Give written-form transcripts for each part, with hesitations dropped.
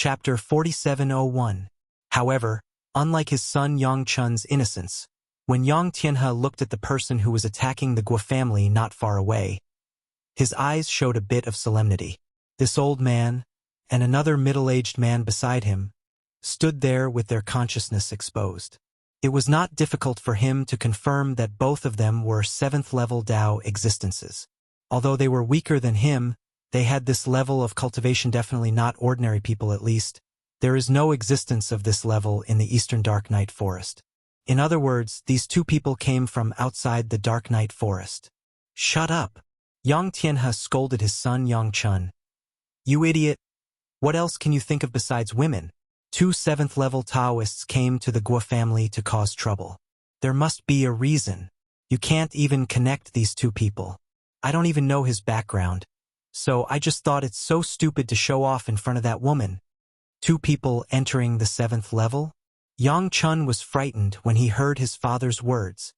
Chapter 4701. However, unlike his son Yang Chun's innocence, when Yang Tianhe looked at the person who was attacking the Guo family not far away, his eyes showed a bit of solemnity. This old man, and another middle-aged man beside him, stood there with their consciousness exposed. It was not difficult for him to confirm that both of them were 7th-level Dao existences. Although they were weaker than him, they had this level of cultivation, definitely not ordinary people at least. There is no existence of this level in the Eastern Dark Night Forest. In other words, these two people came from outside the Dark Night Forest. Shut up! Yang Tianhe scolded his son Yang Chun. You idiot! What else can you think of besides women? 2 7th-level Taoists came to the Guo family to cause trouble. There must be a reason. You can't even connect these two people. I don't even know his background. So I just thought it's so stupid to show off in front of that woman. 2 people entering the 7th level? Yang Chun was frightened when he heard his father's words.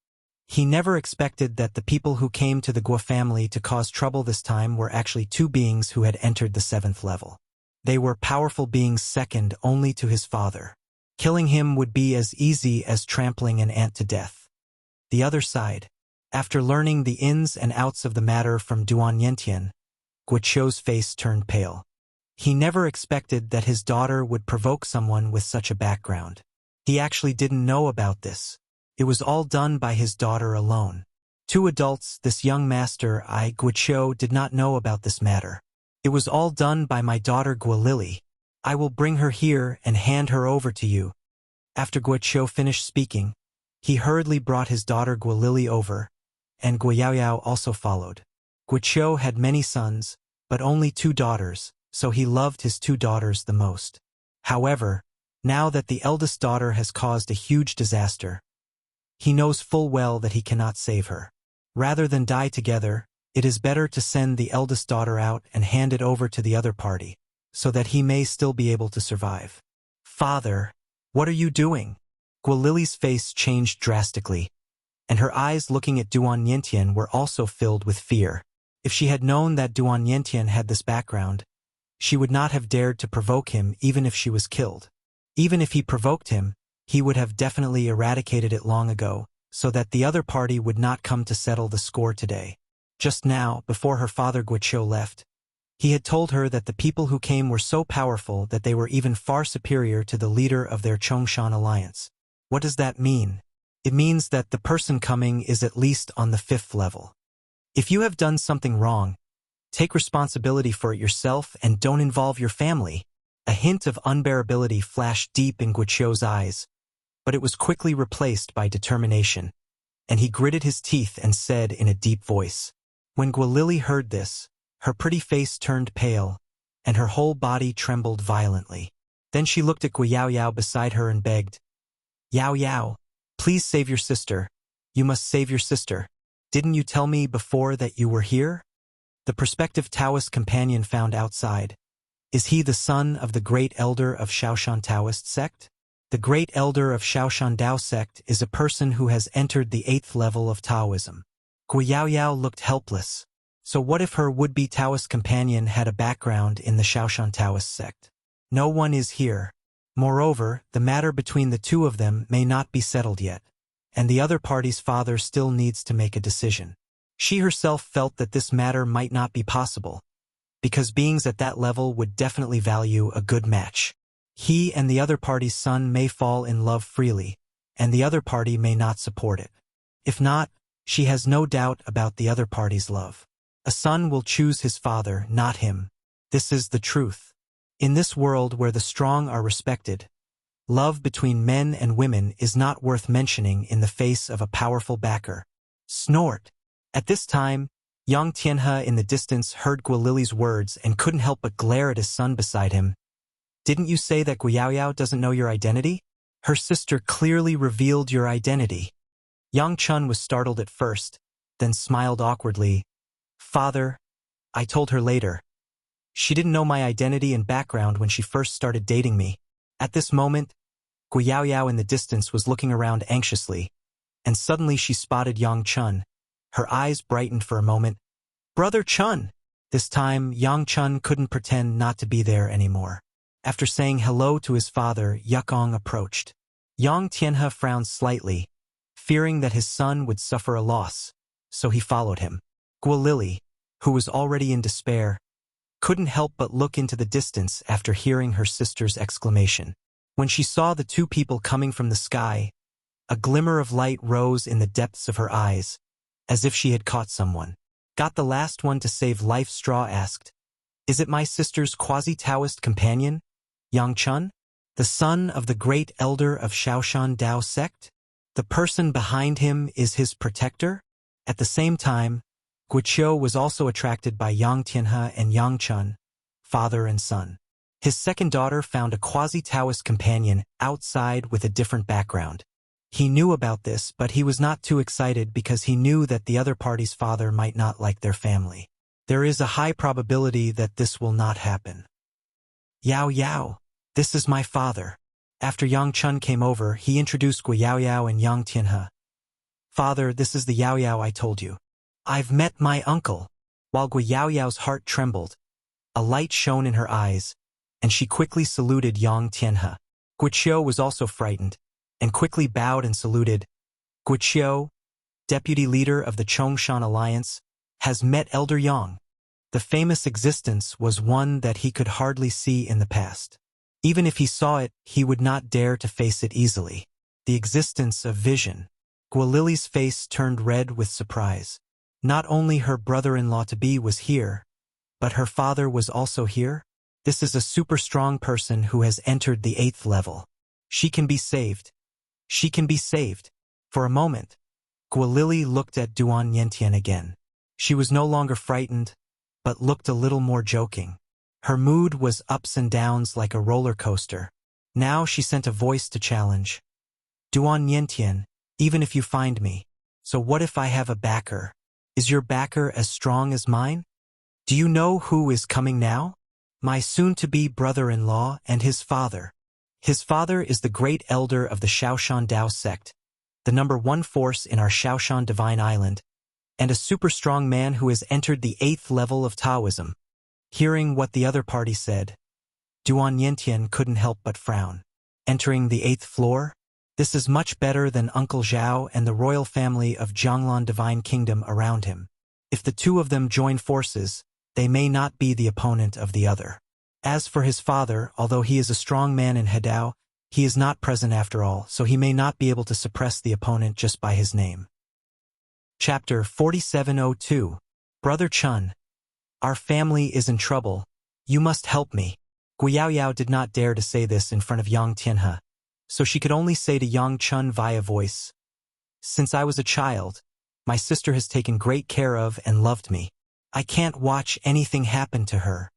He never expected that the people who came to the Guo family to cause trouble this time were actually 2 beings who had entered the 7th level. They were powerful beings second only to his father. Killing him would be as easy as trampling an ant to death. The other side. After learning the ins and outs of the matter from Duan Yentian, Guoqiu's face turned pale. He never expected that his daughter would provoke someone with such a background. He actually didn't know about this. It was all done by his daughter alone. 2 adults, this young master Guoqiu did not know about this matter. It was all done by my daughter Guolili. I will bring her here and hand her over to you. After Guoqiu finished speaking, he hurriedly brought his daughter Guolili over, and Guoyaoyao also followed. Guoqiu had many sons, but only 2 daughters, so he loved his 2 daughters the most. However, now that the eldest daughter has caused a huge disaster, he knows full well that he cannot save her. Rather than die together, it is better to send the eldest daughter out and hand it over to the other party, so that he may still be able to survive. Father, what are you doing? Guolili's face changed drastically, and her eyes looking at Duan Yentian were also filled with fear. If she had known that Duan Yentian had this background, she would not have dared to provoke him even if she was killed. Even if he provoked him, he would have definitely eradicated it long ago, so that the other party would not come to settle the score today. Just now, before her father Guoqiu left, he had told her that the people who came were so powerful that they were even far superior to the leader of their Chongshan alliance. What does that mean? It means that the person coming is at least on the 5th level. If you have done something wrong, take responsibility for it yourself and don't involve your family. A hint of unbearability flashed deep in Guoqiu's eyes, but it was quickly replaced by determination, and he gritted his teeth and said in a deep voice. When Guolili heard this, her pretty face turned pale, and her whole body trembled violently. Then she looked at Guoyaoyao beside her and begged, Yao Yao, please save your sister. You must save your sister. Didn't you tell me before that you were here? The prospective Taoist companion found outside. Is he the son of the great elder of Shaoshan Taoist sect? The great elder of Shaoshan Dao sect is a person who has entered the 8th level of Taoism. Guoyaoyao looked helpless. So what if her would-be Taoist companion had a background in the Shaoshan Taoist sect? No one is here. Moreover, the matter between the 2 of them may not be settled yet, and the other party's father still needs to make a decision. She herself felt that this matter might not be possible, because beings at that level would definitely value a good match. He and the other party's son may fall in love freely, and the other party may not support it. If not, she has no doubt about the other party's love. A son will choose his father, not him. This is the truth. In this world where the strong are respected, love between men and women is not worth mentioning in the face of a powerful backer. Snort. At this time, Yang Tianhe in the distance heard Guolili's words and couldn't help but glare at his son beside him. Didn't you say that Guoyaoyao doesn't know your identity? Her sister clearly revealed your identity. Yang Chun was startled at first, then smiled awkwardly. Father, I told her later. She didn't know my identity and background when she first started dating me. At this moment, Guoyaoyao in the distance was looking around anxiously, and suddenly she spotted Yang Chun. Her eyes brightened for a moment. Brother Chun! This time, Yang Chun couldn't pretend not to be there anymore. After saying hello to his father, Yukong approached. Yang Tianhe frowned slightly, fearing that his son would suffer a loss, so he followed him. Guilili, who was already in despair, couldn't help but look into the distance after hearing her sister's exclamation. When she saw the two people coming from the sky, a glimmer of light rose in the depths of her eyes, as if she had caught someone. Got the last one to save life? Straw asked. Is it my sister's quasi-Taoist companion, Yang Chun, the son of the great elder of Shaoshan Dao sect? The person behind him is his protector? At the same time, Wuxia was also attracted by Yang Tianhe and Yang Chun, father and son. His second daughter found a quasi-Taoist companion outside with a different background. He knew about this, but he was not too excited because he knew that the other party's father might not like their family. There is a high probability that this will not happen. Yao Yao, this is my father. After Yang Chun came over, he introduced Gui Yao Yao and Yang Tianhe. Father, this is the Yao Yao I told you. I've met my uncle. While Gui Yao Yao's heart trembled, a light shone in her eyes, and she quickly saluted Yang Tianhe. Guiqiu was also frightened, and quickly bowed and saluted. Guiqiu, deputy leader of the Chongshan Alliance, has met Elder Yang. The famous existence was one that he could hardly see in the past. Even if he saw it, he would not dare to face it easily. The existence of vision. Guilili's face turned red with surprise. Not only her brother-in-law-to-be was here, but her father was also here? This is a super strong person who has entered the 8th level. She can be saved. She can be saved. For a moment, Guilili looked at Duan Yentian again. She was no longer frightened, but looked a little more joking. Her mood was ups and downs like a roller coaster. Now she sent a voice to challenge. Duan Yentian, even if you find me, so what if I have a backer? Is your backer as strong as mine? Do you know who is coming now? My soon-to-be brother-in-law and his father. His father is the great elder of the Shaoshan Dao sect, the #1 force in our Shaoshan Divine Island, and a super-strong man who has entered the 8th level of Taoism. Hearing what the other party said, Duan Yentian couldn't help but frown. Entering the 8th floor? This is much better than Uncle Zhao and the royal family of Jianglan Divine Kingdom around him. If the two of them join forces, they may not be the opponent of the other. As for his father, although he is a strong man in Hedao, he is not present after all, so he may not be able to suppress the opponent just by his name. Chapter 4702. Brother Chun. Our family is in trouble. You must help me. Gui Yao Yao did not dare to say this in front of Yang Tianhe, so she could only say to Yang Chun via voice, Since I was a child, my sister has taken great care of and loved me. I can't watch anything happen to her.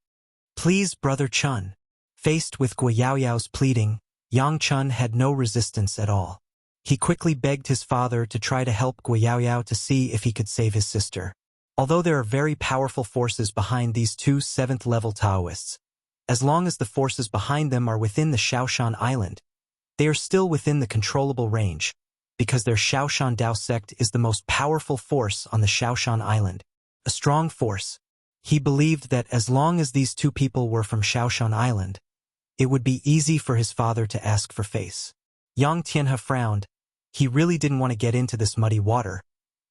Please, Brother Chun. Faced with Gui Yao Yao's pleading, Yang Chun had no resistance at all. He quickly begged his father to try to help Gui Yao Yao to see if he could save his sister. Although there are very powerful forces behind these two 7th-level Taoists, as long as the forces behind them are within the Shaoshan Island, they are still within the controllable range, because their Shaoshan Dao sect is the most powerful force on the Shaoshan Island. A strong force. He believed that as long as these two people were from Shaoshan Island, it would be easy for his father to ask for face. Yang Tianhe frowned. He really didn't want to get into this muddy water,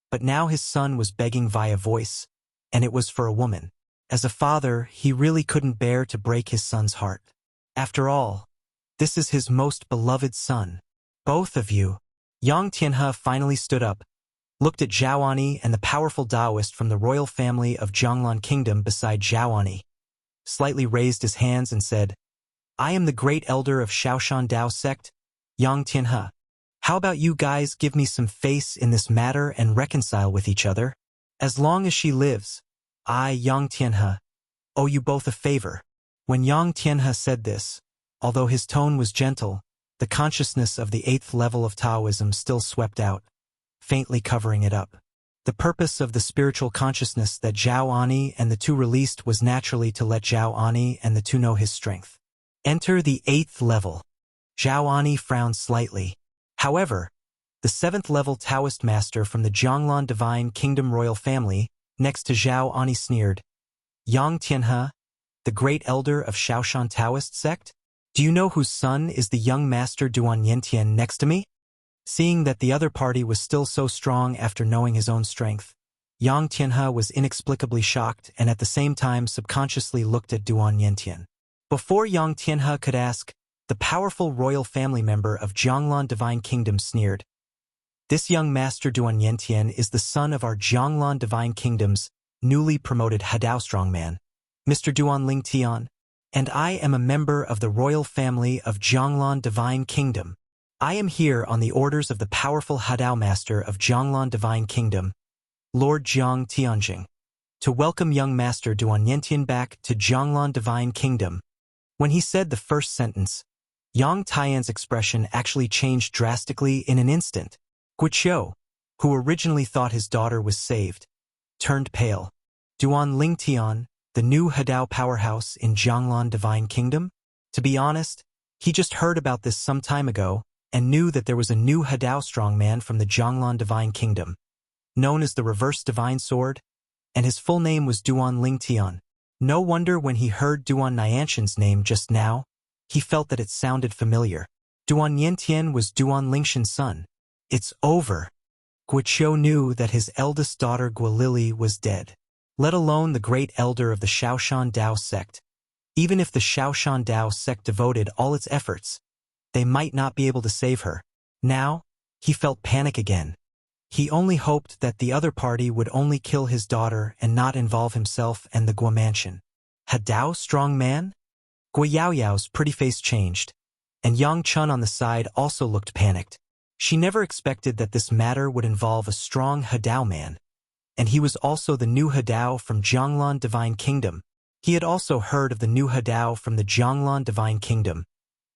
but now his son was begging via voice, and it was for a woman. As a father, he really couldn't bear to break his son's heart. After all, this is his most beloved son. Both of you. Yang Tianhe finally stood up, looked at Zhaoani and the powerful Taoist from the royal family of Jianglan Kingdom beside Zhaoani, slightly raised his hands and said, I am the great elder of Shaoshan Dao sect, Yang Tianhe. How about you guys give me some face in this matter and reconcile with each other? As long as she lives, I, Yang Tianhe, owe you both a favor. When Yang Tianhe said this, although his tone was gentle, the consciousness of the 8th level of Taoism still swept out, faintly covering it up. The purpose of the spiritual consciousness that Zhao Ani and the two released was naturally to let Zhao Ani and the two know his strength. Enter the 8th level. Zhao Ani frowned slightly. However, the 7th level Taoist master from the Jianglan Divine Kingdom royal family, next to Zhao Ani sneered, Yang Tianhe, the great elder of Shaoshan Taoist sect? Do you know whose son is the young master Duan Yentian next to me? Seeing that the other party was still so strong after knowing his own strength, Yang Tianhe was inexplicably shocked and at the same time subconsciously looked at Duan Yentian. Before Yang Tianhe could ask, the powerful royal family member of Jianglan Divine Kingdom sneered. This young master Duan Yentian is the son of our Jianglan Divine Kingdom's newly promoted Hadao strongman, Mr. Duan Ling Tian, and I am a member of the royal family of Jianglan Divine Kingdom. I am here on the orders of the powerful Hadao master of Jianglan Divine Kingdom, Lord Jiang Tianjing, to welcome young master Duan Yentian back to Jianglan Divine Kingdom. When he said the first sentence, Yang Tian's expression actually changed drastically in an instant. Wuxia, who originally thought his daughter was saved, turned pale. Duan Ling Tian, the new Hadao powerhouse in Jianglan Divine Kingdom? To be honest, he just heard about this some time ago and knew that there was a new Hadao strongman from the Jianglan Divine Kingdom, known as the Reverse Divine Sword, and his full name was Duan Ling Tian. No wonder when he heard Duan Nianshan's name just now, he felt that it sounded familiar. Duan Yentian was Duan Lingshan's son. It's over. Guoqiu knew that his eldest daughter Guolili was dead, let alone the great elder of the Shaoshan Dao sect. Even if the Shaoshan Dao sect devoted all its efforts, they might not be able to save her. Now, he felt panic again. He only hoped that the other party would only kill his daughter and not involve himself and the Guo mansion. Hadao strong man? Guo Yaoyao's pretty face changed, and Yang Chun on the side also looked panicked. She never expected that this matter would involve a strong Hadao man, and he was also the new Hadao from Jianglan Divine Kingdom. He had also heard of the new Hadao from the Jianglan Divine Kingdom,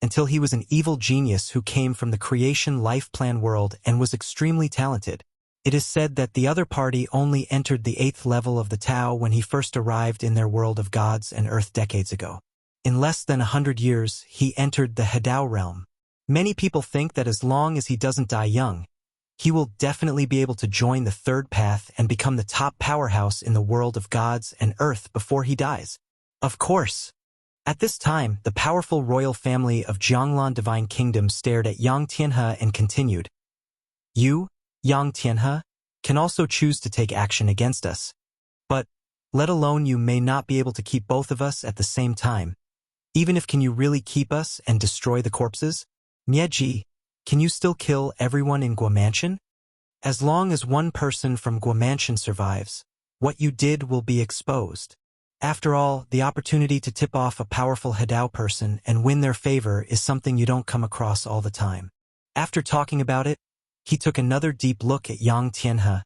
until he was an evil genius who came from the creation life plan world and was extremely talented. It is said that the other party only entered the 8th level of the Tao when he first arrived in their world of gods and earth decades ago. In less than 100 years, he entered the Hadao realm. Many people think that as long as he doesn't die young, he will definitely be able to join the third path and become the top powerhouse in the world of gods and earth before he dies. Of course. At this time, the powerful royal family of Jianglan Divine Kingdom stared at Yang Tianhe and continued. You, Yang Tianhe, can also choose to take action against us. But, let alone you may not be able to keep both of us at the same time. Even if can you really keep us and destroy the corpses? Mieji, can you still kill everyone in Guo Mansion? As long as one person from Guo Mansion survives, what you did will be exposed. After all, the opportunity to tip off a powerful Hadao person and win their favor is something you don't come across all the time. After talking about it, he took another deep look at Yang Tianhe,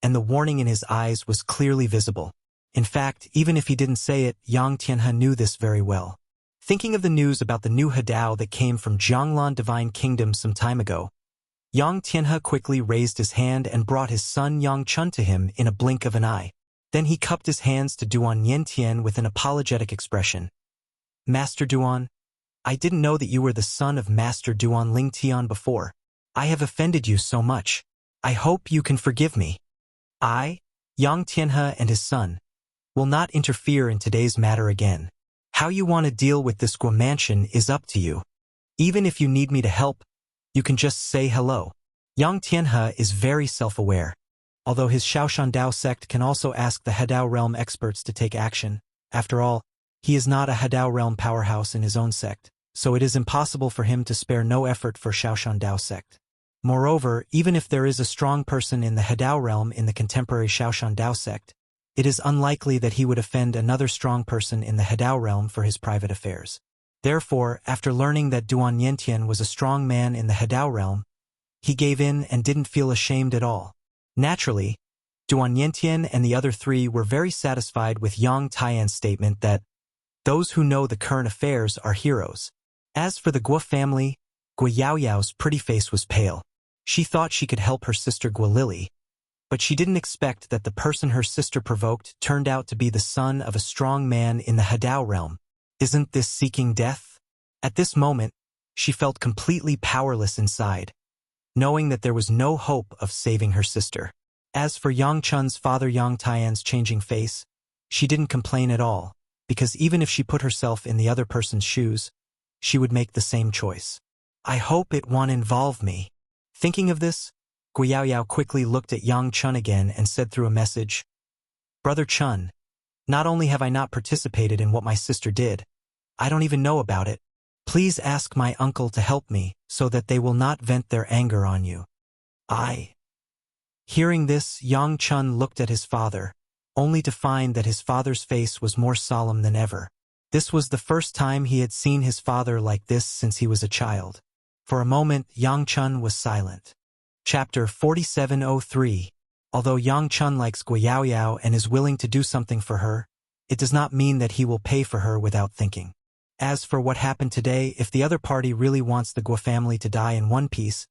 and the warning in his eyes was clearly visible. In fact, even if he didn't say it, Yang Tianhe knew this very well. Thinking of the news about the new Hadao that came from Jianglan Divine Kingdom some time ago, Yang Tianhe quickly raised his hand and brought his son Yang Chun to him in a blink of an eye. Then he cupped his hands to Duan Yentian with an apologetic expression. Master Duan, I didn't know that you were the son of Master Duan Ling Tian before. I have offended you so much. I hope you can forgive me. I, Yang Tianhe and his son, will not interfere in today's matter again. How you want to deal with this Guo Mansion is up to you. Even if you need me to help, you can just say hello. Yang Tianhe is very self-aware. Although his Shaoshan Dao sect can also ask the Hadao realm experts to take action, after all, he is not a Hadao realm powerhouse in his own sect, so it is impossible for him to spare no effort for Shaoshan Dao sect. Moreover, even if there is a strong person in the Hadao realm in the contemporary Shaoshan Dao sect, it is unlikely that he would offend another strong person in the Hadao realm for his private affairs. Therefore, after learning that Duan Yentian was a strong man in the Hadao realm, he gave in and didn't feel ashamed at all. Naturally, Duan Yentian and the other three were very satisfied with Yang Tian's statement that those who know the current affairs are heroes. As for the Guo family, Guo Yaoyao's pretty face was pale. She thought she could help her sister Guolili, but she didn't expect that the person her sister provoked turned out to be the son of a strong man in the Hadao realm. Isn't this seeking death? At this moment, she felt completely powerless inside, knowing that there was no hope of saving her sister. As for Yang Chun's father Yang Tian's changing face, she didn't complain at all, because even if she put herself in the other person's shoes, she would make the same choice. I hope it won't involve me. Thinking of this, Guiyao quickly looked at Yang Chun again and said through a message, Brother Chun, not only have I not participated in what my sister did, I don't even know about it. Please ask my uncle to help me so that they will not vent their anger on you. Hearing this, Yang Chun looked at his father, only to find that his father's face was more solemn than ever. This was the first time he had seen his father like this since he was a child. For a moment, Yang Chun was silent. Chapter 4703. Although Yang Chun likes Guiyao and is willing to do something for her, it does not mean that he will pay for her without thinking. As for what happened today, if the other party really wants the Guo family to die in one piece,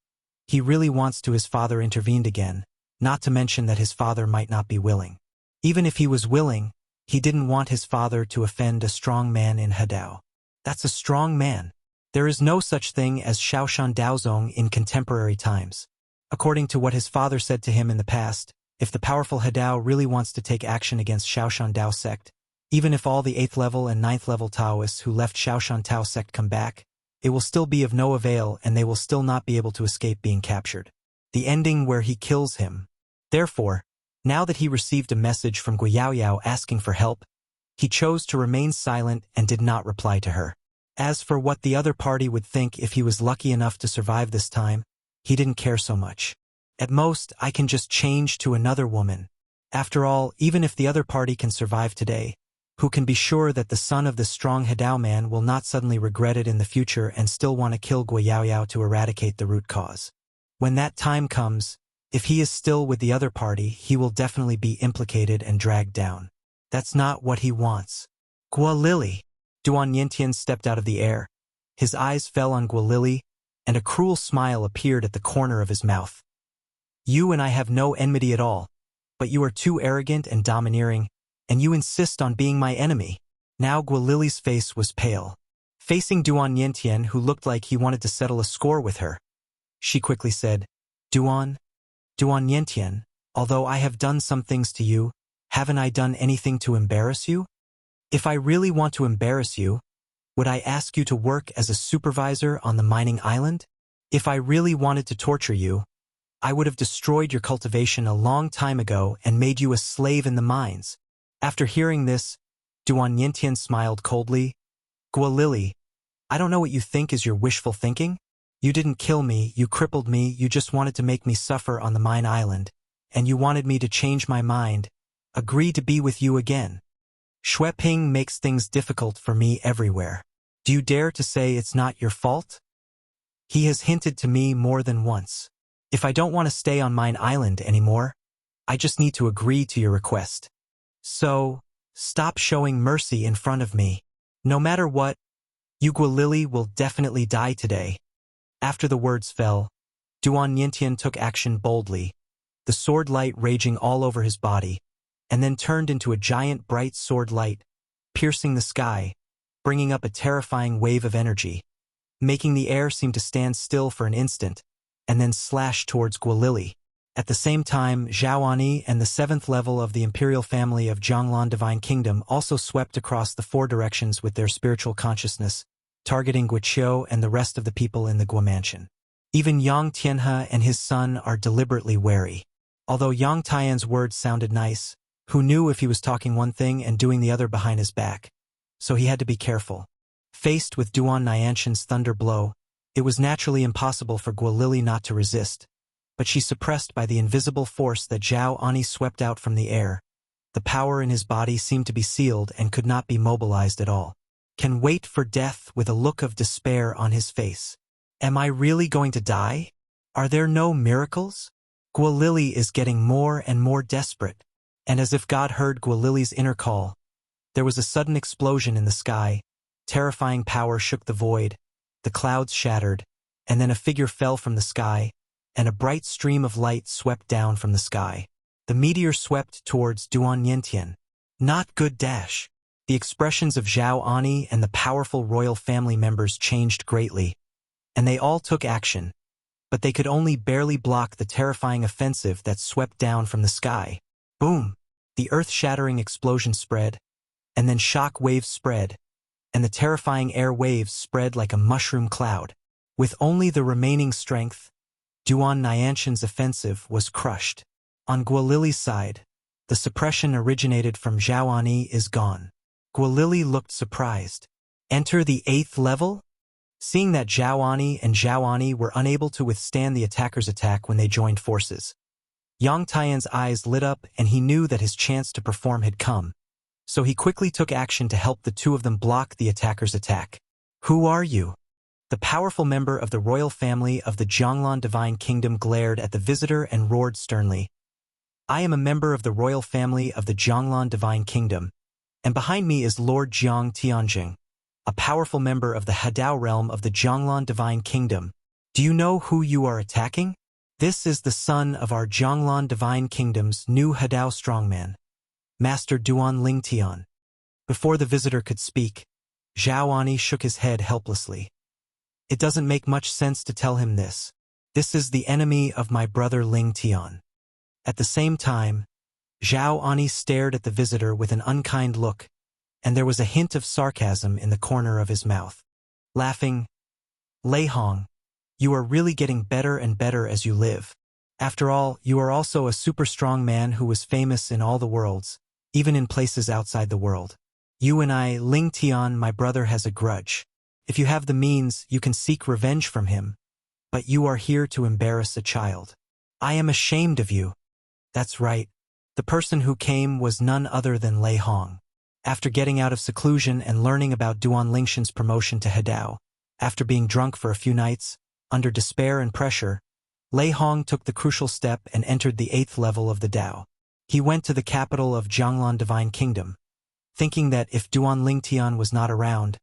he really wants to his father intervened again, not to mention that his father might not be willing. Even if he was willing, he didn't want his father to offend a strong man in Hadao. That's a strong man. There is no such thing as Shaoshan Daozong in contemporary times. According to what his father said to him in the past, if the powerful Hadao really wants to take action against Shaoshan Dao sect, even if all the 8th level and 9th level Taoists who left Shaoshan Tao sect come back, it will still be of no avail and they will still not be able to escape being captured. The ending where he kills him. Therefore, now that he received a message from Guiyao asking for help, he chose to remain silent and did not reply to her. As for what the other party would think if he was lucky enough to survive this time, he didn't care so much. At most, I can just change to another woman. After all, even if the other party can survive today, who can be sure that the son of this strong Hadao man will not suddenly regret it in the future and still want to kill Guiyao to eradicate the root cause? When that time comes, if he is still with the other party, he will definitely be implicated and dragged down. That's not what he wants. Guo Duan Yintian stepped out of the air. His eyes fell on Guo and a cruel smile appeared at the corner of his mouth. You and I have no enmity at all, but you are too arrogant and domineering, and you insist on being my enemy. Now Guo face was pale. Facing Duan Yintian, who looked like he wanted to settle a score with her, she quickly said, Duan Yintian, although I have done some things to you, haven't I done anything to embarrass you? If I really want to embarrass you, would I ask you to work as a supervisor on the mining island? If I really wanted to torture you, I would have destroyed your cultivation a long time ago and made you a slave in the mines. After hearing this, Duan Yintian smiled coldly. Guo I don't know what you think is your wishful thinking. You didn't kill me, you crippled me, you just wanted to make me suffer on the mine island, and you wanted me to change my mind, agree to be with you again. Shui Ping makes things difficult for me everywhere. Do you dare to say it's not your fault? He has hinted to me more than once. If I don't want to stay on Mine Island anymore, I just need to agree to your request. So, stop showing mercy in front of me. No matter what, you Guo will definitely die today. After the words fell, Duan Yintian took action boldly, the sword light raging all over his body, and then turned into a giant bright sword light, piercing the sky, bringing up a terrifying wave of energy, making the air seem to stand still for an instant, and then slash towards Guo. At the same time, Zhao Ani and the 7th level of the imperial family of Zhonglan Divine Kingdom also swept across the 4 directions with their spiritual consciousness, targeting Guiqiu and the rest of the people in the Guo mansion. Even Yang Tianhe and his son are deliberately wary. Although Yang Tian's words sounded nice, who knew if he was talking one thing and doing the other behind his back? So he had to be careful. Faced with Duan Nianshan's thunder blow, it was naturally impossible for Guo not to resist, but she suppressed by the invisible force that Zhao Ani swept out from the air. The power in his body seemed to be sealed and could not be mobilized at all. Can wait for death with a look of despair on his face. Am I really going to die? Are there no miracles? Guo is getting more and more desperate, and as if God heard Guo inner call, there was a sudden explosion in the sky. Terrifying power shook the void, the clouds shattered, and then a figure fell from the sky, and a bright stream of light swept down from the sky. The meteor swept towards Duan Yintian. Not good dash. The expressions of Zhao Ani and the powerful royal family members changed greatly, and they all took action, but they could only barely block the terrifying offensive that swept down from the sky. Boom! The earth-shattering explosion spread, and then shock waves spread, and the terrifying air waves spread like a mushroom cloud. With only the remaining strength, Duan Nyanshan's offensive was crushed. On Gualili's side, the suppression originated from Zhaoani is gone. Gualili looked surprised. Enter the 8th level? Seeing that Zhaoani and Zhaoani were unable to withstand the attacker's attack when they joined forces, Yang Tian's eyes lit up and he knew that his chance to perform had come, so he quickly took action to help the two of them block the attacker's attack. Who are you? The powerful member of the royal family of the Jianglan Divine Kingdom glared at the visitor and roared sternly. I am a member of the royal family of the Jianglan Divine Kingdom, and behind me is Lord Jiang Tianjing, a powerful member of the Hadao realm of the Jianglan Divine Kingdom. Do you know who you are attacking? This is the son of our Jianglan Divine Kingdom's new Hadao strongman, Master Duan Lingtian. Before the visitor could speak, Zhaoani shook his head helplessly. It doesn't make much sense to tell him this. This is the enemy of my brother Lingtian. At the same time, Zhaoani stared at the visitor with an unkind look, and there was a hint of sarcasm in the corner of his mouth. Laughing, Lei Hong, you are really getting better and better as you live. After all, you are also a super strong man who was famous in all the worlds, even in places outside the world. You and I, Lingtian, my brother, has a grudge. If you have the means, you can seek revenge from him, but you are here to embarrass a child. I am ashamed of you. That's right. The person who came was none other than Lei Hong. After getting out of seclusion and learning about Duan Lingshan's promotion to Hadao, after being drunk for a few nights, under despair and pressure, Lei Hong took the crucial step and entered the 8th level of the Dao. He went to the capital of Jianglan Divine Kingdom, thinking that if Duan Lingtian was not around,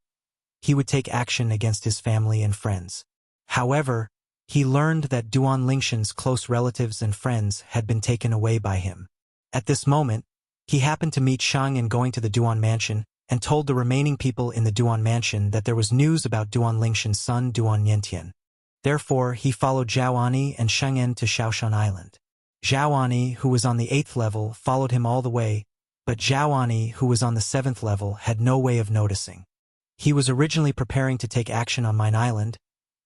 he would take action against his family and friends. However, he learned that Duan Lingshan's close relatives and friends had been taken away by him. At this moment, he happened to meet Shang in going to the Duan mansion and told the remaining people in the Duan mansion that there was news about Duan Lingshan's son Duan Yentian. Therefore, he followed Zhaoani and Sheng'en to Shaoshan Island. Zhaoani, who was on the 8th level, followed him all the way, but Zhaoani, who was on the 7th level, had no way of noticing. He was originally preparing to take action on Mine Island,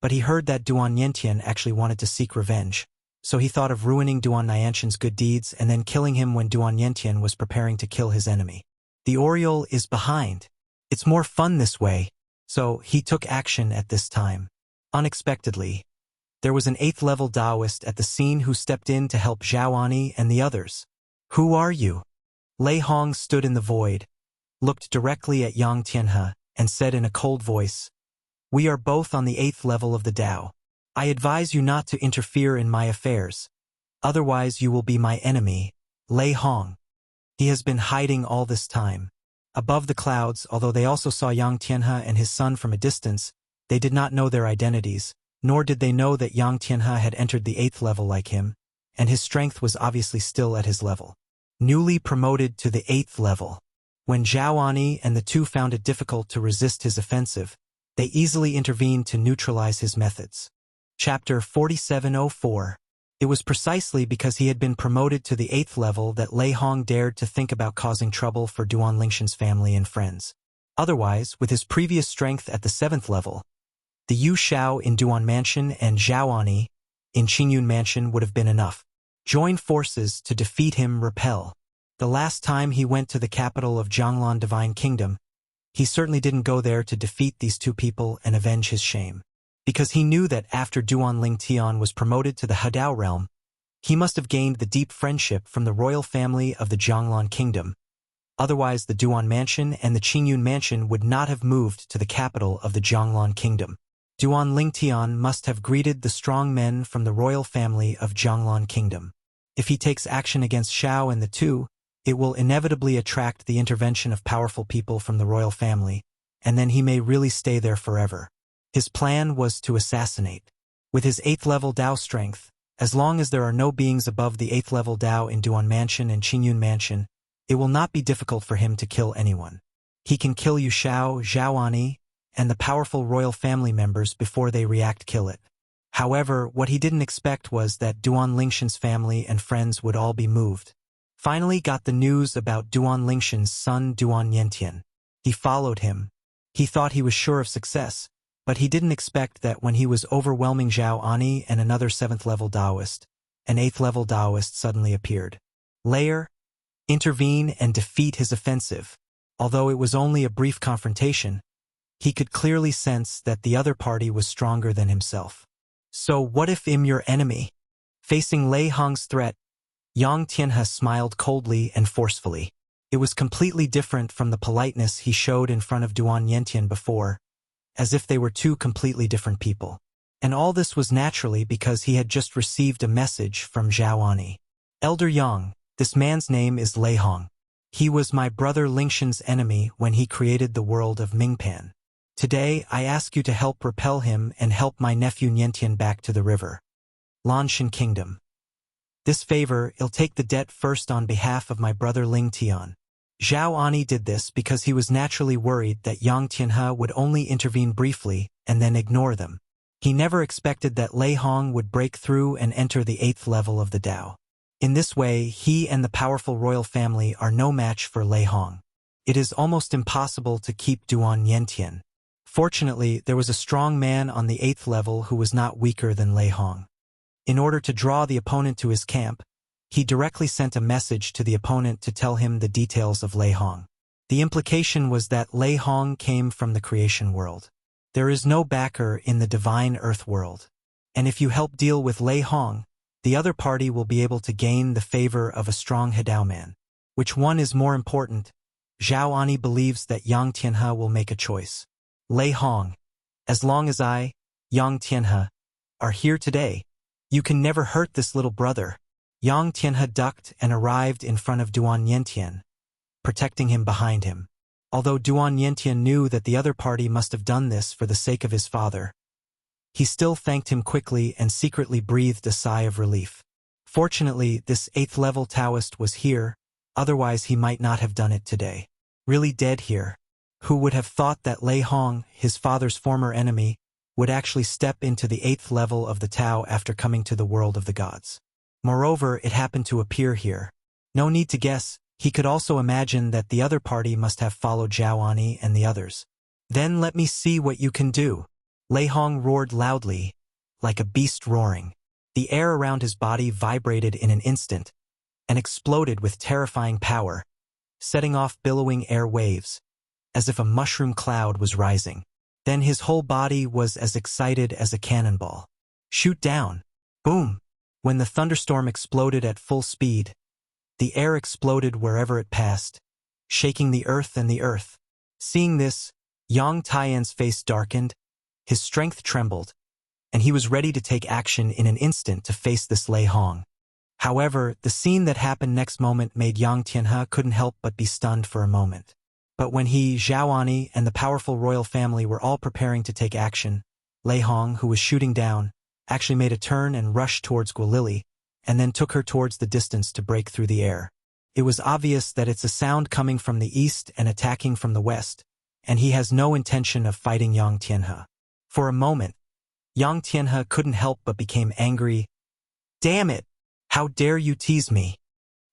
but he heard that Duan Yentian actually wanted to seek revenge, so he thought of ruining Duan Nyanshan's good deeds and then killing him when Duan Yentian was preparing to kill his enemy. The Oriole is behind. It's more fun this way, so he took action at this time. Unexpectedly, there was an 8th level Taoist at the scene who stepped in to help Zhaoani and the others. Who are you? Lei Hong stood in the void, looked directly at Yang Tianhe, and said in a cold voice, We are both on the 8th level of the Dao. I advise you not to interfere in my affairs. Otherwise you will be my enemy, Lei Hong. He has been hiding all this time. Above the clouds, although they also saw Yang Tianhe and his son from a distance, they did not know their identities, nor did they know that Yang Tianhe had entered the 8th level like him, and his strength was obviously still at his level. Newly promoted to the 8th level. When Zhaoani and the two found it difficult to resist his offensive, they easily intervened to neutralize his methods. Chapter 4704. It was precisely because he had been promoted to the 8th level that Lei Hong dared to think about causing trouble for Duan Lingshan's family and friends. Otherwise, with his previous strength at the 7th level, the Yu Shao in Duan Mansion and Zhaoani in Qingyun Mansion would have been enough. Join forces to defeat him. Repel. The last time he went to the capital of Jianglan Divine Kingdom, he certainly didn't go there to defeat these two people and avenge his shame. Because he knew that after Duan Lingtian was promoted to the Hadao realm, he must have gained the deep friendship from the royal family of the Jianglan Kingdom. Otherwise, the Duan Mansion and the Qingyun Mansion would not have moved to the capital of the Jianglan Kingdom. Duan Lingtian must have greeted the strong men from the royal family of Jianglan Kingdom. If he takes action against Shao and the two, it will inevitably attract the intervention of powerful people from the royal family, and then he may really stay there forever. His plan was to assassinate. With his 8th level Dao strength, as long as there are no beings above the 8th level Dao in Duan Mansion and Qingyun Mansion, it will not be difficult for him to kill anyone. He can kill Yu Shao, Zhaoani, and the powerful royal family members before they kill it. However, what he didn't expect was that Duan Lingshan's family and friends would all be moved. Finally got the news about Duan Lingshan's son Duan Yentian. He followed him, He thought he was sure of success, but he didn't expect that when he was overwhelming Zhao Ani and another 7th-level Taoist, an 8th-level Taoist suddenly appeared. Layer, intervene and defeat his offensive. Although it was only a brief confrontation, he could clearly sense that the other party was stronger than himself. So what if I'm your enemy? Facing Lei Hong's threat, Yang Tianhe smiled coldly and forcefully. It was completely different from the politeness he showed in front of Duan Yentian before, as if they were two completely different people. And all this was naturally because he had just received a message from Zhao Ani. Elder Yang, this man's name is Lei Hong. He was my brother Lingshan's enemy when he created the world of Mingpan. Today, I ask you to help repel him and help my nephew Niantian back to the river. Lanshan Kingdom. This favor, I'll take the debt first on behalf of my brother Ling Tian. Zhao Ani did this because he was naturally worried that Yang Tianhe would only intervene briefly and then ignore them. He never expected that Lei Hong would break through and enter the 8th level of the Dao. In this way, he and the powerful royal family are no match for Lei Hong. It is almost impossible to keep Duan Yentian. Fortunately, there was a strong man on the 8th level who was not weaker than Lei Hong. In order to draw the opponent to his camp, he directly sent a message to the opponent to tell him the details of Lei Hong. The implication was that Lei Hong came from the creation world. There is no backer in the divine earth world. And if you help deal with Lei Hong, the other party will be able to gain the favor of a strong Hedao man. Which one is more important? Zhao Ani believes that Yang Tianhe will make a choice. Lei Hong, as long as I, Yang Tianhe, are here today, you can never hurt this little brother. Yang Tianhe ducked and arrived in front of Duan Yentian, protecting him behind him. Although Duan Yentian knew that the other party must have done this for the sake of his father, he still thanked him quickly and secretly breathed a sigh of relief. Fortunately, this 8th-level Taoist was here, otherwise he might not have done it today. Really dead here. Who would have thought that Lei Hong, his father's former enemy, would actually step into the 8th level of the Tao after coming to the world of the gods? Moreover, it happened to appear here. No need to guess, he could also imagine that the other party must have followed Zhao Ani and the others. Then let me see what you can do. Lei Hong roared loudly, like a beast roaring. The air around his body vibrated in an instant and exploded with terrifying power, setting off billowing air waves, as if a mushroom cloud was rising. Then his whole body was as excited as a cannonball. Shoot down! Boom! When the thunderstorm exploded at full speed, the air exploded wherever it passed, shaking the earth and the earth. Seeing this, Yang Tian's face darkened, his strength trembled, and he was ready to take action in an instant to face this Lei Hong. However, the scene that happened next moment made Yang Tianhe couldn't help but be stunned for a moment. But when he, Zhao Ani, and the powerful royal family were all preparing to take action, Lei Hong, who was shooting down, actually made a turn and rushed towards Guilili, and then took her towards the distance to break through the air. It was obvious that it's a sound coming from the east and attacking from the west, and he has no intention of fighting Yang Tianhe. For a moment, Yang Tianhe couldn't help but became angry. Damn it! How dare you tease me?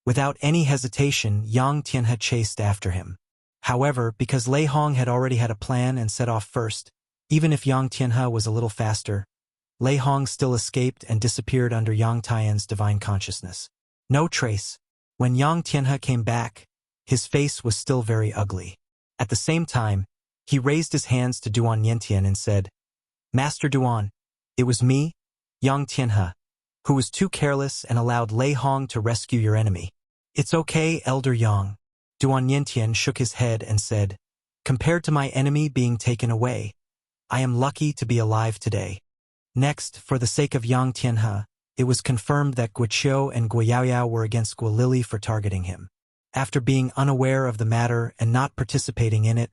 Without any hesitation, Yang Tianhe chased after him. However, because Lei Hong had already had a plan and set off first, even if Yang Tianhe was a little faster, Lei Hong still escaped and disappeared under Yang Tian's divine consciousness. No trace. When Yang Tianhe came back, his face was still very ugly. At the same time, he raised his hands to Duan Yentian and said, Master Duan, it was me, Yang Tianhe, who was too careless and allowed Lei Hong to rescue your enemy. It's okay, Elder Yang. Duan Yentian shook his head and said, Compared to my enemy being taken away, I am lucky to be alive today. Next, for the sake of Yang Tianhe, it was confirmed that Guiqiu and Guiyaoyao were against Guilili for targeting him. After being unaware of the matter and not participating in it,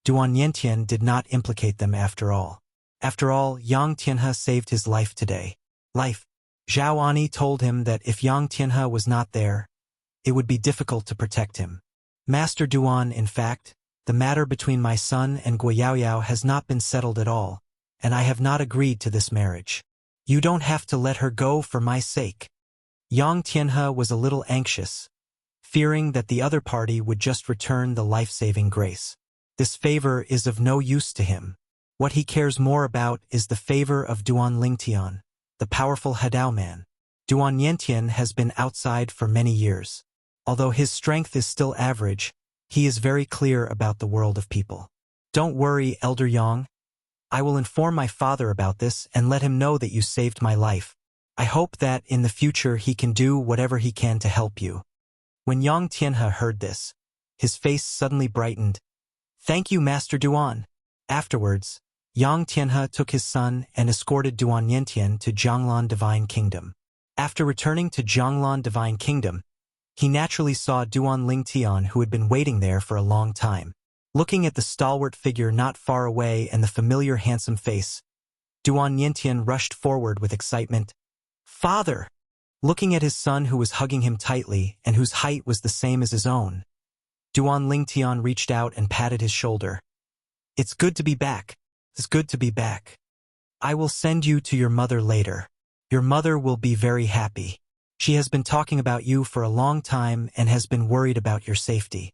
Duan Yentian did not implicate them after all. After all, Yang Tianhe saved his life today. Zhao Ani told him that if Yang Tianhe was not there, it would be difficult to protect him. Master Duan, in fact, the matter between my son and Guiyaoyao has not been settled at all, and I have not agreed to this marriage. You don't have to let her go for my sake. Yang Tianhe was a little anxious, fearing that the other party would just return the life-saving grace. This favor is of no use to him. What he cares more about is the favor of Duan Lingtian, the powerful Hadao man. Duan Yentian has been outside for many years. Although his strength is still average, he is very clear about the world of people. Don't worry, Elder Yang. I will inform my father about this and let him know that you saved my life. I hope that in the future he can do whatever he can to help you. When Yang Tianhe heard this, his face suddenly brightened. Thank you, Master Duan. Afterwards, Yang Tianhe took his son and escorted Duan Yentian to Jianglan Divine Kingdom. After returning to Jianglan Divine Kingdom, he naturally saw Duan Lingtian, who had been waiting there for a long time. Looking at the stalwart figure not far away and the familiar handsome face, Duan Yentian rushed forward with excitement. Father! Looking at his son who was hugging him tightly and whose height was the same as his own, Duan Lingtian reached out and patted his shoulder. It's good to be back. It's good to be back. I will send you to your mother later. Your mother will be very happy. She has been talking about you for a long time and has been worried about your safety.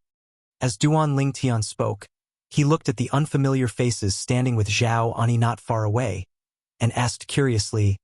As Duan Lingtian spoke, he looked at the unfamiliar faces standing with Zhao Ani not far away, and asked curiously,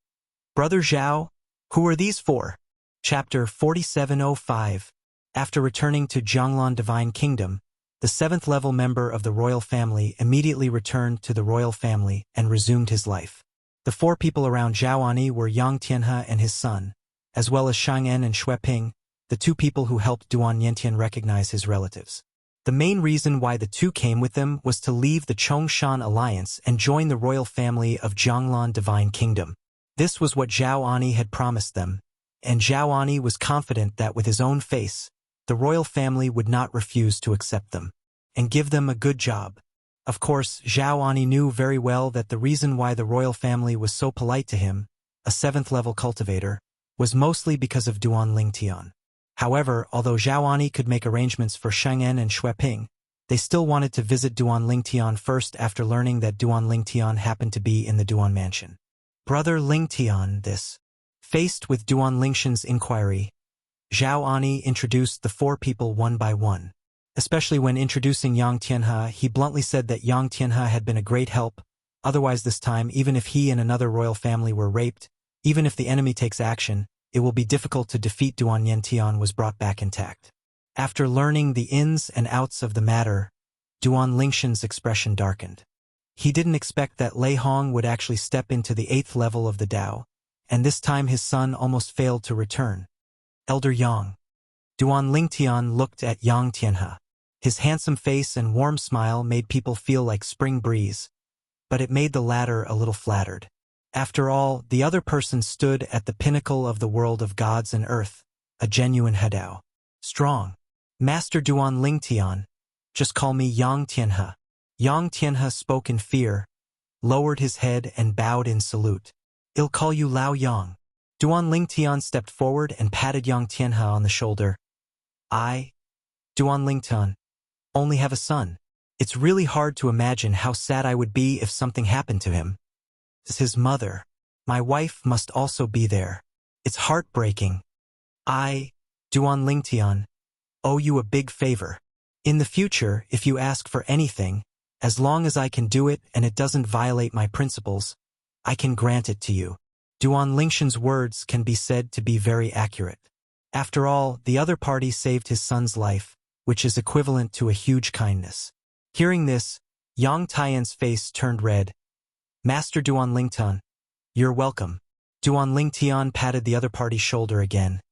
Brother Zhao, who are these for? Chapter 4705. After returning to Jianglan Divine Kingdom, the 7th-level member of the royal family immediately returned to the royal family and resumed his life. The 4 people around Zhao Ani were Yang Tianhe and his son, as well as Shang'en and Xueping, the 2 people who helped Duan Yentian recognize his relatives. The main reason why the 2 came with them was to leave the Chongshan Alliance and join the royal family of Jianglan Divine Kingdom. This was what Zhao Ani had promised them, and Zhao Ani was confident that with his own face, the royal family would not refuse to accept them and give them a good job. Of course, Zhao Ani knew very well that the reason why the royal family was so polite to him, a 7th-level cultivator, was mostly because of Duan Lingtian. However, although Zhao Ani could make arrangements for Shang'en and Xueping, they still wanted to visit Duan Lingtian first after learning that Duan Lingtian happened to be in the Duan mansion. Brother Lingtian, this. Faced with Duan Lingshan's inquiry, Zhao Ani introduced the 4 people one by one. Especially when introducing Yang Tianhe, he bluntly said that Yang Tianhe had been a great help. Otherwise this time, even if he and another royal family were raped, even if the enemy takes action, it will be difficult to defeat. Duan Yentian was brought back intact. After learning the ins and outs of the matter, Duan Lingshan's expression darkened. He didn't expect that Lei Hong would actually step into the 8th level of the Dao, and this time his son almost failed to return. Elder Yang. Duan Lingtian looked at Yang Tianhe. His handsome face and warm smile made people feel like spring breeze, but it made the latter a little flattered. After all, the other person stood at the pinnacle of the world of gods and earth, a genuine Hadao. Strong. Master Duan Lingtian, just call me Yang Tianhe. Yang Tianhe spoke in fear, lowered his head and bowed in salute. I'll call you Lao Yang. Duan Lingtian stepped forward and patted Yang Tianhe on the shoulder. I, Duan Lingtian, only have a son. It's really hard to imagine how sad I would be if something happened to him. This is his mother. My wife must also be there. It's heartbreaking. I, Duan Lingtian, owe you a big favor. In the future, if you ask for anything, as long as I can do it and it doesn't violate my principles, I can grant it to you. Duan Lingshan's words can be said to be very accurate. After all, the other party saved his son's life, which is equivalent to a huge kindness. Hearing this, Yang Tian's face turned red. Master Duan Lingtian, you're welcome. Duan Lingtian patted the other party's shoulder again.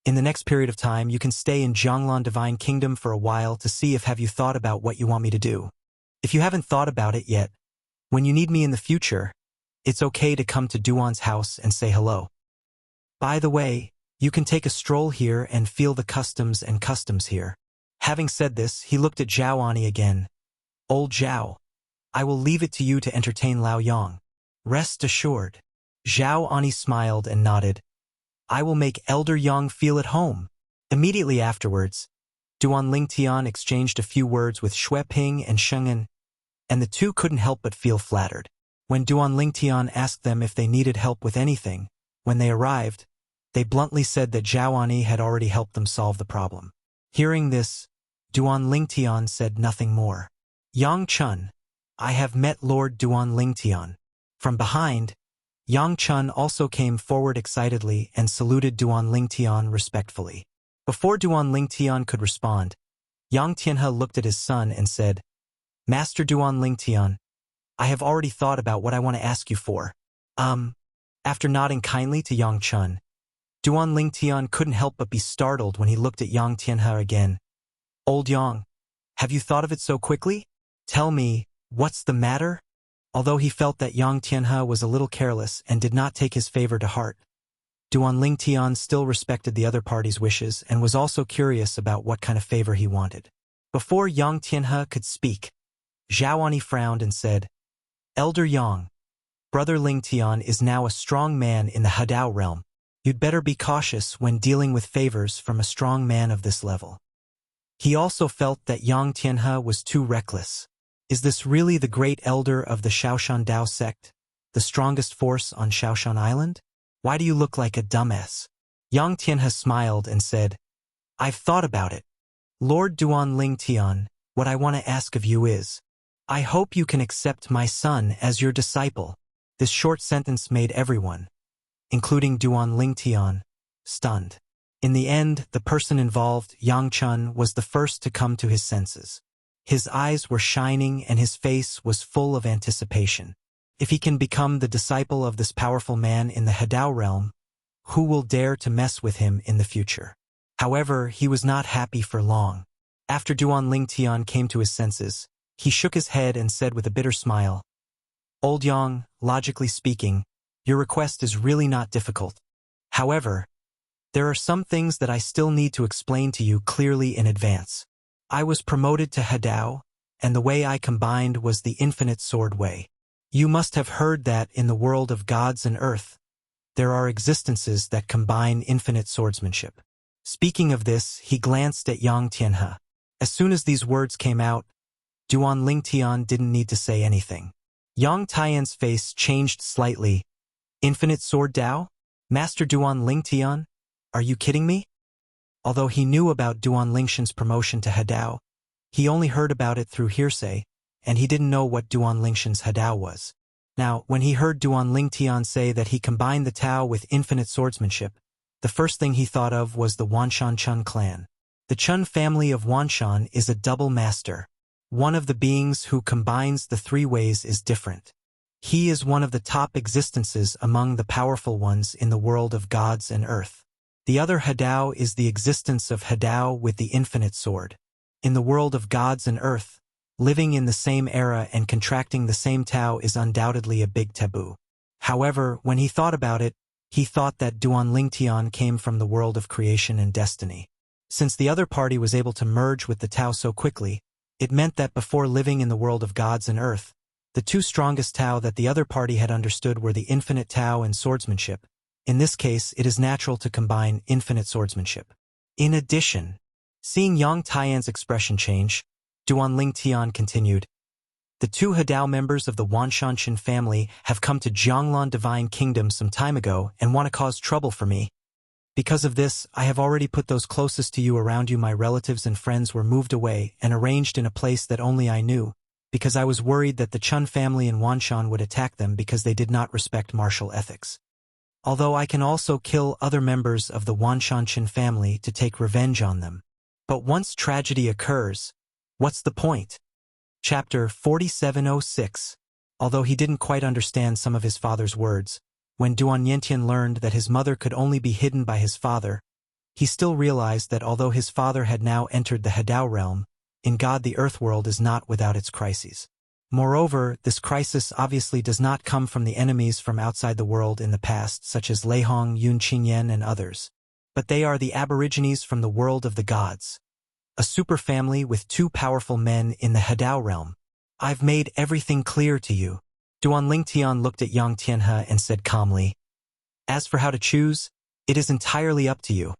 In the next period of time, you can stay in Jianglan Divine Kingdom for a while to see if have you thought about what you want me to do. If you haven't thought about it yet, when you need me in the future, it's okay to come to Duan's house and say hello. By the way, you can take a stroll here and feel the customs here. Having said this, he looked at Zhao Ani again. Old Zhao, I will leave it to you to entertain Lao Yang. Rest assured. Zhao Ani smiled and nodded. I will make Elder Yang feel at home. Immediately afterwards, Duan Lingtian exchanged a few words with Xueping and Sheng'en, and the 2 couldn't help but feel flattered. When Duan Lingtian asked them if they needed help with anything, when they arrived, they bluntly said that Zhao Ani had already helped them solve the problem. Hearing this, Duan Lingtian said nothing more. Yang Chun, I have met Lord Duan Lingtian. From behind, Yang Chun also came forward excitedly and saluted Duan Lingtian respectfully. Before Duan Lingtian could respond, Yang Tianhe looked at his son and said, Master Duan Lingtian, I have already thought about what I want to ask you for. After nodding kindly to Yang Chun, Duan Lingtian couldn't help but be startled when he looked at Yang Tianhe again. Old Yang, have you thought of it so quickly? Tell me, what's the matter? Although he felt that Yang Tianhe was a little careless and did not take his favor to heart, Duan Lingtian still respected the other party's wishes and was also curious about what kind of favor he wanted. Before Yang Tianhe could speak, Zhaoani frowned and said, Elder Yang, Brother Lingtian is now a strong man in the Hadao realm. You'd better be cautious when dealing with favors from a strong man of this level. He also felt that Yang Tianhe was too reckless. Is this really the great elder of the Shaoshan Dao sect, the strongest force on Shaoshan Island? Why do you look like a dumbass? Yang Tianhe smiled and said, I've thought about it. Lord Duan Lingtian, what I want to ask of you is, I hope you can accept my son as your disciple. This short sentence made everyone, including Duan Lingtian, stunned. In the end, the person involved, Yang Chun, was the first to come to his senses. His eyes were shining and his face was full of anticipation. If he can become the disciple of this powerful man in the Hadao realm, who will dare to mess with him in the future? However, he was not happy for long. After Duan Lingtian came to his senses, he shook his head and said with a bitter smile, Old Yang, logically speaking, your request is really not difficult. However, there are some things that I still need to explain to you clearly in advance. I was promoted to Hadao, and the way I combined was the infinite sword way. You must have heard that in the world of gods and earth, there are existences that combine infinite swordsmanship. Speaking of this, he glanced at Yang Tianhe. As soon as these words came out, Duan Lingtian didn't need to say anything. Yang Tian's face changed slightly. Infinite sword Dao? Master Duan Lingtian? Are you kidding me? Although he knew about Duan Lingshan's promotion to Hadao, he only heard about it through hearsay, and he didn't know what Duan Lingshan's Hadao was. Now, when he heard Duan Lingtian say that he combined the Tao with infinite swordsmanship, the first thing he thought of was the Wanshan Chun clan. The Chun family of Wanshan is a double master. One of the beings who combines the three ways is different. He is one of the top existences among the powerful ones in the world of gods and earth. The other Hadao is the existence of Hadao with the infinite sword. In the world of gods and earth, living in the same era and contracting the same Tao is undoubtedly a big taboo. However, when he thought about it, he thought that Duan Lingtian came from the world of creation and destiny. Since the other party was able to merge with the Tao so quickly, it meant that before living in the world of gods and earth, the two strongest Tao that the other party had understood were the infinite Tao and swordsmanship. In this case, it is natural to combine infinite swordsmanship. In addition, seeing Yang Tian's expression change, Duan Lingtian continued, The two Hadao members of the Wanshan family have come to Jianglan Divine Kingdom some time ago and want to cause trouble for me. Because of this, I have already put those closest to you around you. My relatives and friends were moved away and arranged in a place that only I knew, because I was worried that the Chun family in Wanshan would attack them because they did not respect martial ethics. Although I can also kill other members of the Wanshan family to take revenge on them. But once tragedy occurs, what's the point? Chapter 4706. Although he didn't quite understand some of his father's words, when Duan Yentian learned that his mother could only be hidden by his father, he still realized that although his father had now entered the Hadao realm, in God the earth world is not without its crises. Moreover, this crisis obviously does not come from the enemies from outside the world in the past, such as Lei Hong, Yun Qingyan, and others, but they are the aborigines from the world of the gods. A superfamily with two powerful men in the Hadao realm. I've made everything clear to you. Duan Lingtian looked at Yang Tianhe and said calmly, As for how to choose, it is entirely up to you.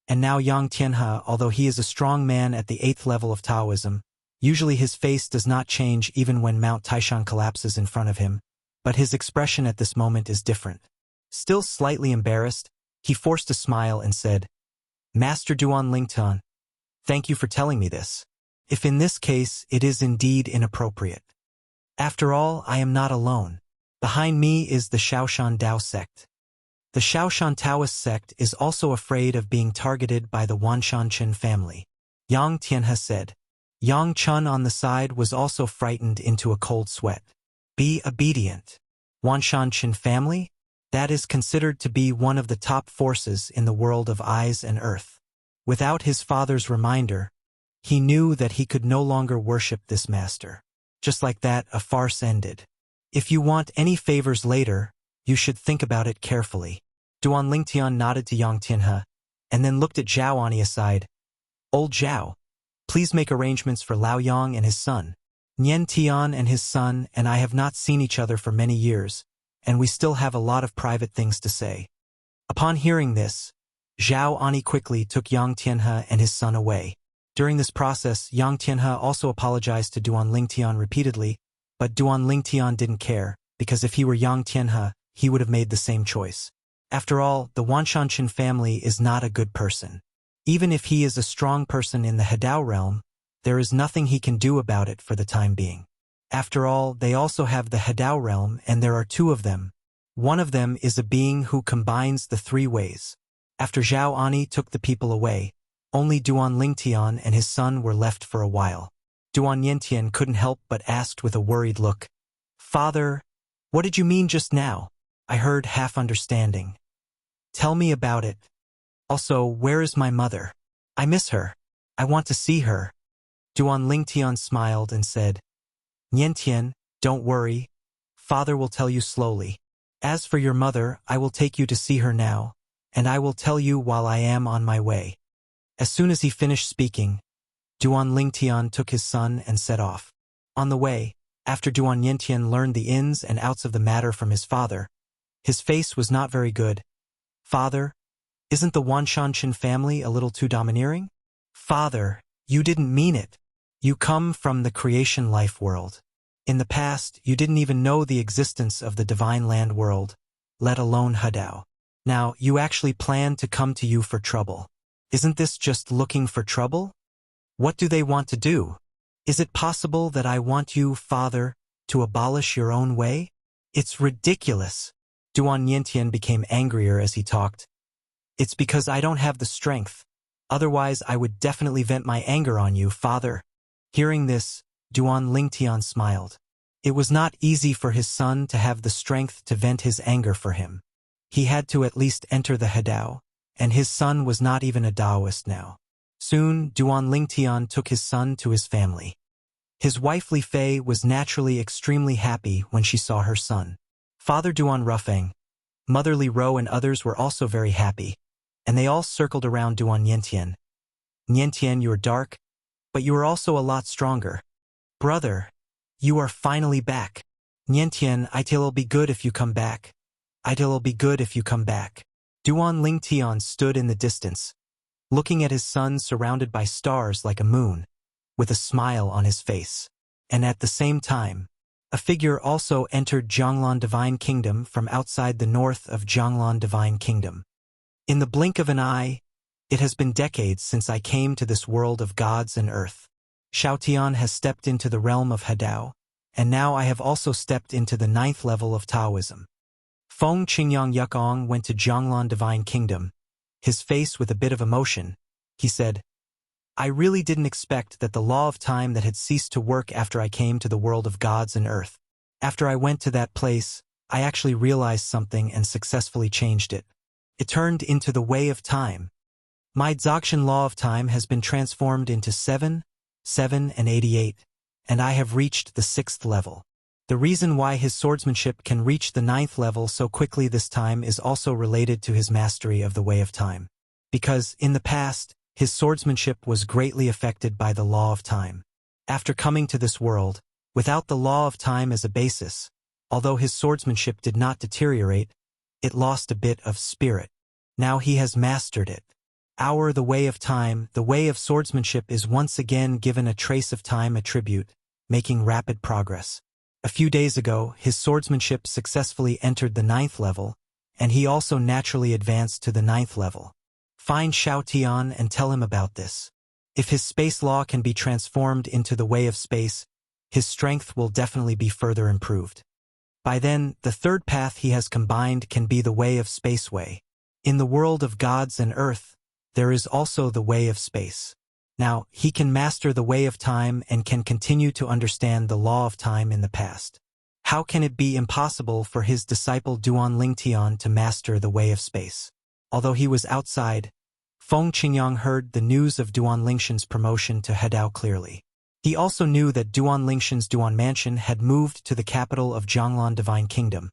And now Yang Tianhe, although he is a strong man at the 8th level of Taoism, usually his face does not change even when Mount Taishan collapses in front of him, but his expression at this moment is different. Still slightly embarrassed, he forced a smile and said, Master Duan Lingtian, thank you for telling me this. if in this case it is indeed inappropriate. After all, I am not alone. Behind me is the Shaoshan Dao sect. The Shaoshan Taoist sect is also afraid of being targeted by the Wanshan family. Yang Tianhe said. Yang Chun on the side was also frightened into a cold sweat. Be obedient. Wanshan family? That is considered to be one of the top forces in the world of eyes and earth. Without his father's reminder, he knew that he could no longer worship this master. Just like that, a farce ended. If you want any favors later, you should think about it carefully. Duan Lingtian nodded to Yang Tianhe, and then looked at Zhao Ani aside. Old Zhao, please make arrangements for Lao Yang and his son. Nian Tian and his son and I have not seen each other for many years, and we still have a lot of private things to say. Upon hearing this, Zhao Ani quickly took Yang Tianhe and his son away. During this process, Yang Tianhe also apologized to Duan Lingtian repeatedly, but Duan Lingtian didn't care, because if he were Yang Tianhe, he would have made the same choice. After all, the Wanshan family is not a good person. Even if he is a strong person in the Hadao realm, there is nothing he can do about it for the time being. After all, they also have the Hadao realm, and there are two of them. One of them is a being who combines the three ways. After Zhao Ani took the people away, only Duan Lingtian and his son were left for a while. Duan Yentian couldn't help but asked with a worried look, Father, what did you mean just now? I heard half understanding. Tell me about it. Also, where is my mother? I miss her. I want to see her. Duan Lingtian smiled and said, Niantian, don't worry. Father will tell you slowly. As for your mother, I will take you to see her now, and I will tell you while I am on my way. As soon as he finished speaking, Duan Lingtian took his son and set off. On the way, after Duan Yentian learned the ins and outs of the matter from his father, his face was not very good. Father, isn't the Wanshan family a little too domineering? Father, you didn't mean it. You come from the creation life world. In the past, you didn't even know the existence of the divine land world, let alone Hadao. Now, you actually plan to come to you for trouble. Isn't this just looking for trouble? What do they want to do? Is it possible that I want you, Father, to abolish your own way? It's ridiculous. Duan Yentian became angrier as he talked. It's because I don't have the strength. Otherwise, I would definitely vent my anger on you, Father. Hearing this, Duan Lingtian smiled. It was not easy for his son to have the strength to vent his anger for him. He had to at least enter the Hadao, and his son was not even a Daoist now. Soon, Duan Lingtian took his son to his family. His wife Li Fei was naturally extremely happy when she saw her son. Father Duan Rufeng, Mother Li Ro and others were also very happy, and they all circled around Duan Yentian. Niantian, you are dark, but you are also a lot stronger. Brother, you are finally back. Niantian, it'll be good if you come back. It'll be good if you come back. Duan Lingtian stood in the distance, looking at his son surrounded by stars like a moon, with a smile on his face. And at the same time, a figure also entered Zhanglan Divine Kingdom from outside the north of Zhanglan Divine Kingdom. In the blink of an eye, it has been decades since I came to this world of gods and earth. Xiaotian has stepped into the realm of Hadao, and now I have also stepped into the 9th level of Taoism. Feng Qingyang Yukong went to Zhanglan Divine Kingdom, his face with a bit of emotion. He said, I really didn't expect that the law of time that had ceased to work after I came to the world of gods and earth. After I went to that place, I actually realized something and successfully changed it. It turned into the way of time. My Dzogchen law of time has been transformed into 7, 7, and 88, and I have reached the 6th level. The reason why his swordsmanship can reach the 9th level so quickly this time is also related to his mastery of the way of time. Because, in the past, his swordsmanship was greatly affected by the law of time. After coming to this world, without the law of time as a basis, although his swordsmanship did not deteriorate, it lost a bit of spirit. Now he has mastered it. The way of time, the way of swordsmanship is once again given a trace of time attribute, making rapid progress. A few days ago, his swordsmanship successfully entered the 9th level, and he also naturally advanced to the 9th level. Find Xiao Tian and tell him about this. If his space law can be transformed into the way of space, his strength will definitely be further improved. By then, the third path he has combined can be the way of space way. In the world of gods and earth, there is also the way of space. Now, he can master the way of time and can continue to understand the law of time in the past. How can it be impossible for his disciple Duan Lingtian to master the way of space? Although he was outside, Feng Qingyang heard the news of Duan Lingshan's promotion to Hedao clearly. He also knew that Duan Lingshan's Duan Mansion had moved to the capital of Jianglan Divine Kingdom,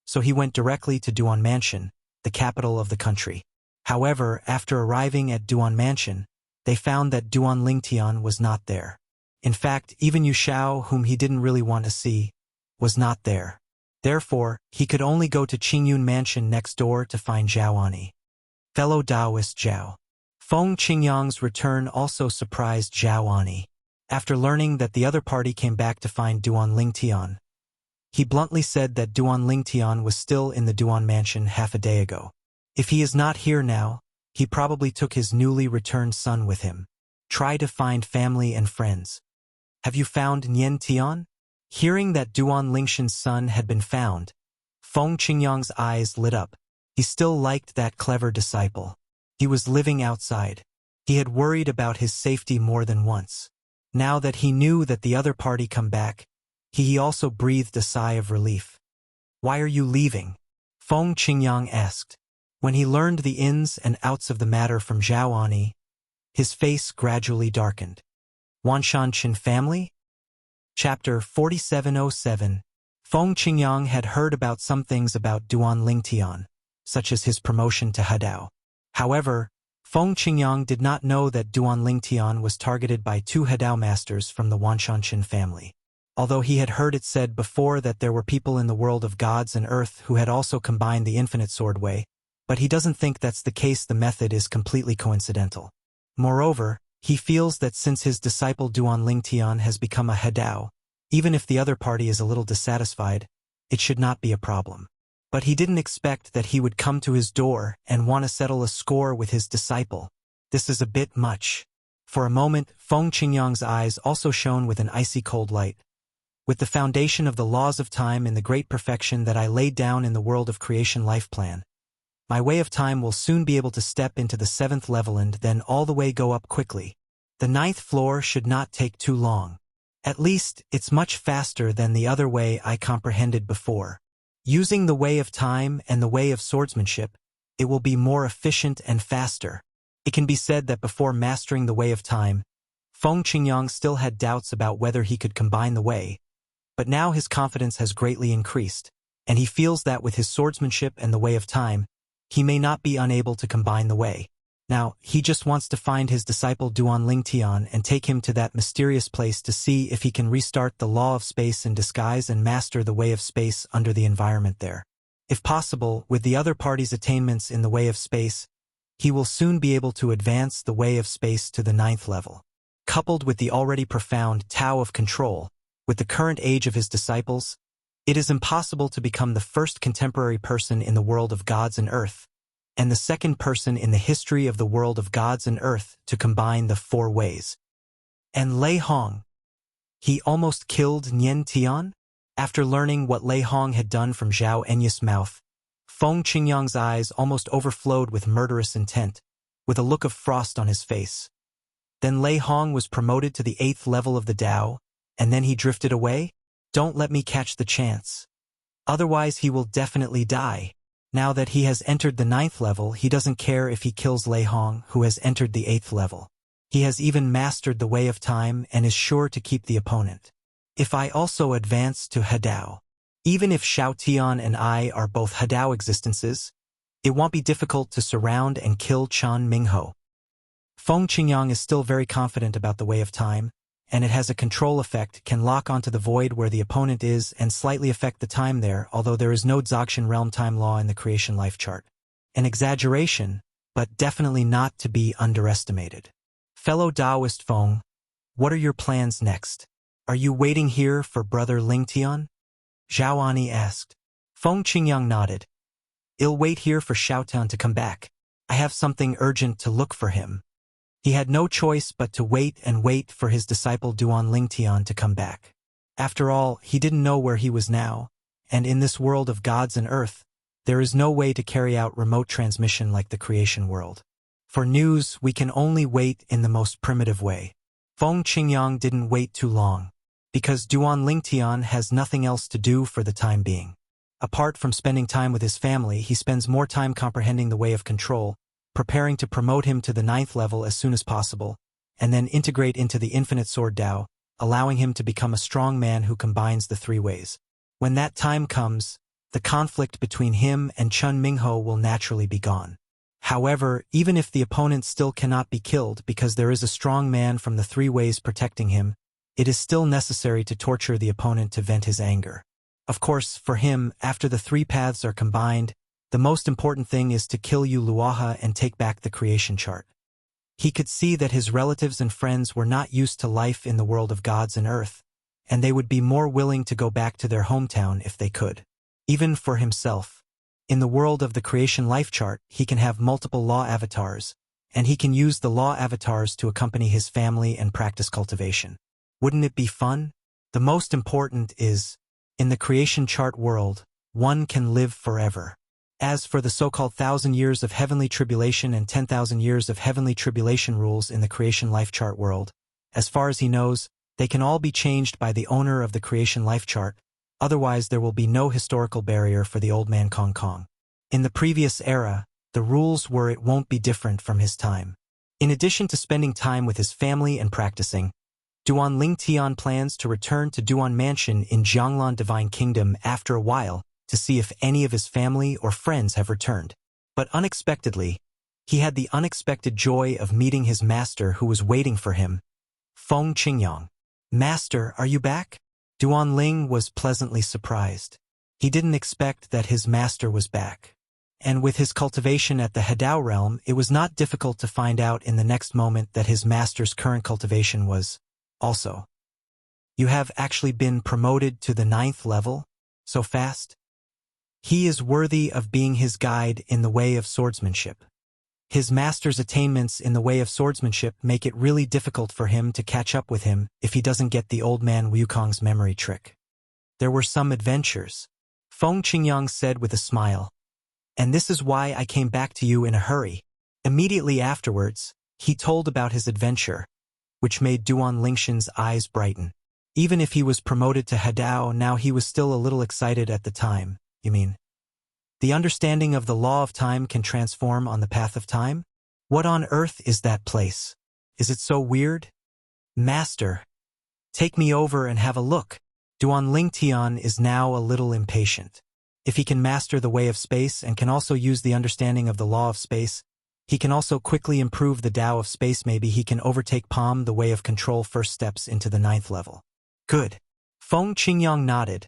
so he went directly to Duan Mansion, the capital of the country. However, after arriving at Duan Mansion, they found that Duan Lingtian was not there. In fact, even Yu Xiao, whom he didn't really want to see, was not there. Therefore, he could only go to Qingyun Mansion next door to find Zhao Ani. Fellow Taoist Zhao. Feng Qingyang's return also surprised Zhao Ani. After learning that the other party came back to find Duan Lingtian, he bluntly said that Duan Lingtian was still in the Duan Mansion half a day ago. If he is not here now, he probably took his newly returned son with him. Try to find family and friends. Have you found Nian Tian? Hearing that Duan Lingshan's son had been found, Feng Qingyang's eyes lit up. He still liked that clever disciple. He was living outside. He had worried about his safety more than once. Now that he knew that the other party come back, he also breathed a sigh of relief. Why are you leaving? Feng Qingyang asked. When he learned the ins and outs of the matter from Zhao Ani, his face gradually darkened. Wanshan family? Chapter 4707. Feng Qingyang had heard about some things about Duan Lingtian, such as his promotion to Hedao. However, Feng Qingyang did not know that Duan Lingtian was targeted by 2 Hedao masters from the Wanshan family. Although he had heard it said before that there were people in the world of gods and earth who had also combined the infinite sword way, but he doesn't think that's the case. The method is completely coincidental. Moreover, he feels that since his disciple Duan Lingtian has become a Hedao, even if the other party is a little dissatisfied, it should not be a problem. But he didn't expect that he would come to his door and want to settle a score with his disciple. This is a bit much. For a moment, Feng Qingyang's eyes also shone with an icy cold light. With the foundation of the laws of time and the great perfection that I laid down in the world of creation life plan, my way of time will soon be able to step into the 7th level and then all the way go up quickly. The 9th floor should not take too long. At least, it's much faster than the other way I comprehended before. Using the way of time and the way of swordsmanship, it will be more efficient and faster. It can be said that before mastering the way of time, Feng Qingyang still had doubts about whether he could combine the way, but now his confidence has greatly increased, and he feels that with his swordsmanship and the way of time, he may not be unable to combine the way. Now, he just wants to find his disciple Duan Lingtian and take him to that mysterious place to see if he can restart the law of space in disguise and master the way of space under the environment there. If possible, with the other party's attainments in the way of space, he will soon be able to advance the way of space to the 9th level. Coupled with the already profound Tao of control, with the current age of his disciples, it is impossible to become the first contemporary person in the world of gods and earth, and the second person in the history of the world of gods and earth to combine the 4 ways. And Lei Hong. He almost killed Nian Tian? After learning what Lei Hong had done from Zhao Enyus' mouth, Feng Qingyang's eyes almost overflowed with murderous intent, with a look of frost on his face. Then Lei Hong was promoted to the 8th level of the Tao, and then he drifted away? Don't let me catch the chance. Otherwise he will definitely die. Now that he has entered the 9th level, he doesn't care if he kills Lei Hong, who has entered the 8th level. He has even mastered the way of time and is sure to keep the opponent. If I also advance to Hedao, even if Xiao Tian and I are both Hedao existences, it won't be difficult to surround and kill Chan Mingho. Feng Qingyang is still very confident about the way of time, and it has a control effect, can lock onto the void where the opponent is and slightly affect the time there, although there is no Dzogchen realm time law in the creation life chart. An exaggeration, but definitely not to be underestimated. Fellow Taoist Feng, what are your plans next? Are you waiting here for brother Lingtian? Zhao Ani asked. Feng Qingyang nodded. I'll wait here for Xiaotian to come back. I have something urgent to look for him. He had no choice but to wait and wait for his disciple Duan Lingtian to come back. After all, he didn't know where he was now, and in this world of gods and earth, there is no way to carry out remote transmission like the creation world. For news, we can only wait in the most primitive way. Feng Qingyang didn't wait too long, because Duan Lingtian has nothing else to do for the time being. Apart from spending time with his family, he spends more time comprehending the way of control, preparing to promote him to the 9th level as soon as possible, and then integrate into the infinite sword Dao, allowing him to become a strong man who combines the 3 ways. When that time comes, the conflict between him and Chun Mingho will naturally be gone. However, even if the opponent still cannot be killed because there is a strong man from the 3 ways protecting him, it is still necessary to torture the opponent to vent his anger. Of course, for him, after the 3 paths are combined, the most important thing is to kill Yu Luoha and take back the creation chart. He could see that his relatives and friends were not used to life in the world of gods and earth, and they would be more willing to go back to their hometown if they could. Even for himself, in the world of the creation life chart, he can have multiple law avatars, and he can use the law avatars to accompany his family and practice cultivation. Wouldn't it be fun? The most important is, in the creation chart world, one can live forever. As for the so-called 1,000 years of heavenly tribulation and 10,000 years of heavenly tribulation rules in the creation life chart world, as far as he knows, they can all be changed by the owner of the creation life chart, otherwise there will be no historical barrier for the old man Kong Kong. In the previous era, the rules were it won't be different from his time. In addition to spending time with his family and practicing, Duan Lingtian plans to return to Duan Mansion in Jianglan Divine Kingdom after a while, to see if any of his family or friends have returned. But unexpectedly, he had the unexpected joy of meeting his master who was waiting for him, Feng Qingyang. "Master, are you back?" Duan Ling was pleasantly surprised. He didn't expect that his master was back. And with his cultivation at the Hadao realm, it was not difficult to find out in the next moment that his master's current cultivation was also. "You have actually been promoted to the 9th level? So fast?" He is worthy of being his guide in the way of swordsmanship. His master's attainments in the way of swordsmanship make it really difficult for him to catch up with him if he doesn't get the old man Wukong's memory trick. "There were some adventures," Feng Qingyang said with a smile. "And this is why I came back to you in a hurry." Immediately afterwards, he told about his adventure, which made Duan Lingshan's eyes brighten. Even if he was promoted to Hadao, now he was still a little excited at the time. "You mean the understanding of the law of time can transform on the path of time? What on earth is that place? Is it so weird?" "Master, take me over and have a look." Duan Lingtian is now a little impatient. If he can master the way of space and can also use the understanding of the law of space, he can also quickly improve the Tao of space. Maybe he can overtake Palm the way of control first steps into the 9th level. "Good." Feng Qingyang nodded,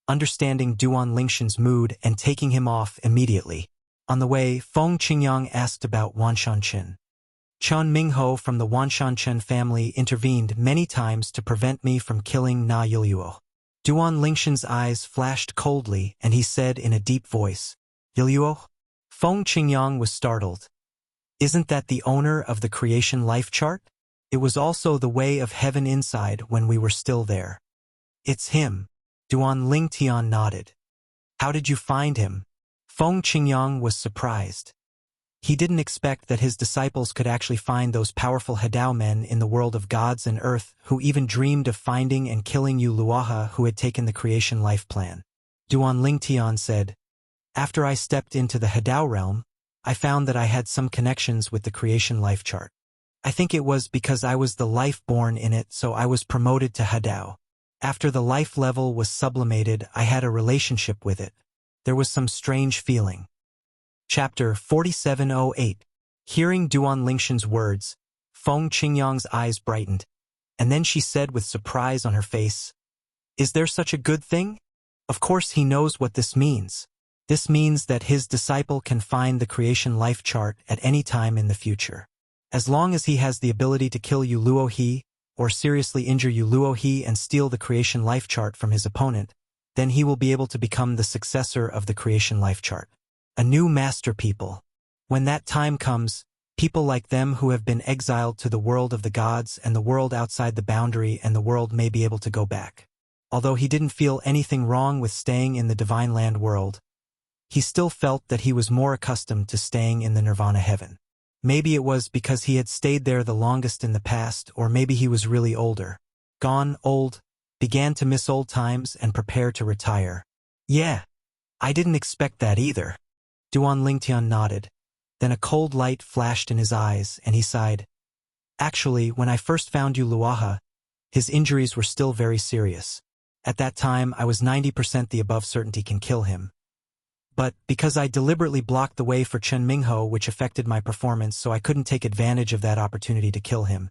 understanding Duan Lingshan's mood and taking him off immediately. On the way, Feng Qingyang asked about Wanshanchen. Chun Mingho from the Wanshanchen family intervened many times to prevent me from killing Na Yiluo. Duan Lingshan's eyes flashed coldly and he said in a deep voice, "Yiluo?" Feng Qingyang was startled. "Isn't that the owner of the creation life chart? It was also the way of heaven inside when we were still there." "It's him." Duan Lingtian nodded. "How did you find him?" Feng Qingyang was surprised. He didn't expect that his disciples could actually find those powerful Hadao men in the world of gods and earth who even dreamed of finding and killing Yu Luoha who had taken the creation life plan. Duan Lingtian said, "After I stepped into the Hadao realm, I found that I had some connections with the creation life chart. I think it was because I was the life born in it, so I was promoted to Hadao. After the life level was sublimated, I had a relationship with it. There was some strange feeling." Chapter 4708. Hearing Duan Lingshan's words, Feng Qingyang's eyes brightened, and then she said with surprise on her face, "Is there such a good thing?" Of course he knows what this means. This means that his disciple can find the creation life chart at any time in the future. As long as he has the ability to kill Yu Luohi, or seriously injure Yu Luohi and steal the creation life chart from his opponent, then he will be able to become the successor of the creation life chart. A new master people. When that time comes, People like them who have been exiled to the world of the gods and the world outside the boundary, and the world may be able to go back. Although he didn't feel anything wrong with staying in the divine land world, he still felt that he was more accustomed to staying in the nirvana heaven. Maybe it was because he had stayed there the longest in the past, or maybe he was really older. Gone, old, began to miss old times and prepare to retire. Yeah, I didn't expect that either. Duan Lingtian nodded. Then a cold light flashed in his eyes, and he sighed. Actually, when I first found you, Luaha, his injuries were still very serious. At that time, I was 90% the above certainty can kill him. But, because I deliberately blocked the way for Chen Mingho, which affected my performance, so I couldn't take advantage of that opportunity to kill him.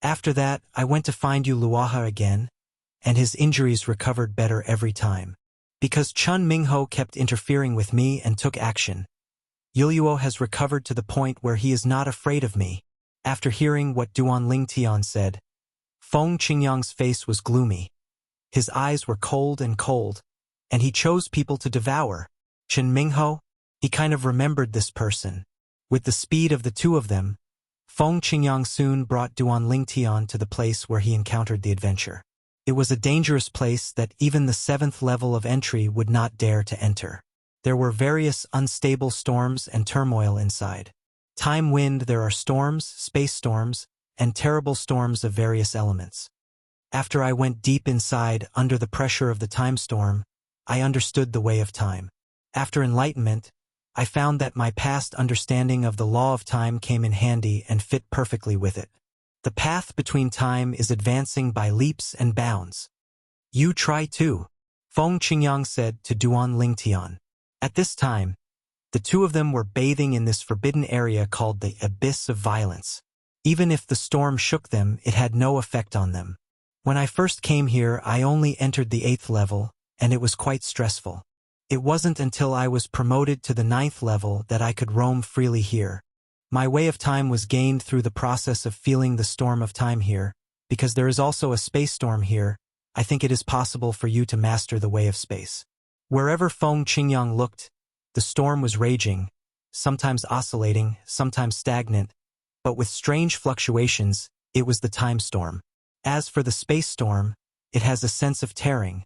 After that, I went to find you, Luaha, again, and his injuries recovered better every time. Because Chen Mingho kept interfering with me and took action, Yuluo has recovered to the point where he is not afraid of me. After hearing what Duan Lingtian said, Feng Qingyang's face was gloomy. His eyes were cold, and he chose people to devour. Chen Mingho? He kind of remembered this person. With the speed of the two of them, Feng Qingyang soon brought Duan Lingtian to the place where he encountered the adventure. It was a dangerous place that even the 7th level of entry would not dare to enter. There were various unstable storms and turmoil inside. Time wind, there are storms, space storms, and terrible storms of various elements. After I went deep inside, under the pressure of the time storm, I understood the way of time. After enlightenment, I found that my past understanding of the law of time came in handy and fit perfectly with it. The path between time is advancing by leaps and bounds. You try too, Feng Qingyang said to Duan Lingtian. At this time, the two of them were bathing in this forbidden area called the Abyss of Violence. Even if the storm shook them, it had no effect on them. When I first came here, I only entered the 8th level, and it was quite stressful. It wasn't until I was promoted to the 9th level that I could roam freely here. My way of time was gained through the process of feeling the storm of time here. Because there is also a space storm here, I think it is possible for you to master the way of space. Wherever Feng Qingyang looked, the storm was raging, sometimes oscillating, sometimes stagnant, but with strange fluctuations. It was the time storm. As for the space storm, it has a sense of tearing,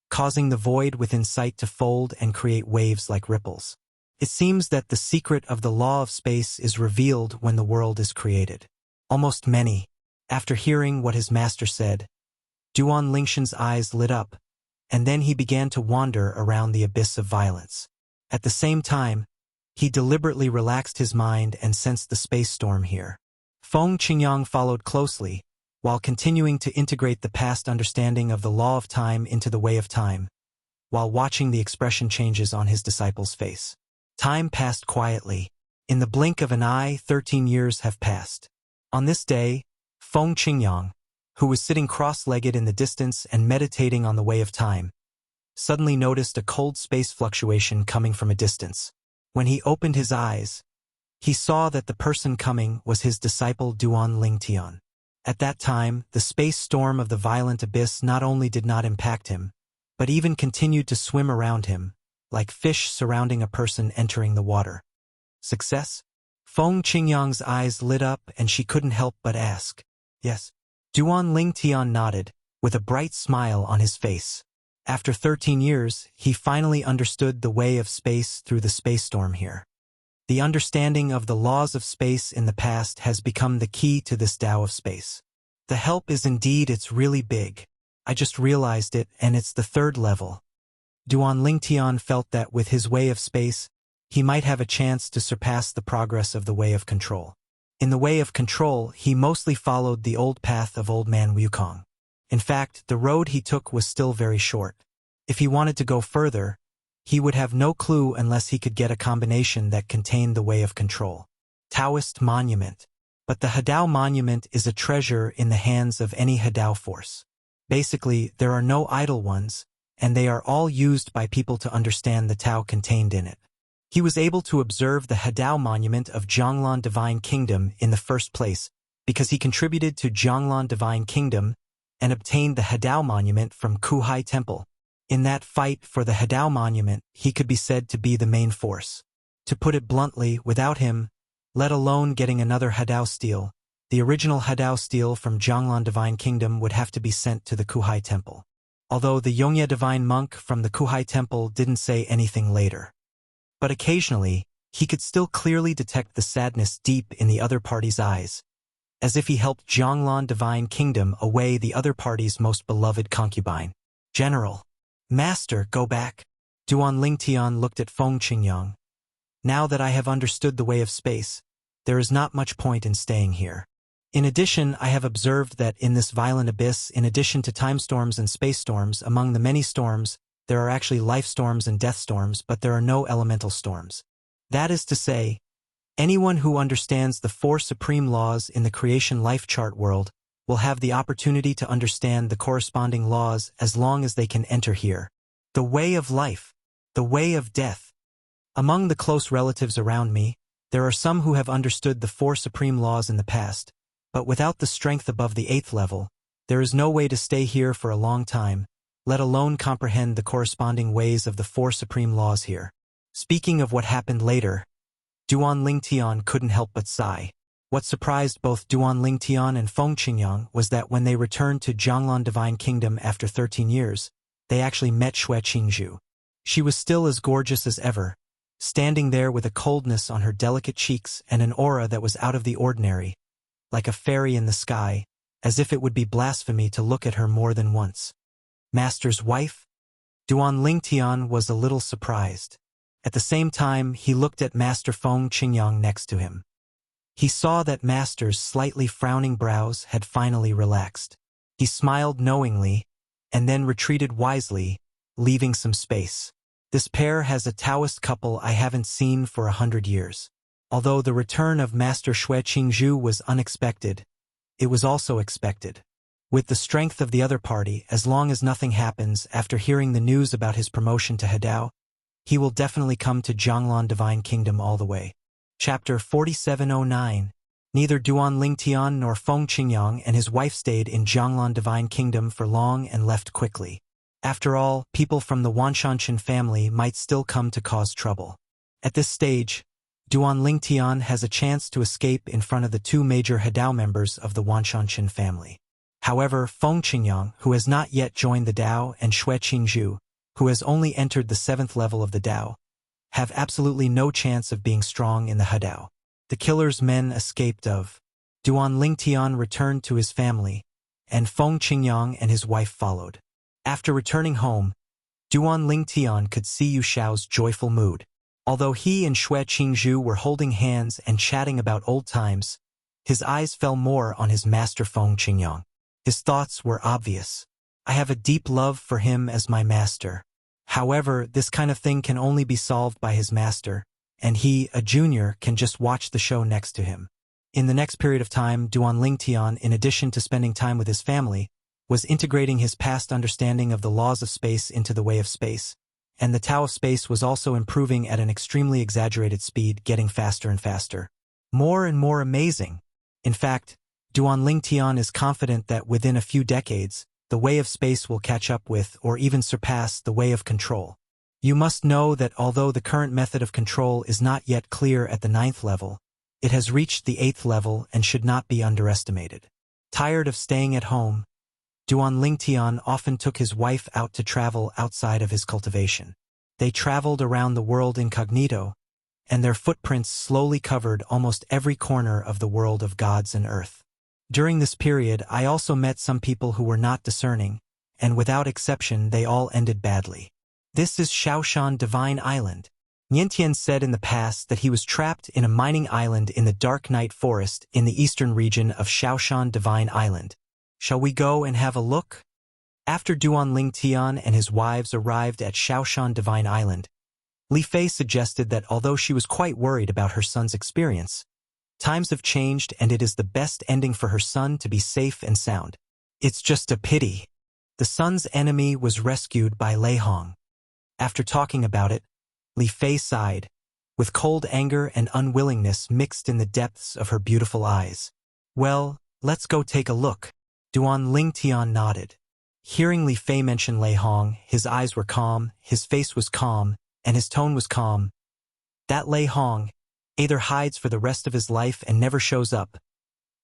causing the void within sight to fold and create waves like ripples. It seems that the secret of the law of space is revealed when the world is created. Almost many. After hearing what his master said, Duan Lingshan's eyes lit up, and then he began to wander around the abyss of violence. At the same time, he deliberately relaxed his mind and sensed the space storm here. Feng Qingyang followed closely, while continuing to integrate the past understanding of the law of time into the way of time, while watching the expression changes on his disciple's face. Time passed quietly. In the blink of an eye, 13 years have passed. On this day, Feng Qingyang, who was sitting cross-legged in the distance and meditating on the way of time, suddenly noticed a cold space fluctuation coming from a distance. When he opened his eyes, he saw that the person coming was his disciple Duan Lingtian. At that time, the space storm of the violent abyss not only did not impact him, but even continued to swim around him, like fish surrounding a person entering the water. Success? Feng Qingyang's eyes lit up and she couldn't help but ask. Yes. Duan Lingtian nodded, with a bright smile on his face. After 13 years, he finally understood the way of space through the space storm here. The understanding of the laws of space in the past has become the key to this Tao of space. The help is indeed, it's really big. I just realized it, and it's the 3rd level. Duan Lingtian felt that with his way of space, he might have a chance to surpass the progress of the way of control. In the way of control, he mostly followed the old path of old man Wukong. In fact, the road he took was still very short. If he wanted to go further, he would have no clue unless he could get a combination that contained the way of control. Taoist monument. But the Hadao monument is a treasure in the hands of any Hadao force. Basically, there are no idle ones, and they are all used by people to understand the Tao contained in it. He was able to observe the Hadao monument of Zhonglan Divine Kingdom in the first place, because he contributed to Zhonglan Divine Kingdom and obtained the Hadao monument from Kuhai Temple. In that fight for the Hadao monument, he could be said to be the main force. To put it bluntly, without him, let alone getting another Hadao stele. The original Hadao stele from Jianglan Divine Kingdom would have to be sent to the Kuhai Temple. Although the Yongye Divine Monk from the Kuhai Temple didn't say anything later. But occasionally, he could still clearly detect the sadness deep in the other party's eyes, as if he helped Jianglan Divine Kingdom away the other party's most beloved concubine. General. Master, go back. Duan Lingtian looked at Feng Qingyang. Now that I have understood the way of space, there is not much point in staying here. In addition, I have observed that in this violent abyss, in addition to time storms and space storms, among the many storms, there are actually life storms and death storms, but there are no elemental storms. That is to say, anyone who understands the 4 supreme laws in the creation life chart world will have the opportunity to understand the corresponding laws as long as they can enter here. The way of life, the way of death. Among the close relatives around me, there are some who have understood the 4 supreme laws in the past, but without the strength above the 8th level, there is no way to stay here for a long time, let alone comprehend the corresponding ways of the 4 supreme laws here. Speaking of what happened later, Duan Lingtian couldn't help but sigh. What surprised both Duan Lingtian and Feng Qingyang was that when they returned to Jianglan Divine Kingdom after 13 years, they actually met Xue Qingzhu. She was still as gorgeous as ever, standing there with a coldness on her delicate cheeks and an aura that was out of the ordinary, like a fairy in the sky, as if it would be blasphemy to look at her more than once. Master's wife? Duan Lingtian was a little surprised. At the same time, he looked at Master Feng Qingyang next to him. He saw that Master's slightly frowning brows had finally relaxed. He smiled knowingly, and then retreated wisely, leaving some space. This pair has a Taoist couple I haven't seen for 100 years. Although the return of Master Xue Qingzhu was unexpected, it was also expected. With the strength of the other party, as long as nothing happens after hearing the news about his promotion to Hadao, he will definitely come to Jianglan Divine Kingdom all the way. Chapter 4709. Neither Duan Lingtian nor Feng Qingyang and his wife stayed in Jianglan Divine Kingdom for long and left quickly. After all, people from the Wanshanshan family might still come to cause trouble. At this stage, Duan Lingtian has a chance to escape in front of the 2 major Hadao members of the Wanshanshan family. However, Feng Qingyang, who has not yet joined the Dao, and Xue Qingzhu, who has only entered the 7th level of the Dao, have absolutely no chance of being strong in the Hadao. The killer's men escaped of. Duan Lingtian returned to his family, and Feng Qingyang and his wife followed. After returning home, Duan Lingtian could see Yu Xiao's joyful mood. Although he and Xue Qingzhu were holding hands and chatting about old times, his eyes fell more on his master Feng Qingyang. His thoughts were obvious. I have a deep love for him as my master. However, this kind of thing can only be solved by his master, and he, a junior, can just watch the show next to him. In the next period of time, Duan Lingtian, in addition to spending time with his family, was integrating his past understanding of the laws of space into the way of space, and the Tao of space was also improving at an extremely exaggerated speed, getting faster and faster. More and more amazing. In fact, Duan Lingtian is confident that within a few decades, the way of space will catch up with or even surpass the way of control. You must know that although the current method of control is not yet clear at the 9th level, it has reached the 8th level and should not be underestimated. Tired of staying at home, Duan Lingtian often took his wife out to travel outside of his cultivation. They traveled around the world incognito, and their footprints slowly covered almost every corner of the world of gods and earth. During this period, I also met some people who were not discerning, and without exception they all ended badly. This is Shaoshan Divine Island. Niantian said in the past that he was trapped in a mining island in the Dark Night Forest in the eastern region of Shaoshan Divine Island. Shall we go and have a look? After Duan Lingtian and his wives arrived at Shaoshan Divine Island, Li Fei suggested that although she was quite worried about her son's experience, times have changed and it is the best ending for her son to be safe and sound. It's just a pity. The son's enemy was rescued by Lei Hong. After talking about it, Li Fei sighed, with cold anger and unwillingness mixed in the depths of her beautiful eyes. Well, let's go take a look. Duan Lingtian nodded. Hearing Li Fei mention Lei Hong, his eyes were calm, his face was calm, and his tone was calm. That Lei Hong, either hides for the rest of his life and never shows up.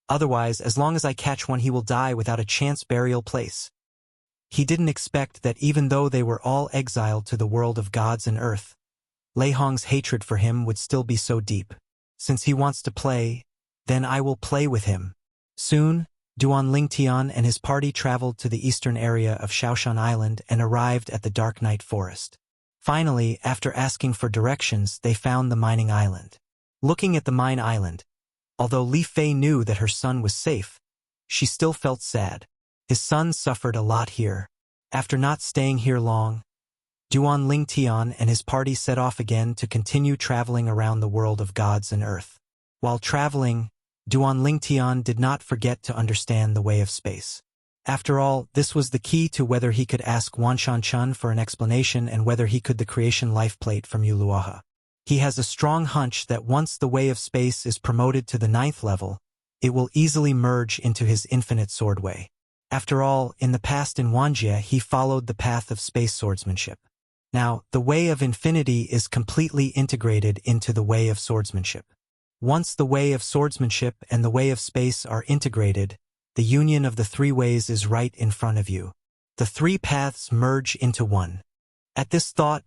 Otherwise, as long as I catch one, he will die without a chance burial place. He didn't expect that even though they were all exiled to the world of gods and earth, Lei Hong's hatred for him would still be so deep. Since he wants to play, then I will play with him. Soon, Duan Lingtian and his party traveled to the eastern area of Shaoshan Island and arrived at the Dark Night Forest. Finally, after asking for directions, they found the mining island. Looking at the mine island, although Li Fei knew that her son was safe, she still felt sad. His son suffered a lot here. After not staying here long, Duan Lingtian and his party set off again to continue traveling around the world of gods and earth. While traveling, Duan Lingtian did not forget to understand the way of space. After all, this was the key to whether he could ask Wanshan Chun for an explanation and whether he could the creation life plate from Yuluaha. He has a strong hunch that once the way of space is promoted to the 9th level, it will easily merge into his infinite sword way. After all, in the past in Wanjia he followed the path of space swordsmanship. Now, the way of infinity is completely integrated into the way of swordsmanship. Once the way of swordsmanship and the way of space are integrated, the union of the three ways is right in front of you. The three paths merge into one. At this thought,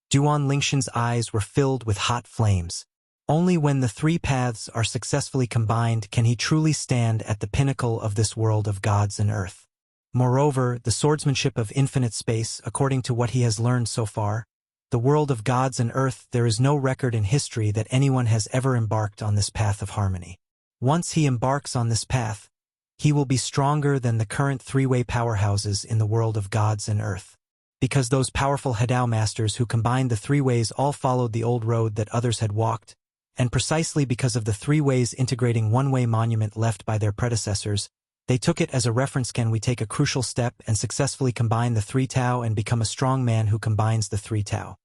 Duan Lingshan's eyes were filled with hot flames. Only when the three paths are successfully combined can he truly stand at the pinnacle of this world of gods and earth. Moreover, the swordsmanship of infinite space, according to what he has learned so far, the world of gods and earth, there is no record in history that anyone has ever embarked on this path of harmony. Once he embarks on this path, he will be stronger than the current three-way powerhouses in the world of gods and earth. Because those powerful Hadao masters who combined the three ways all followed the old road that others had walked, and precisely because of the three ways integrating one-way monument left by their predecessors, they took it as a reference. Can we take a crucial step and successfully combine the three Tao and become a strong man who combines the three Tao?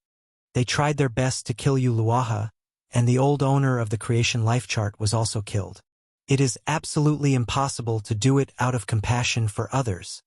They tried their best to kill Yuluaha, and the old owner of the creation life chart was also killed. It is absolutely impossible to do it out of compassion for others.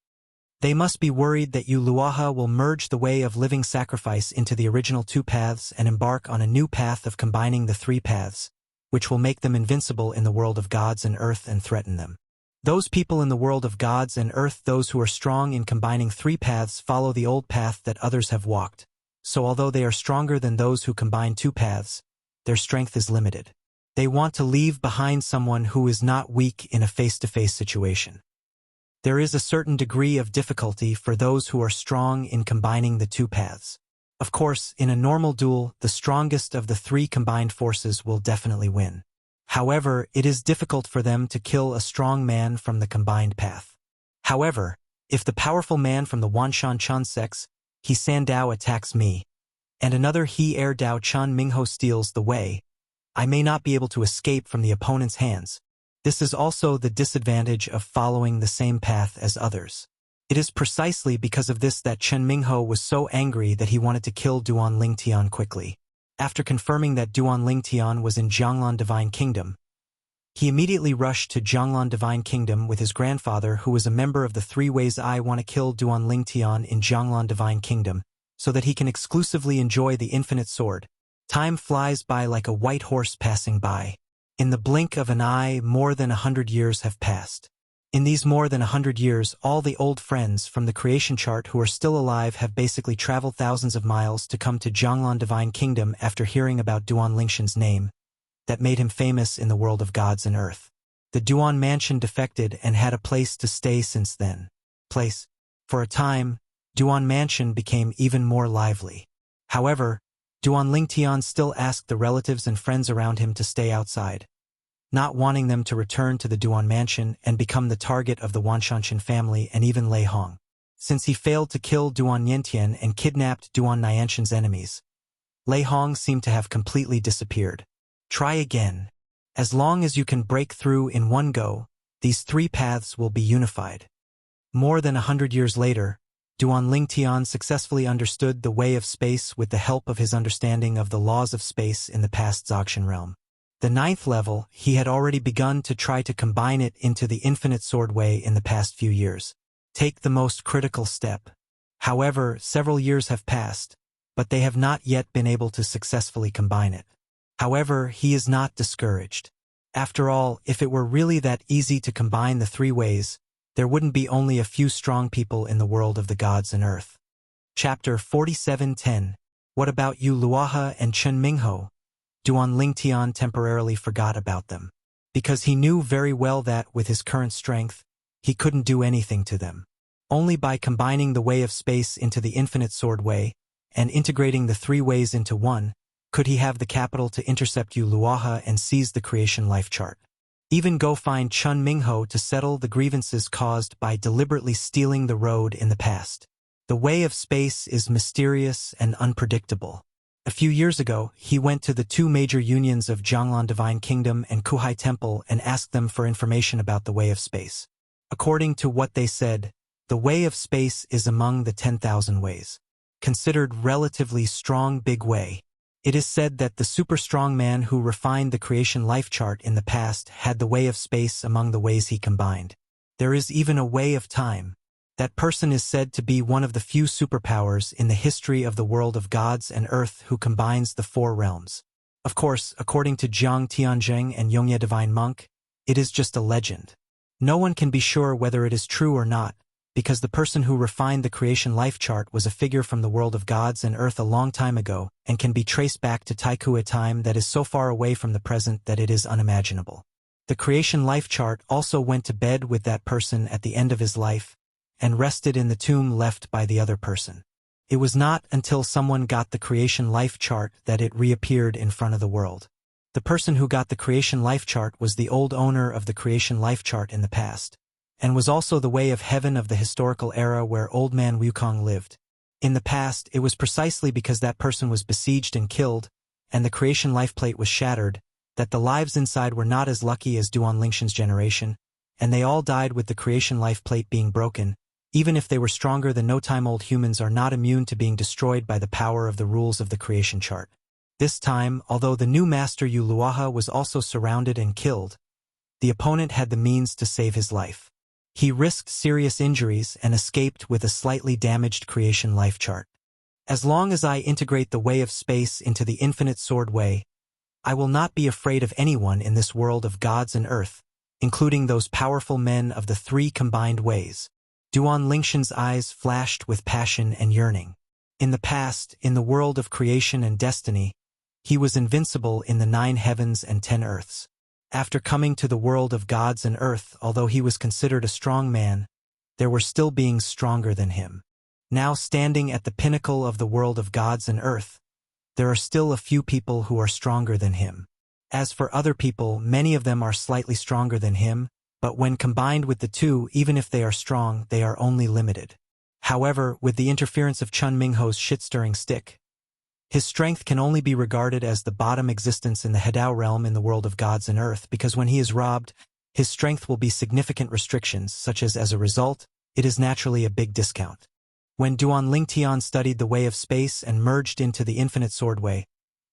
They must be worried that Yuluaha will merge the way of living sacrifice into the original two paths and embark on a new path of combining the three paths, which will make them invincible in the world of gods and earth and threaten them. Those people in the world of gods and earth, those who are strong in combining three paths, follow the old path that others have walked. So although they are stronger than those who combine two paths, their strength is limited. They want to leave behind someone who is not weak in a face-to-face situation. There is a certain degree of difficulty for those who are strong in combining the two paths. Of course, in a normal duel, the strongest of the three combined forces will definitely win. However, it is difficult for them to kill a strong man from the combined path. However, if the powerful man from the Wanshan Chun sects, He San Dao, attacks me, and another He Er Dao Chun Mingho steals the way, I may not be able to escape from the opponent's hands. This is also the disadvantage of following the same path as others. It is precisely because of this that Chen Mingho was so angry that he wanted to kill Duan Lingtian quickly. After confirming that Duan Lingtian was in Jianglan Divine Kingdom, he immediately rushed to Jianglan Divine Kingdom with his grandfather, who was a member of the three ways. I want to kill Duan Lingtian in Jianglan Divine Kingdom, so that he can exclusively enjoy the infinite sword. Time flies by like a white horse passing by. In the blink of an eye, more than 100 years have passed. In these more than 100 years, all the old friends from the creation chart who are still alive have basically traveled thousands of miles to come to Jianglan Divine Kingdom after hearing about Duan Lingshan's name that made him famous in the world of gods and earth. The Duan mansion defected and had a place to stay since then. For a time, Duan mansion became even more lively. However, Duan Lingtian still asked the relatives and friends around him to stay outside, not wanting them to return to the Duan mansion and become the target of the Wanshanshan family and even Lei Hong. Since he failed to kill Duan Yentian and kidnapped Duan Nianshan's enemies, Lei Hong seemed to have completely disappeared. Try again. As long as you can break through in one go, these three paths will be unified. More than 100 years later, Duan Lingtian successfully understood the way of space with the help of his understanding of the laws of space in the past Zogshan realm. The 9th level, he had already begun to try to combine it into the infinite sword way in the past few years. Take the most critical step. However, several years have passed, but they have not yet been able to successfully combine it. However, he is not discouraged. After all, if it were really that easy to combine the three ways, there wouldn't be only a few strong people in the world of the gods and earth. Chapter 47:10. What about you, Luoha and Chen Mingho? Duan Lingtian temporarily forgot about them, because he knew very well that, with his current strength, he couldn't do anything to them. Only by combining the way of space into the infinite sword way, and integrating the three ways into one, could he have the capital to intercept you, Luoha, and seize the creation life chart. Even go find Chun Mingho to settle the grievances caused by deliberately stealing the road in the past. The way of space is mysterious and unpredictable. A few years ago, he went to the two major unions of Jianglan Divine Kingdom and Kuhai Temple and asked them for information about the way of space. According to what they said, the way of space is among the 10,000 ways. Considered relatively strong big way. It is said that the super strong man who refined the creation life chart in the past had the way of space among the ways he combined. There is even a way of time. That person is said to be one of the few superpowers in the history of the world of gods and earth who combines the four realms. Of course, according to Jiang Tianzheng and Yongye Divine Monk, it is just a legend. No one can be sure whether it is true or not, because the person who refined the creation life chart was a figure from the world of gods and earth a long time ago and can be traced back to Taikua time that is so far away from the present that it is unimaginable. The creation life chart also went to bed with that person at the end of his life, and rested in the tomb left by the other person. It was not until someone got the creation life chart that it reappeared in front of the world. The person who got the creation life chart was the old owner of the creation life chart in the past, and was also the way of heaven of the historical era where old man Wukong lived. In the past, it was precisely because that person was besieged and killed, and the creation life plate was shattered, that the lives inside were not as lucky as Duan Lingshan's generation, and they all died with the creation life plate being broken. Even if they were stronger than no-time-old humans are not immune to being destroyed by the power of the rules of the creation chart. This time, although the new master Yu Luoha was also surrounded and killed, the opponent had the means to save his life. He risked serious injuries and escaped with a slightly damaged creation life chart. As long as I integrate the way of space into the infinite sword way, I will not be afraid of anyone in this world of gods and earth, including those powerful men of the three combined ways. Duan Lingshan's eyes flashed with passion and yearning. In the past, in the world of creation and destiny, he was invincible in the 9 heavens and 10 earths. After coming to the world of gods and earth, although he was considered a strong man, there were still beings stronger than him. Now standing at the pinnacle of the world of gods and earth, there are still a few people who are stronger than him. As for other people, many of them are slightly stronger than him, but when combined with the two, even if they are strong, they are only limited. However, with the interference of Chun Mingho's shit-stirring stick, his strength can only be regarded as the bottom existence in the Hedao realm in the world of gods and earth, because when he is robbed, his strength will be significant restrictions, such as a result, it is naturally a big discount. When Duan Lingtian studied the way of space and merged into the infinite sword way,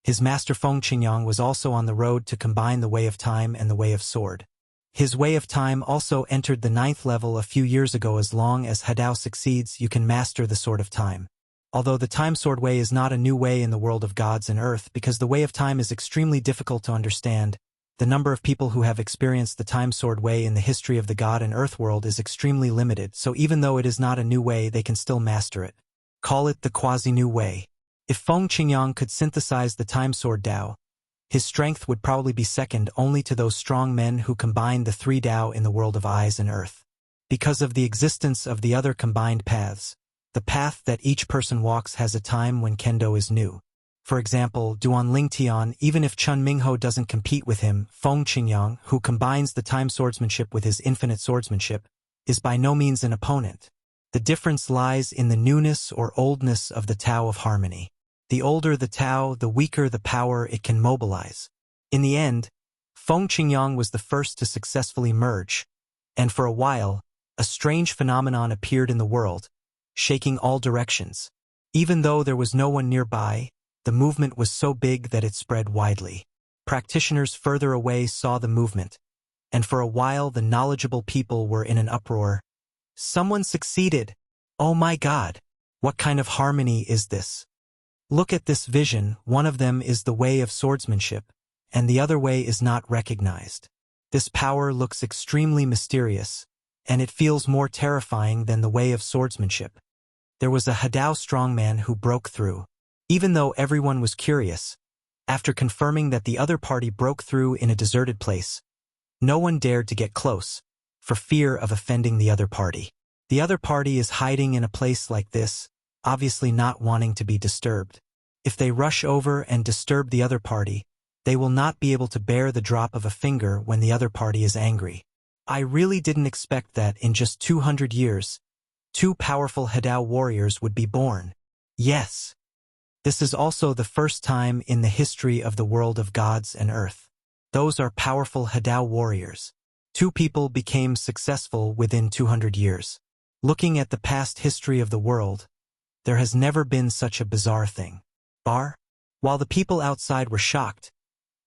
his master Feng Qingyang was also on the road to combine the way of time and the way of sword. His way of time also entered the 9th level a few years ago. As long as Hedao succeeds, you can master the sword of time. Although the time sword way is not a new way in the world of gods and earth, because the way of time is extremely difficult to understand, the number of people who have experienced the time sword way in the history of the god and earth world is extremely limited, so even though it is not a new way, they can still master it. Call it the quasi-new way. If Feng Qingyang could synthesize the time sword Dao, his strength would probably be second only to those strong men who combined the 3 Dao in the world of eyes and earth. Because of the existence of the other combined paths, the path that each person walks has a time when kendo is new. For example, Duan Lingtian, even if Chun Mingho doesn't compete with him, Feng Qingyang, who combines the time swordsmanship with his infinite swordsmanship, is by no means an opponent. The difference lies in the newness or oldness of the Tao of harmony. The older the Tao, the weaker the power it can mobilize. In the end, Feng Qingyang was the first to successfully merge, and for a while, a strange phenomenon appeared in the world, shaking all directions. Even though there was no one nearby, the movement was so big that it spread widely. Practitioners further away saw the movement, and for a while the knowledgeable people were in an uproar. Someone succeeded! Oh my God! What kind of harmony is this? Look at this vision. One of them is the way of swordsmanship, and the other way is not recognized. This power looks extremely mysterious, and it feels more terrifying than the way of swordsmanship. There was a Hadao strongman who broke through. Even though everyone was curious, after confirming that the other party broke through in a deserted place, no one dared to get close, for fear of offending the other party. The other party is hiding in a place like this, obviously not wanting to be disturbed. If they rush over and disturb the other party, they will not be able to bear the drop of a finger when the other party is angry. I really didn't expect that in just 200 years, 2 powerful Hadao warriors would be born. Yes. This is also the first time in the history of the world of gods and earth. Those are powerful Hadao warriors. 2 people became successful within 200 years. Looking at the past history of the world, there has never been such a bizarre thing. While the people outside were shocked,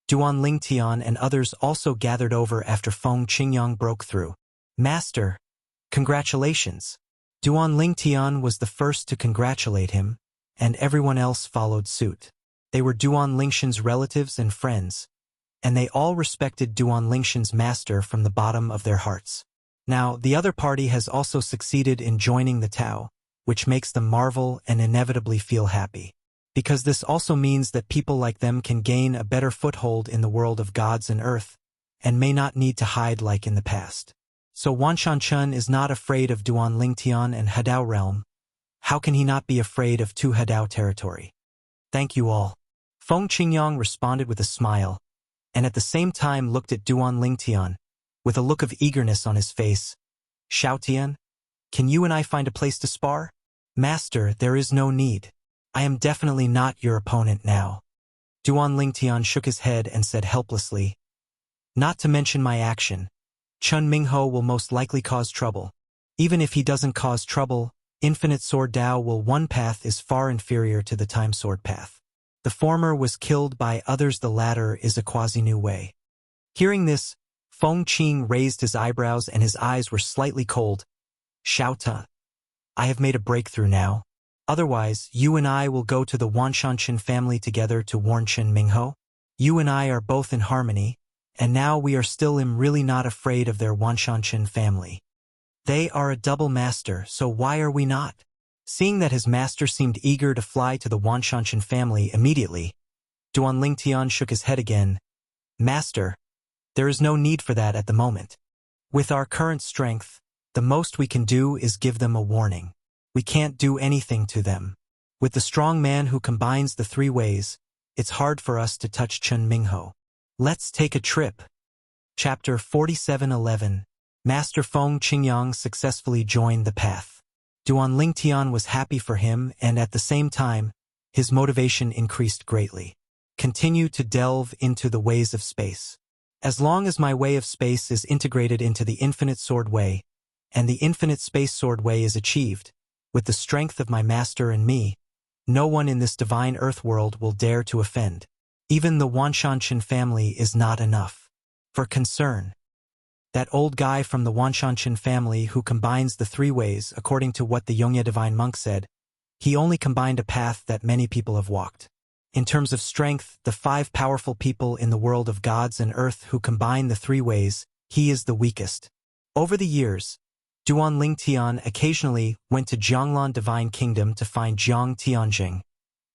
Duan Lingtian and others also gathered over after Feng Qingyang broke through. Master, congratulations. Duan Lingtian was the first to congratulate him, and everyone else followed suit. They were Duan Lingshan's relatives and friends, and they all respected Duan Lingshan's master from the bottom of their hearts. Now, the other party has also succeeded in joining the Tao, which makes them marvel and inevitably feel happy. Because this also means that people like them can gain a better foothold in the world of gods and earth, and may not need to hide like in the past. So Wanshan is not afraid of Duan Lingtian and Hadao realm. How can he not be afraid of 2 Hadao territory? Thank you all. Feng Qingyang responded with a smile, and at the same time looked at Duan Lingtian, with a look of eagerness on his face. Xiaotian, can you and I find a place to spar? Master, there is no need. I am definitely not your opponent now. Duan Lingtian shook his head and said helplessly, not to mention my action. Chun Mingho will most likely cause trouble. Even if he doesn't cause trouble, Infinite Sword Dao will one path is far inferior to the Time Sword path. The former was killed by others, the latter is a quasi-new way. Hearing this, Feng Qing raised his eyebrows and his eyes were slightly cold. Xiaota, I have made a breakthrough now. Otherwise, you and I will go to the Wanshan family together to warn Chun Mingho. You and I are both in harmony, and now we are still really not afraid of their Wanshan family. They are a double master, so why are we not? Seeing that his master seemed eager to fly to the Wanshan family immediately, Duan Lingtian shook his head again. Master, there is no need for that at the moment. With our current strength, the most we can do is give them a warning. We can't do anything to them. With the strong man who combines the 3 ways, it's hard for us to touch Chun Mingho. Let's take a trip. Chapter 47:11. Master Feng Qingyang successfully joined the path. Duan Lingtian was happy for him, and at the same time, his motivation increased greatly. Continue to delve into the ways of space. As long as my way of space is integrated into the Infinite Sword Way, and the Infinite Space Sword Way is achieved, with the strength of my master and me, no one in this divine earth world will dare to offend. Even the Wanshan family is not enough for concern. That old guy from the Wanshan family who combines the 3 ways, according to what the Yongye divine monk said, he only combined a path that many people have walked. In terms of strength, the 5 powerful people in the world of gods and earth who combine the 3 ways, he is the weakest. Over the years, Duan Lingtian occasionally went to Jianglan Divine Kingdom to find Jiang Tianjing,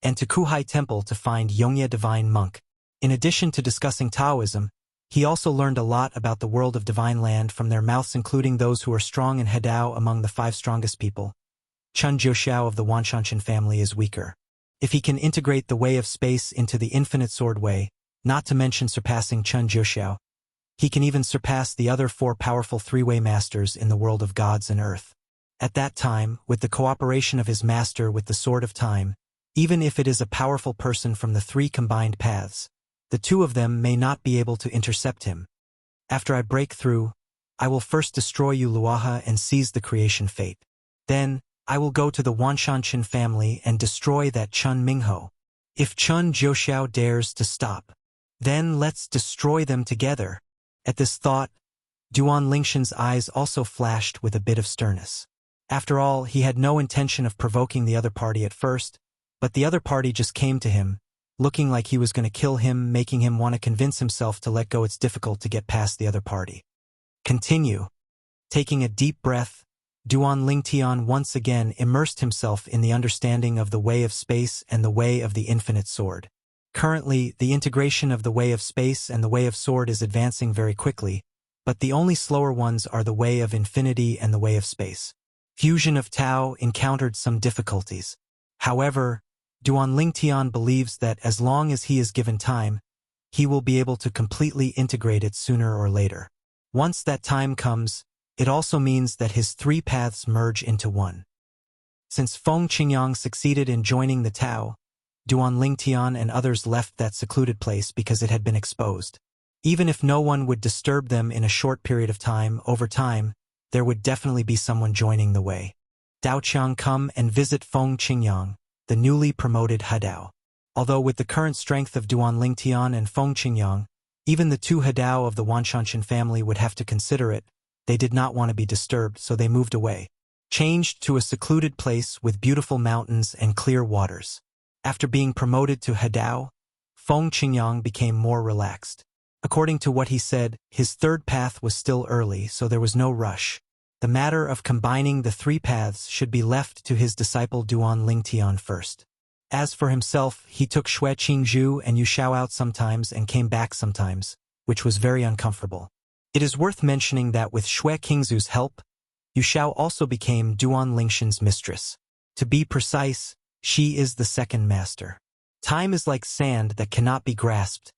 and to Kuhai Temple to find Yongye Divine Monk. In addition to discussing Taoism, he also learned a lot about the world of Divine Land from their mouths, including those who are strong in Hadao among the 5 strongest people. Chun Jiuxiao of the Wanshan family is weaker. If he can integrate the way of space into the Infinite Sword Way, not to mention surpassing Chun Jiuxiao, he can even surpass the other 4 powerful 3-way masters in the world of gods and earth. At that time, with the cooperation of his master with the Sword of Time, even if it is a powerful person from the 3 combined paths, the 2 of them may not be able to intercept him. After I break through, I will first destroy you Luaha and seize the creation fate. Then, I will go to the Wanshan family and destroy that Chun Mingho. If Chun Jiuxiao dares to stop, then let's destroy them together. At this thought, Duan Lingshan's eyes also flashed with a bit of sternness. After all, he had no intention of provoking the other party at first, but the other party just came to him, looking like he was going to kill him, making him want to convince himself to let go. It's difficult to get past the other party. Continue. Taking a deep breath, Duan Lingtian once again immersed himself in the understanding of the way of space and the way of the infinite sword. Currently, the integration of the way of space and the way of sword is advancing very quickly, but the only slower ones are the way of infinity and the way of space. Fusion of Tao encountered some difficulties. However, Duan Lingtian believes that as long as he is given time, he will be able to completely integrate it sooner or later. Once that time comes, it also means that his three paths merge into one. Since Feng Qingyang succeeded in joining the Tao, Duan Lingtian and others left that secluded place because it had been exposed. Even if no one would disturb them in a short period of time, over time, there would definitely be someone joining the way. Dao Qiang come and visit Feng Qingyang, the newly promoted Hadao. Although with the current strength of Duan Lingtian and Feng Qingyang, even the two Hadao of the Wanshanshan family would have to consider it. They did not want to be disturbed, so they moved away, changed to a secluded place with beautiful mountains and clear waters. After being promoted to Hadao, Feng Qingyang became more relaxed. According to what he said, his third path was still early, so there was no rush. The matter of combining the three paths should be left to his disciple Duan Lingtian first. As for himself, he took Xue Qingzhu and Yuxiao out sometimes and came back sometimes, which was very uncomfortable. It is worth mentioning that with Xue Qingzhu's help, Yuxiao also became Duan Lingshan's mistress. To be precise, she is the second master. Time is like sand that cannot be grasped,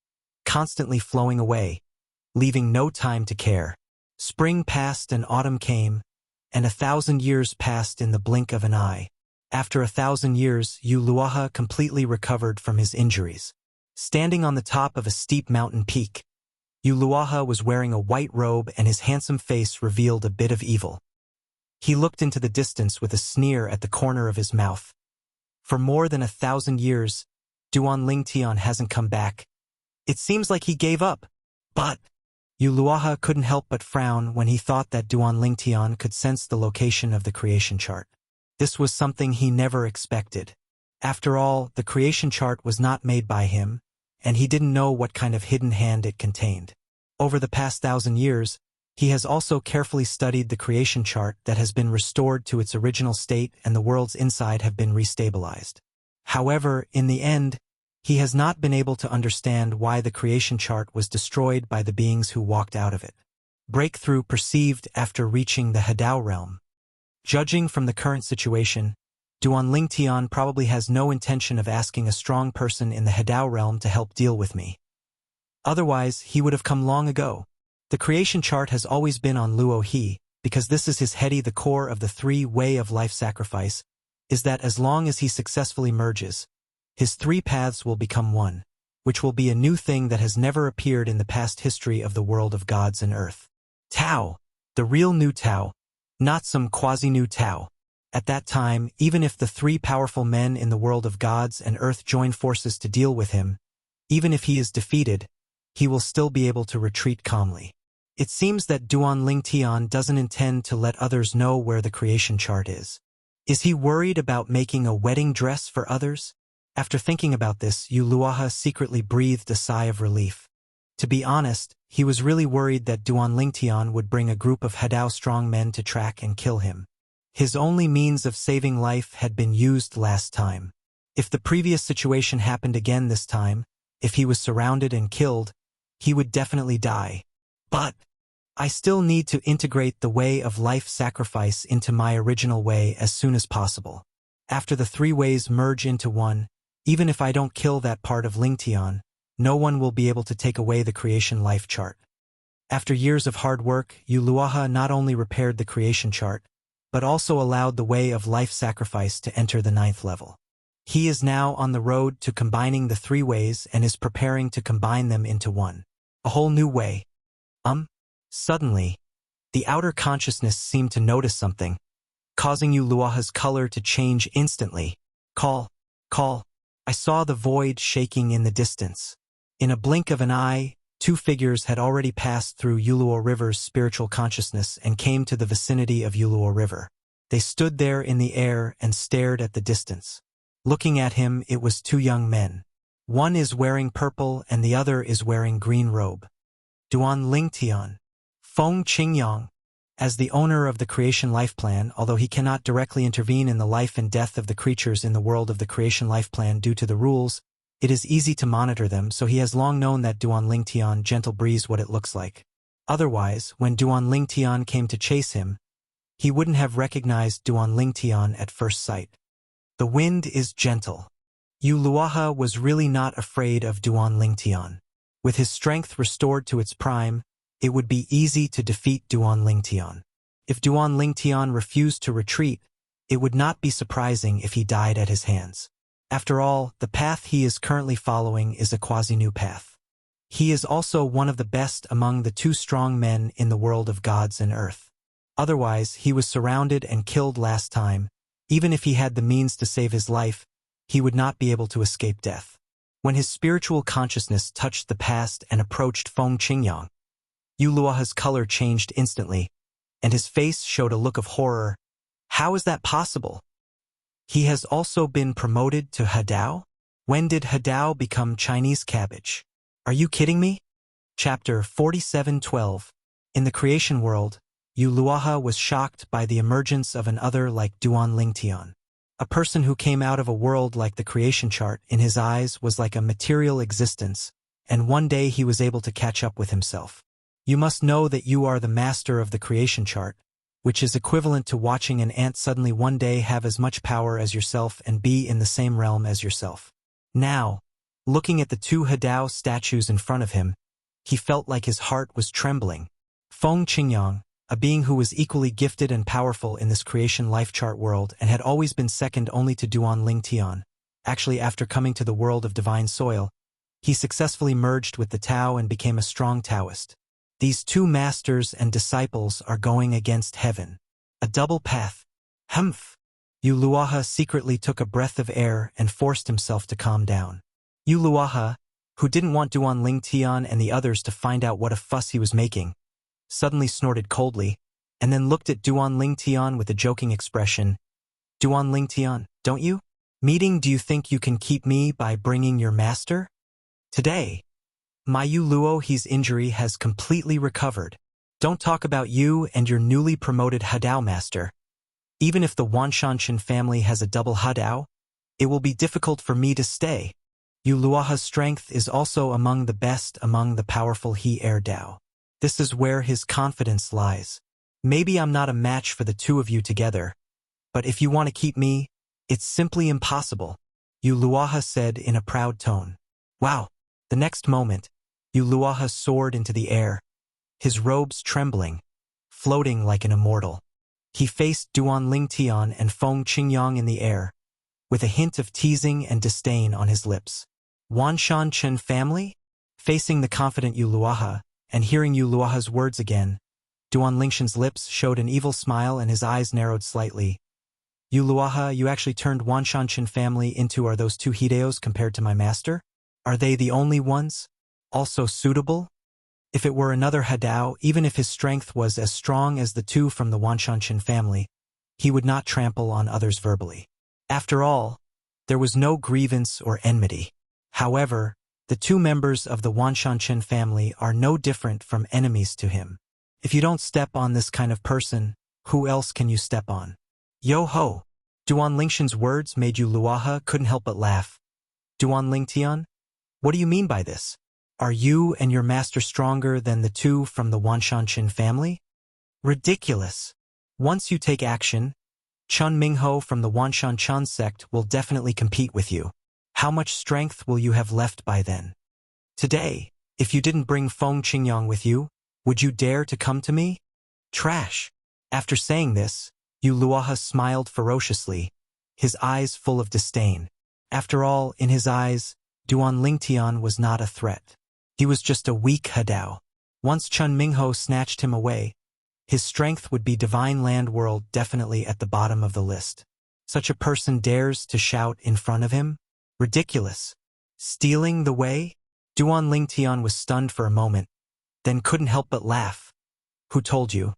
constantly flowing away, leaving no time to care. Spring passed and autumn came, and 1,000 years passed in the blink of an eye. After 1,000 years, Yu Luoha completely recovered from his injuries. Standing on the top of a steep mountain peak, Yu Luoha was wearing a white robe and his handsome face revealed a bit of evil. He looked into the distance with a sneer at the corner of his mouth. For more than 1,000 years, Duan Lingtian hasn't come back. It seems like he gave up. But Yu Luoha couldn't help but frown when he thought that Duan Lingtian could sense the location of the creation chart. This was something he never expected. After all, the creation chart was not made by him, and he didn't know what kind of hidden hand it contained. Over the past 1,000 years, he has also carefully studied the creation chart that has been restored to its original state and the worlds inside have been restabilized. However, in the end, he has not been able to understand why the creation chart was destroyed by the beings who walked out of it. Breakthrough perceived after reaching the Hadao realm. Judging from the current situation, Duan Lingtian probably has no intention of asking a strong person in the Hadao realm to help deal with me. Otherwise, he would have come long ago. The creation chart has always been on Luo He, because this is his heady. The core of the three-way of life sacrifice is that as long as he successfully merges, his three paths will become one, which will be a new thing that has never appeared in the past history of the world of gods and earth. Tao, the real new Tao, not some quasi-new Tao. At that time, even if the three powerful men in the world of gods and earth join forces to deal with him, even if he is defeated, he will still be able to retreat calmly. It seems that Duan Lingtian doesn't intend to let others know where the creation chart is. Is he worried about making a wedding dress for others? After thinking about this, Yu Luoha secretly breathed a sigh of relief. To be honest, he was really worried that Duan Lingtian would bring a group of Hadao strong men to track and kill him. His only means of saving life had been used last time. If the previous situation happened again this time, if he was surrounded and killed, he would definitely die. But I still need to integrate the way of life sacrifice into my original way as soon as possible. After the three ways merge into one, even if I don't kill that part of Lingtian, no one will be able to take away the creation life chart. After years of hard work, Yu Luoha not only repaired the creation chart, but also allowed the way of life sacrifice to enter the 9th level. He is now on the road to combining the three ways and is preparing to combine them into one. A whole new way. Suddenly, the outer consciousness seemed to notice something, causing Yu Luoha's color to change instantly. Call. I saw the void shaking in the distance. In a blink of an eye, two figures had already passed through Yuluo River's spiritual consciousness and came to the vicinity of Yuluo River. They stood there in the air and stared at the distance. Looking at him, it was two young men. One is wearing purple and the other is wearing green robe. Duan Lingtian. Feng Qingyang. As the owner of the creation life plan, although he cannot directly intervene in the life and death of the creatures in the world of the creation life plan due to the rules, it is easy to monitor them, so he has long known that Duan Lingtian gentle breeze what it looks like. Otherwise, when Duan Lingtian came to chase him, he wouldn't have recognized Duan Lingtian at first sight. The wind is gentle. Yu Luaha was really not afraid of Duan Lingtian. With his strength restored to its prime, it would be easy to defeat Duan Lingtian. If Duan Lingtian refused to retreat, it would not be surprising if he died at his hands. After all, the path he is currently following is a quasi-new path. He is also one of the best among the two strong men in the world of gods and earth. Otherwise, he was surrounded and killed last time. Even if he had the means to save his life, he would not be able to escape death. When his spiritual consciousness touched the past and approached Feng Qingyang, Yu Luaha's color changed instantly, and his face showed a look of horror. How is that possible? He has also been promoted to Hadao? When did Hadao become Chinese cabbage? Are you kidding me? Chapter 47:12. In the creation world, Yu Luaha was shocked by the emergence of an other like Duan Lingtian. A person who came out of a world like the creation chart in his eyes was like a material existence, and one day he was able to catch up with himself. You must know that you are the master of the creation chart, which is equivalent to watching an ant suddenly one day have as much power as yourself and be in the same realm as yourself. Now, looking at the two Hadao statues in front of him, he felt like his heart was trembling. Feng Qingyang, a being who was equally gifted and powerful in this creation life chart world and had always been second only to Duan Lingtian. Actually, after coming to the world of divine soil, he successfully merged with the Tao and became a strong Taoist. These two masters and disciples are going against heaven. A double path. Humph! Yu Luaha secretly took a breath of air and forced himself to calm down. Yu Luaha, who didn't want Duan Lingtian and the others to find out what a fuss he was making, suddenly snorted coldly, and then looked at Duan Lingtian with a joking expression. Duan Lingtian, don't you? Meeting, do you think you can keep me by bringing your master? Today, my Yu Luohi's injury has completely recovered. Don't talk about you and your newly promoted Hadao master. Even if the Wanshanshan family has a double Hadao, it will be difficult for me to stay. Yu Luaha's strength is also among the best among the powerful He-Er Dao. This is where his confidence lies. Maybe I'm not a match for the two of you together, but if you want to keep me, it's simply impossible, Yu Luaha said in a proud tone. Wow! The next moment, Yu Luaha soared into the air, his robes trembling, floating like an immortal. He faced Duan Lingtian and Feng Qingyang in the air, with a hint of teasing and disdain on his lips. Wanshan family? Facing the confident Yu Luaha, and hearing Yu Luaha's words again, Duan Lingshan's lips showed an evil smile and his eyes narrowed slightly. Yu Luaha, you actually turned Wanshanshan family into are those two Hideos compared to my master? Are they the only ones? Also suitable? If it were another Hadao, even if his strength was as strong as the two from the Wanshanshan family, he would not trample on others verbally. After all, there was no grievance or enmity. However, the two members of the Wanshanshan family are no different from enemies to him. If you don't step on this kind of person, who else can you step on? Yo-ho! Duan Lingshan's words made Yu Luaha couldn't help but laugh. Duan Lingtian? What do you mean by this? Are you and your master stronger than the two from the Wanshanshan family? Ridiculous. Once you take action, Chun Mingho from the Wanshanshan sect will definitely compete with you. How much strength will you have left by then? Today, if you didn't bring Feng Qingyang with you, would you dare to come to me? Trash. After saying this, Yu Luaha smiled ferociously, his eyes full of disdain. After all, in his eyes, Duan Lingtian was not a threat. He was just a weak Hadao. Once Chun Mingho snatched him away, his strength would be Divine Land World definitely at the bottom of the list. Such a person dares to shout in front of him? Ridiculous. Stealing the way? Duan Lingtian was stunned for a moment, then couldn't help but laugh. Who told you?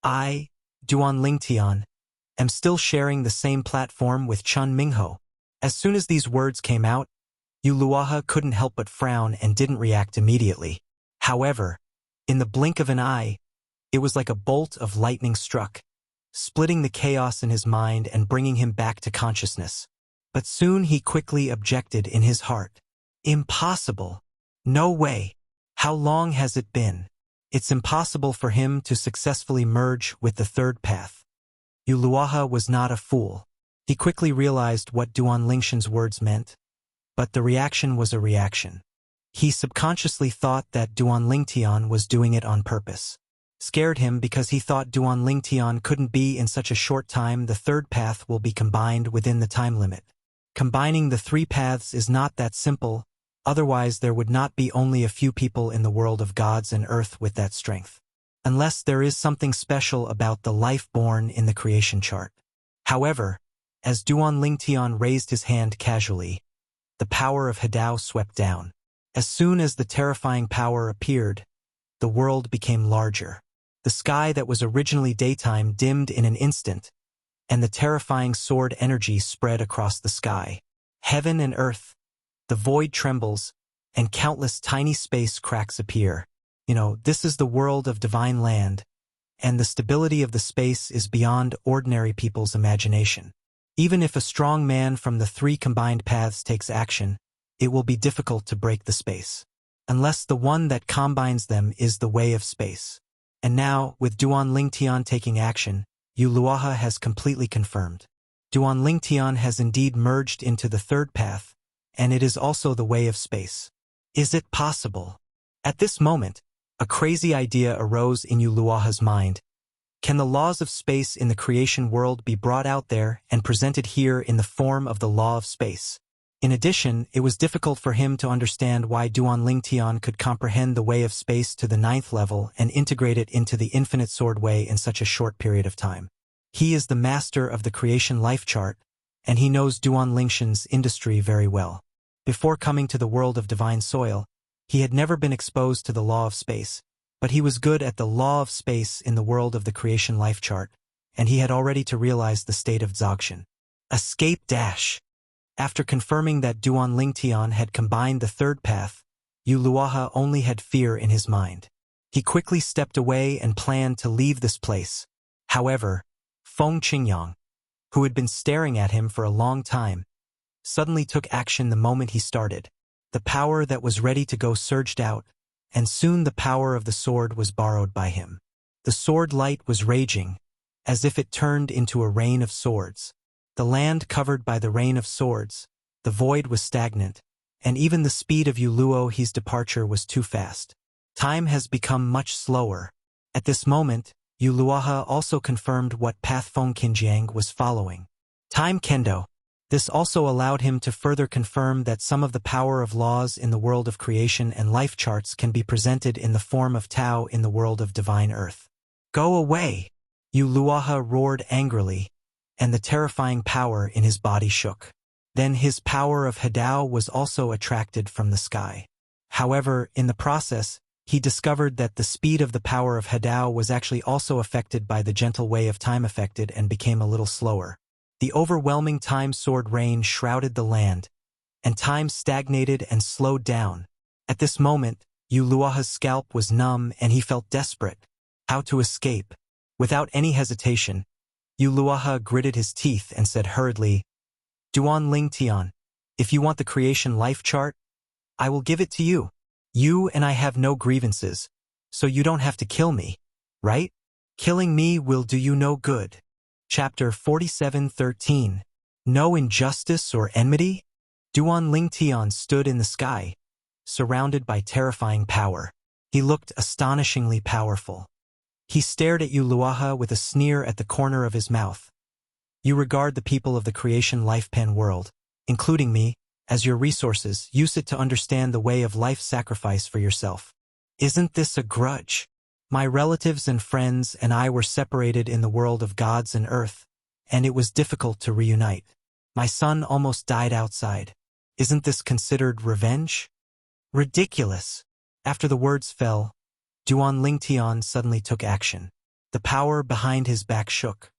I, Duan Lingtian, am still sharing the same platform with Chun Mingho. As soon as these words came out, Yu Luoha couldn't help but frown and didn't react immediately. However, in the blink of an eye, it was like a bolt of lightning struck, splitting the chaos in his mind and bringing him back to consciousness. But soon he quickly objected in his heart. Impossible. No way. How long has it been? It's impossible for him to successfully merge with the third path. Yu Luoha was not a fool. He quickly realized what Duan Lingshan's words meant. But the reaction was a reaction. He subconsciously thought that Duan Lingtian was doing it on purpose. Scared him because he thought Duan Lingtian couldn't be in such a short time. The third path will be combined within the time limit. Combining the three paths is not that simple, otherwise there would not be only a few people in the world of gods and earth with that strength. Unless there is something special about the life born in the creation chart. However, as Duan Lingtian raised his hand casually, the power of Hadao swept down. As soon as the terrifying power appeared, the world became larger. The sky that was originally daytime dimmed in an instant, and the terrifying sword energy spread across the sky. Heaven and earth, the void trembles, and countless tiny space cracks appear. This is the world of divine land, and the stability of the space is beyond ordinary people's imagination. Even if a strong man from the three combined paths takes action, it will be difficult to break the space. Unless the one that combines them is the way of space. And now, with Duan Lingtian taking action, Yu Luoha has completely confirmed. Duan Lingtian has indeed merged into the third path, and it is also the way of space. Is it possible? At this moment, a crazy idea arose in Yu Luoha's mind. Can the laws of space in the creation world be brought out there and presented here in the form of the law of space? In addition, it was difficult for him to understand why Duan Lingtian could comprehend the way of space to the 9th level and integrate it into the infinite sword way in such a short period of time. He is the master of the creation life chart, and he knows Duan Lingshan's industry very well. Before coming to the world of divine soil, he had never been exposed to the law of space, but he was good at the law of space in the world of the creation life chart, and he had already to realize the state of Zogshan. Escape dash. After confirming that Duan Lingtian had combined the third path, Yu Luoha only had fear in his mind. He quickly stepped away and planned to leave this place. However, Feng Qingyang, who had been staring at him for a long time, suddenly took action the moment he started. The power that was ready to go surged out, and soon the power of the sword was borrowed by him. The sword light was raging, as if it turned into a rain of swords. The land covered by the rain of swords, the void was stagnant, and even the speed of Yu Luoha's departure was too fast. Time has become much slower. At this moment, Yu Luoha also confirmed what path Feng Qingyang was following. Time Kendo. This also allowed him to further confirm that some of the power of laws in the world of creation and life charts can be presented in the form of Tao in the world of divine earth. Go away! Yu Luoha roared angrily, and the terrifying power in his body shook. Then his power of Hadao was also attracted from the sky. However, in the process, he discovered that the speed of the power of Hadao was actually also affected by the gentle way of time affected and became a little slower. The overwhelming time sword rain shrouded the land, and time stagnated and slowed down. At this moment, Yu Luoha's scalp was numb and he felt desperate. How to escape? Without any hesitation, Yu Luoha gritted his teeth and said hurriedly, Duan Lingtian, if you want the creation life chart, I will give it to you. You and I have no grievances, so you don't have to kill me, right? Killing me will do you no good. Chapter 47:13. No injustice or enmity? Duan Lingtian stood in the sky, surrounded by terrifying power. He looked astonishingly powerful. He stared at Yu Luoha with a sneer at the corner of his mouth. You regard the people of the creation life-pen world, including me, as your resources. Use it to understand the way of life sacrifice for yourself. Isn't this a grudge? My relatives and friends and I were separated in the world of gods and earth, and it was difficult to reunite. My son almost died outside. Isn't this considered revenge? Ridiculous. After the words fell, Duan Lingtian suddenly took action. The power behind his back shook.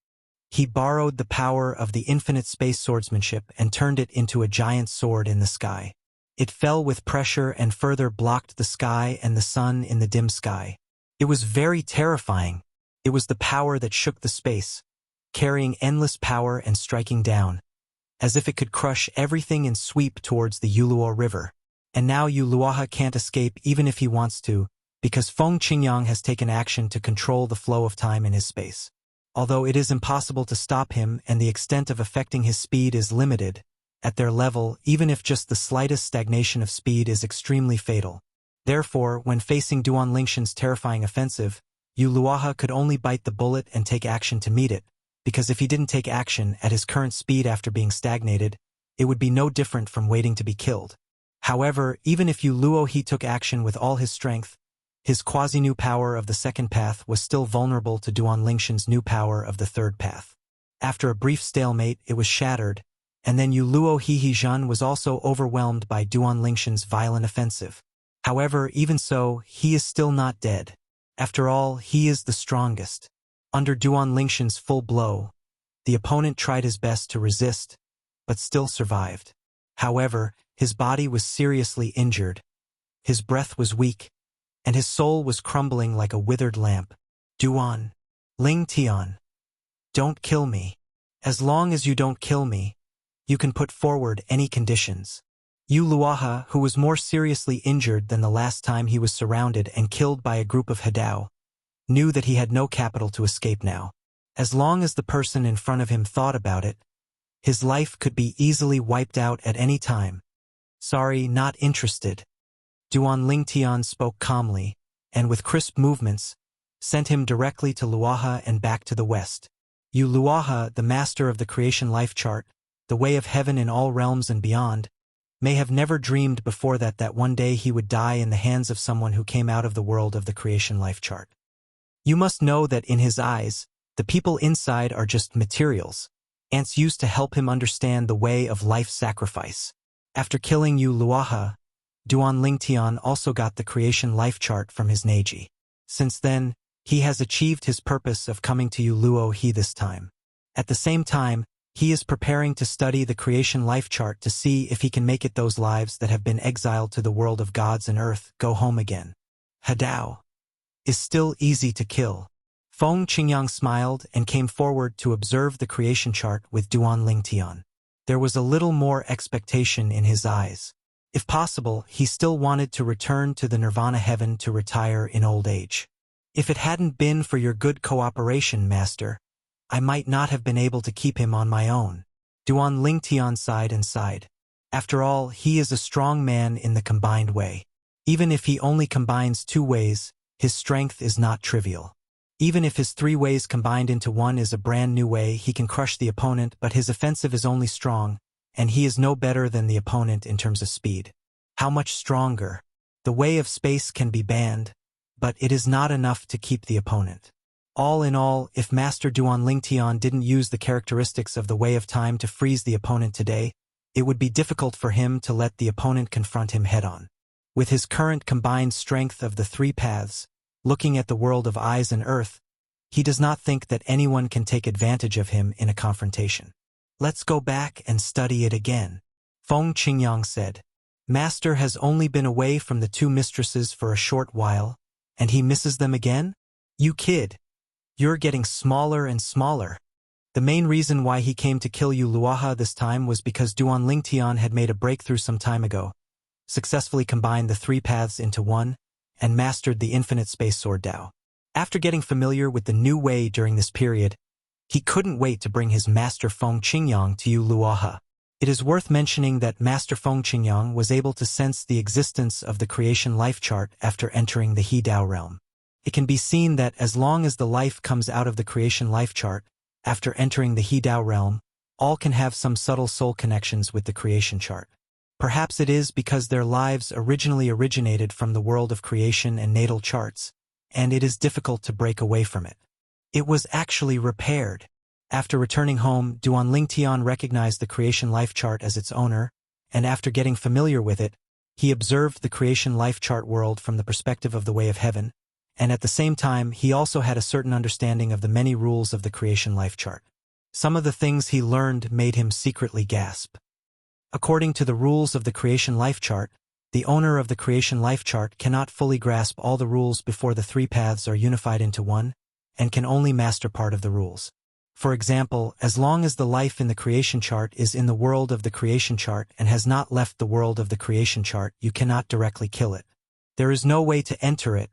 He borrowed the power of the infinite space swordsmanship and turned it into a giant sword in the sky. It fell with pressure and further blocked the sky and the sun in the dim sky. It was very terrifying. It was the power that shook the space, carrying endless power and striking down, as if it could crush everything and sweep towards the Yuluo River. And now Yuluoha can't escape even if he wants to, because Feng Qingyang has taken action to control the flow of time in his space. Although it is impossible to stop him and the extent of affecting his speed is limited, at their level, even if just the slightest stagnation of speed is extremely fatal. Therefore, when facing Duan Lingshan's terrifying offensive, Yu Luoha could only bite the bullet and take action to meet it, because if he didn't take action at his current speed after being stagnated, it would be no different from waiting to be killed. However, even if Yu Luohi took action with all his strength, his quasi-new power of the second path was still vulnerable to Duan Lingshan's new power of the third path. After a brief stalemate, it was shattered, and then Yu Luo Hihizhan was also overwhelmed by Duan Lingshan's violent offensive. However, even so, he is still not dead. After all, he is the strongest. Under Duan Lingshan's full blow, the opponent tried his best to resist, but still survived. However, his body was seriously injured, his breath was weak, and his soul was crumbling like a withered lamp. Duan Lingtian, don't kill me. As long as you don't kill me, you can put forward any conditions. Yu Luoha, who was more seriously injured than the last time he was surrounded and killed by a group of Hadao, knew that he had no capital to escape now. As long as the person in front of him thought about it, his life could be easily wiped out at any time. Sorry, not interested. Duan Lingtian spoke calmly, and with crisp movements, sent him directly to Luoha and back to the west. Yu Luoha, the master of the creation life chart, the way of heaven in all realms and beyond, may have never dreamed before that one day he would die in the hands of someone who came out of the world of the creation life chart. You must know that in his eyes, the people inside are just materials, ants used to help him understand the way of life sacrifice. After killing Yu Luoha, Duan Lingtian also got the creation life chart from his Neji. Since then, he has achieved his purpose of coming to Yu Luo He this time. At the same time, he is preparing to study the creation life chart to see if he can make it those lives that have been exiled to the world of gods and earth go home again. Hadao is still easy to kill. Feng Qingyang smiled and came forward to observe the creation chart with Duan Lingtian. There was a little more expectation in his eyes. If possible, he still wanted to return to the Nirvana heaven to retire in old age. If it hadn't been for your good cooperation, Master, I might not have been able to keep him on my own. Duan Lingtian sighed and sighed. After all, he is a strong man in the combined way. Even if he only combines 2 ways, his strength is not trivial. Even if his 3 ways combined into one is a brand new way, he can crush the opponent, but his offensive is only strong, and he is no better than the opponent in terms of speed. How much stronger? The way of space can be banned, but it is not enough to keep the opponent. All in all, if Master Duan Lingtian didn't use the characteristics of the way of time to freeze the opponent today, it would be difficult for him to let the opponent confront him head-on. With his current combined strength of the 3 paths, looking at the world of eyes and earth, he does not think that anyone can take advantage of him in a confrontation. Let's go back and study it again. Feng Qingyang said. Master has only been away from the 2 mistresses for a short while, and he misses them again? You kid. You're getting smaller and smaller. The main reason why he came to kill Yu Luoha this time was because Duan Lingtian had made a breakthrough some time ago, successfully combined the 3 paths into one, and mastered the infinite space sword Dao. After getting familiar with the new way during this period, he couldn't wait to bring his master Feng Qingyang to Yu Luoha. It is worth mentioning that Master Feng Qingyang was able to sense the existence of the creation life chart after entering the He Dao realm. It can be seen that as long as the life comes out of the creation life chart, after entering the He Dao realm, all can have some subtle soul connections with the creation chart. Perhaps it is because their lives originally originated from the world of creation and natal charts, and it is difficult to break away from it. It was actually repaired. After returning home, Duan Lingtian recognized the creation life chart as its owner, and after getting familiar with it, he observed the creation life chart world from the perspective of the way of heaven, and at the same time he also had a certain understanding of the many rules of the creation life chart. Some of the things he learned made him secretly gasp. According to the rules of the creation life chart, the owner of the creation life chart cannot fully grasp all the rules before the three paths are unified into one, and can only master part of the rules. For example, as long as the life in the creation chart is in the world of the creation chart and has not left the world of the creation chart, you cannot directly kill it. There is no way to enter it,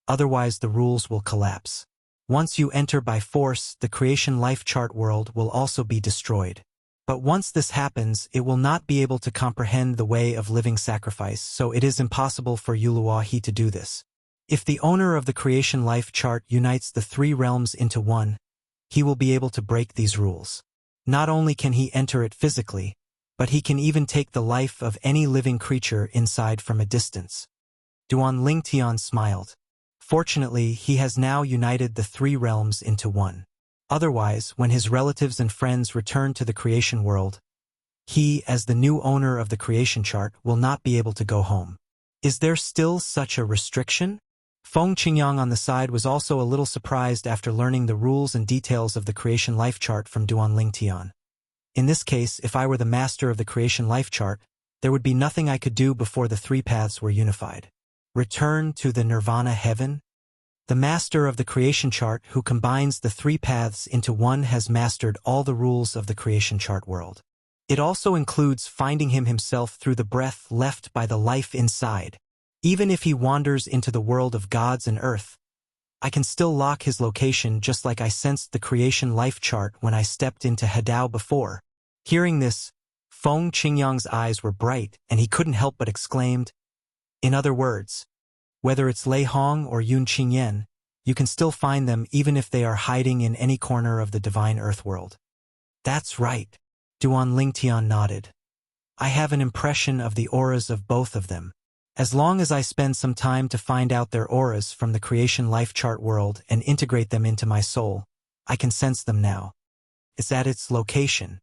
otherwise the rules will collapse. Once you enter by force, the creation life chart world will also be destroyed. But once this happens, it will not be able to comprehend the way of living sacrifice, so it is impossible for Uluahi to do this. If the owner of the creation life chart unites the three realms into one, he will be able to break these rules. Not only can he enter it physically, but he can even take the life of any living creature inside from a distance. Duan Lingtian smiled. Fortunately, he has now united the three realms into one. Otherwise, when his relatives and friends return to the creation world, he, as the new owner of the creation chart, will not be able to go home. Is there still such a restriction? Feng Qingyang on the side was also a little surprised after learning the rules and details of the creation life chart from Duan Lingtian. In this case, if I were the master of the creation life chart, there would be nothing I could do before the three paths were unified. Return to the nirvana heaven? The master of the creation chart who combines the three paths into one has mastered all the rules of the creation chart world. It also includes finding him himself through the breath left by the life inside. Even if he wanders into the world of gods and earth, I can still lock his location just like I sensed the creation life chart when I stepped into Hadao before. Hearing this, Feng Qingyang's eyes were bright and he couldn't help but exclaimed, in other words, whether it's Lei Hong or Yun Qingyan, you can still find them even if they are hiding in any corner of the divine earth world. That's right. Duan Lingtian nodded. I have an impression of the auras of both of them. As long as I spend some time to find out their auras from the creation life chart world and integrate them into my soul, I can sense them now. It's at its location.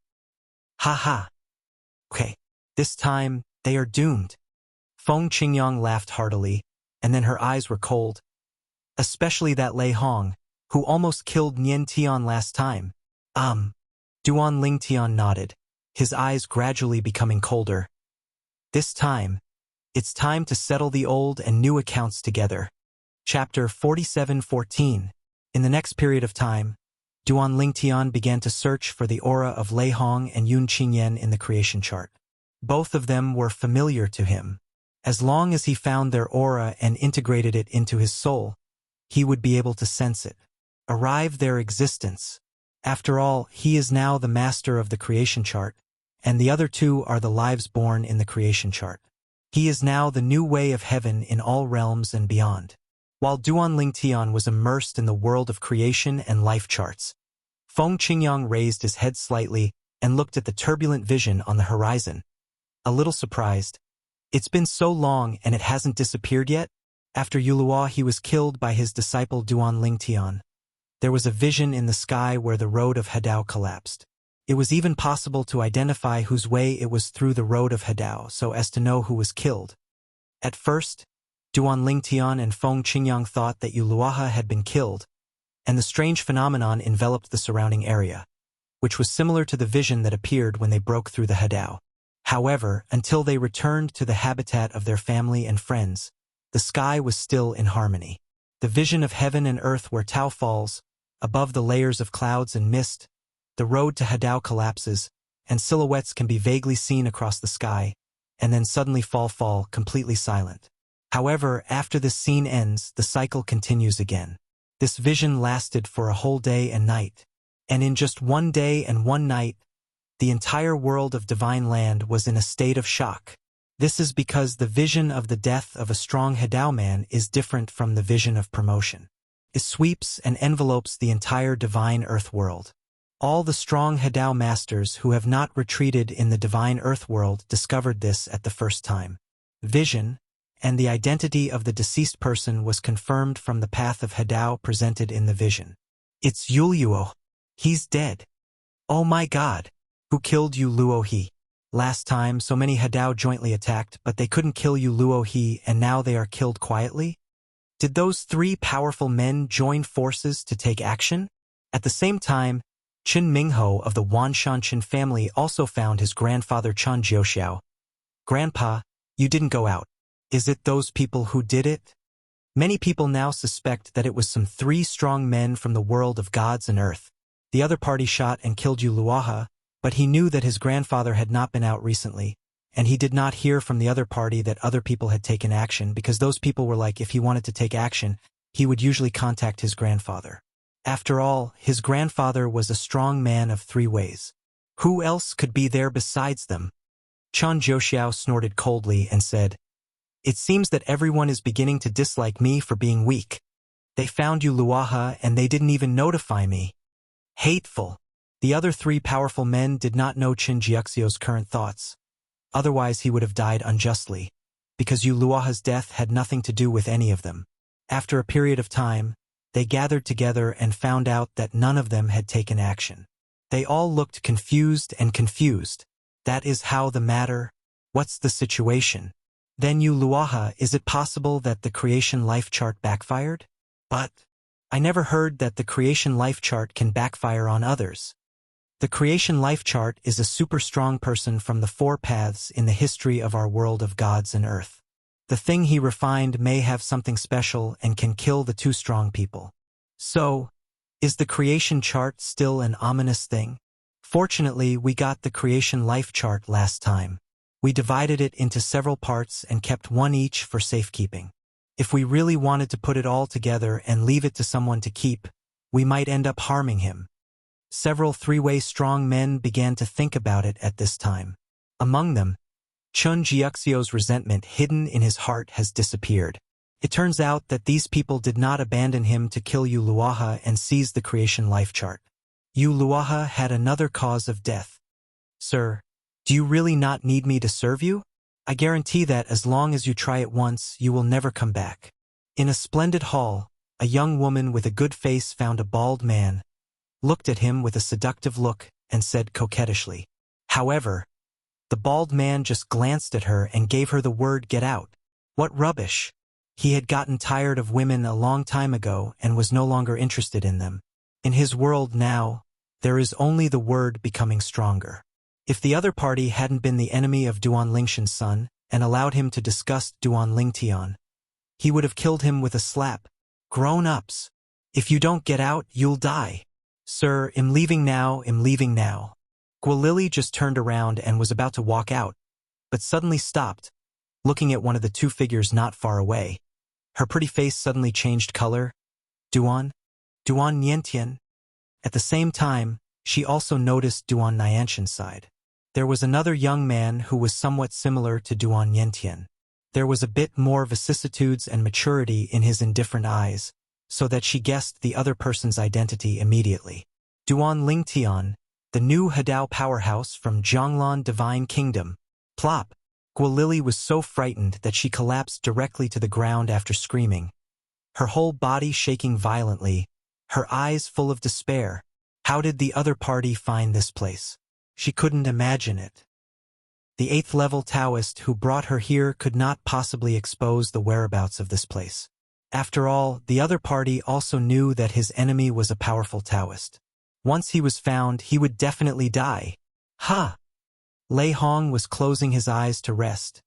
Ha ha. Okay, this time, they are doomed. Feng Qingyang laughed heartily, and then her eyes were cold. Especially that Lei Hong, who almost killed Nian Tian last time. Duan Lingtian nodded, his eyes gradually becoming colder. This time, it's time to settle the old and new accounts together. Chapter 47:14. In the next period of time, Duan Lingtian began to search for the aura of Lei Hong and Yun Qingyan in the creation chart. Both of them were familiar to him. As long as he found their aura and integrated it into his soul, he would be able to sense it, arrive their existence. After all, he is now the master of the creation chart, and the other two are the lives born in the creation chart. He is now the new way of heaven in all realms and beyond. While Duan Lingtian was immersed in the world of creation and life charts, Feng Qingyang raised his head slightly and looked at the turbulent vision on the horizon. A little surprised. It's been so long and it hasn't disappeared yet? After Yulua he was killed by his disciple Duan Lingtian. There was a vision in the sky where the road of Hadao collapsed. It was even possible to identify whose way it was through the road of Hadao so as to know who was killed. At first, Duan Lingtian and Feng Qingyang thought that Yuluaha had been killed, and the strange phenomenon enveloped the surrounding area, which was similar to the vision that appeared when they broke through the Hadao. However, until they returned to the habitat of their family and friends, the sky was still in harmony. The vision of heaven and earth where Tao falls, above the layers of clouds and mist, the road to Hadao collapses, and silhouettes can be vaguely seen across the sky, and then suddenly fall completely silent. However, after this scene ends, the cycle continues again. This vision lasted for a whole day and night, and in just one day and one night, the entire world of divine land was in a state of shock. This is because the vision of the death of a strong Hadao man is different from the vision of promotion. It sweeps and envelopes the entire divine earth world. All the strong Hadao masters who have not retreated in the divine earth world discovered this at the first time. Vision, and the identity of the deceased person was confirmed from the path of Hadao presented in the vision. It's Yuluo. He's dead. Oh my god. Who killed Yuluo? Last time, so many Hadao jointly attacked, but they couldn't kill Yuluo, and now they are killed quietly? Did those three powerful men join forces to take action? At the same time, Qin Mingho of the Wanshan Qin family also found his grandfather Chen Jiuxiao. Grandpa, you didn't go out. Is it those people who did it? Many people now suspect that it was some 3 strong men from the world of gods and earth. The other party shot and killed Yu Luoha, but he knew that his grandfather had not been out recently, and he did not hear from the other party that other people had taken action because those people were like if he wanted to take action, he would usually contact his grandfather. After all, his grandfather was a strong man of 3 ways. Who else could be there besides them? Chen Jiuxiao snorted coldly and said, "It seems that everyone is beginning to dislike me for being weak. They found Yu Luoha and they didn't even notify me. Hateful." The other 3 powerful men did not know Qin Jiuxiao's current thoughts. Otherwise he would have died unjustly, because Yu Luoha's death had nothing to do with any of them. After a period of time, they gathered together and found out that none of them had taken action. They all looked confused and confused. That is how the matter. What's the situation? Then Yu Luoha, is it possible that the creation life chart backfired? But I never heard that the creation life chart can backfire on others. The creation life chart is a super strong person from the 4 paths in the history of our world of gods and earth. The thing he refined may have something special and can kill the 2 strong people. So, is the creation chart still an ominous thing? Fortunately, we got the creation life chart last time. We divided it into several parts and kept 1 each for safekeeping. If we really wanted to put it all together and leave it to someone to keep, we might end up harming him. Several 3-way strong men began to think about it at this time. Among them, Chen Jiuxiao's resentment hidden in his heart has disappeared. It turns out that these people did not abandon him to kill Yu Luoha and seize the creation life chart. Yu Luoha had another cause of death. Sir, do you really not need me to serve you? I guarantee that as long as you try it once, you will never come back. In a splendid hall, a young woman with a good face found a bald man, looked at him with a seductive look, and said coquettishly. However, the bald man just glanced at her and gave her the word "get out." What rubbish! He had gotten tired of women a long time ago and was no longer interested in them. In his world now, there is only the word becoming stronger. If the other party hadn't been the enemy of Duan Lingshan's son and allowed him to discuss Duan Lingtian, he would have killed him with a slap. Grown-ups! If you don't get out, you'll die. Sir, I'm leaving now, I'm leaving now. Guilili just turned around and was about to walk out, but suddenly stopped, looking at one of the 2 figures not far away. Her pretty face suddenly changed color. Duan Niantian. At the same time, she also noticed Duan Niantian's side. There was another young man who was somewhat similar to Duan Niantian. There was a bit more vicissitudes and maturity in his indifferent eyes, so that she guessed the other person's identity immediately. Duan Lingtian, the new Hadao powerhouse from Zhonglan Divine Kingdom. Plop! Guilili was so frightened that she collapsed directly to the ground after screaming, her whole body shaking violently, her eyes full of despair. How did the other party find this place? She couldn't imagine it. The 8th-level Taoist who brought her here could not possibly expose the whereabouts of this place. After all, the other party also knew that his enemy was a powerful Taoist. Once he was found, he would definitely die. Ha! Lei Hong was closing his eyes to rest,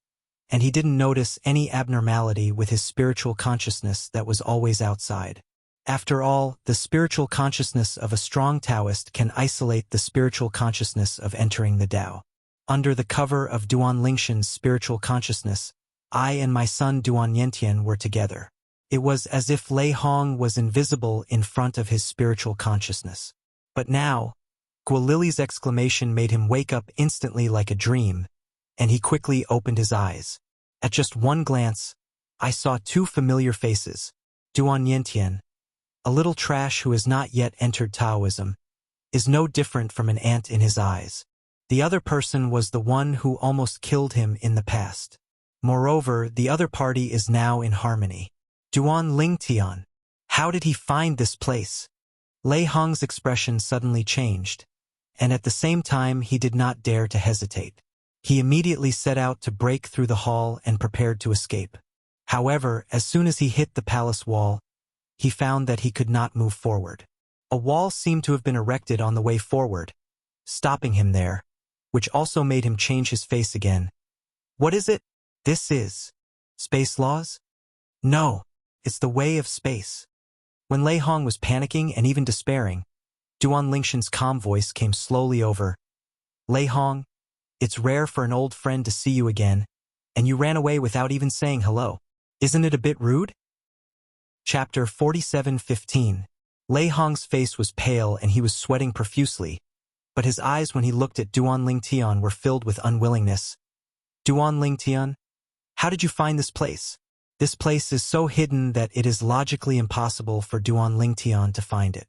and he didn't notice any abnormality with his spiritual consciousness that was always outside. After all, the spiritual consciousness of a strong Taoist can isolate the spiritual consciousness of entering the Tao. Under the cover of Duan Lingshan's spiritual consciousness, I and my son Duan Yentian were together. It was as if Lei Hong was invisible in front of his spiritual consciousness. But now, Guilili's exclamation made him wake up instantly like a dream, and he quickly opened his eyes. At just one glance, I saw 2 familiar faces. Duan Yentian, a little trash who has not yet entered Taoism, is no different from an ant in his eyes. The other person was the one who almost killed him in the past. Moreover, the other party is now in harmony. Duan Lingtian. How did he find this place? Lei Hong's expression suddenly changed, and at the same time he did not dare to hesitate. He immediately set out to break through the hall and prepared to escape. However, as soon as he hit the palace wall, he found that he could not move forward. A wall seemed to have been erected on the way forward, stopping him there, which also made him change his face again. What is it? This is space laws? No, it's the way of space. When Lei Hong was panicking and even despairing, Duan Lingshan's calm voice came slowly over. Lei Hong, it's rare for an old friend to see you again, and you ran away without even saying hello. Isn't it a bit rude? Chapter 47:15. Lei Hong's face was pale and he was sweating profusely, but his eyes when he looked at Duan Lingtian were filled with unwillingness. Duan Lingtian, how did you find this place? This place is so hidden that it is logically impossible for Duan Lingtian to find it.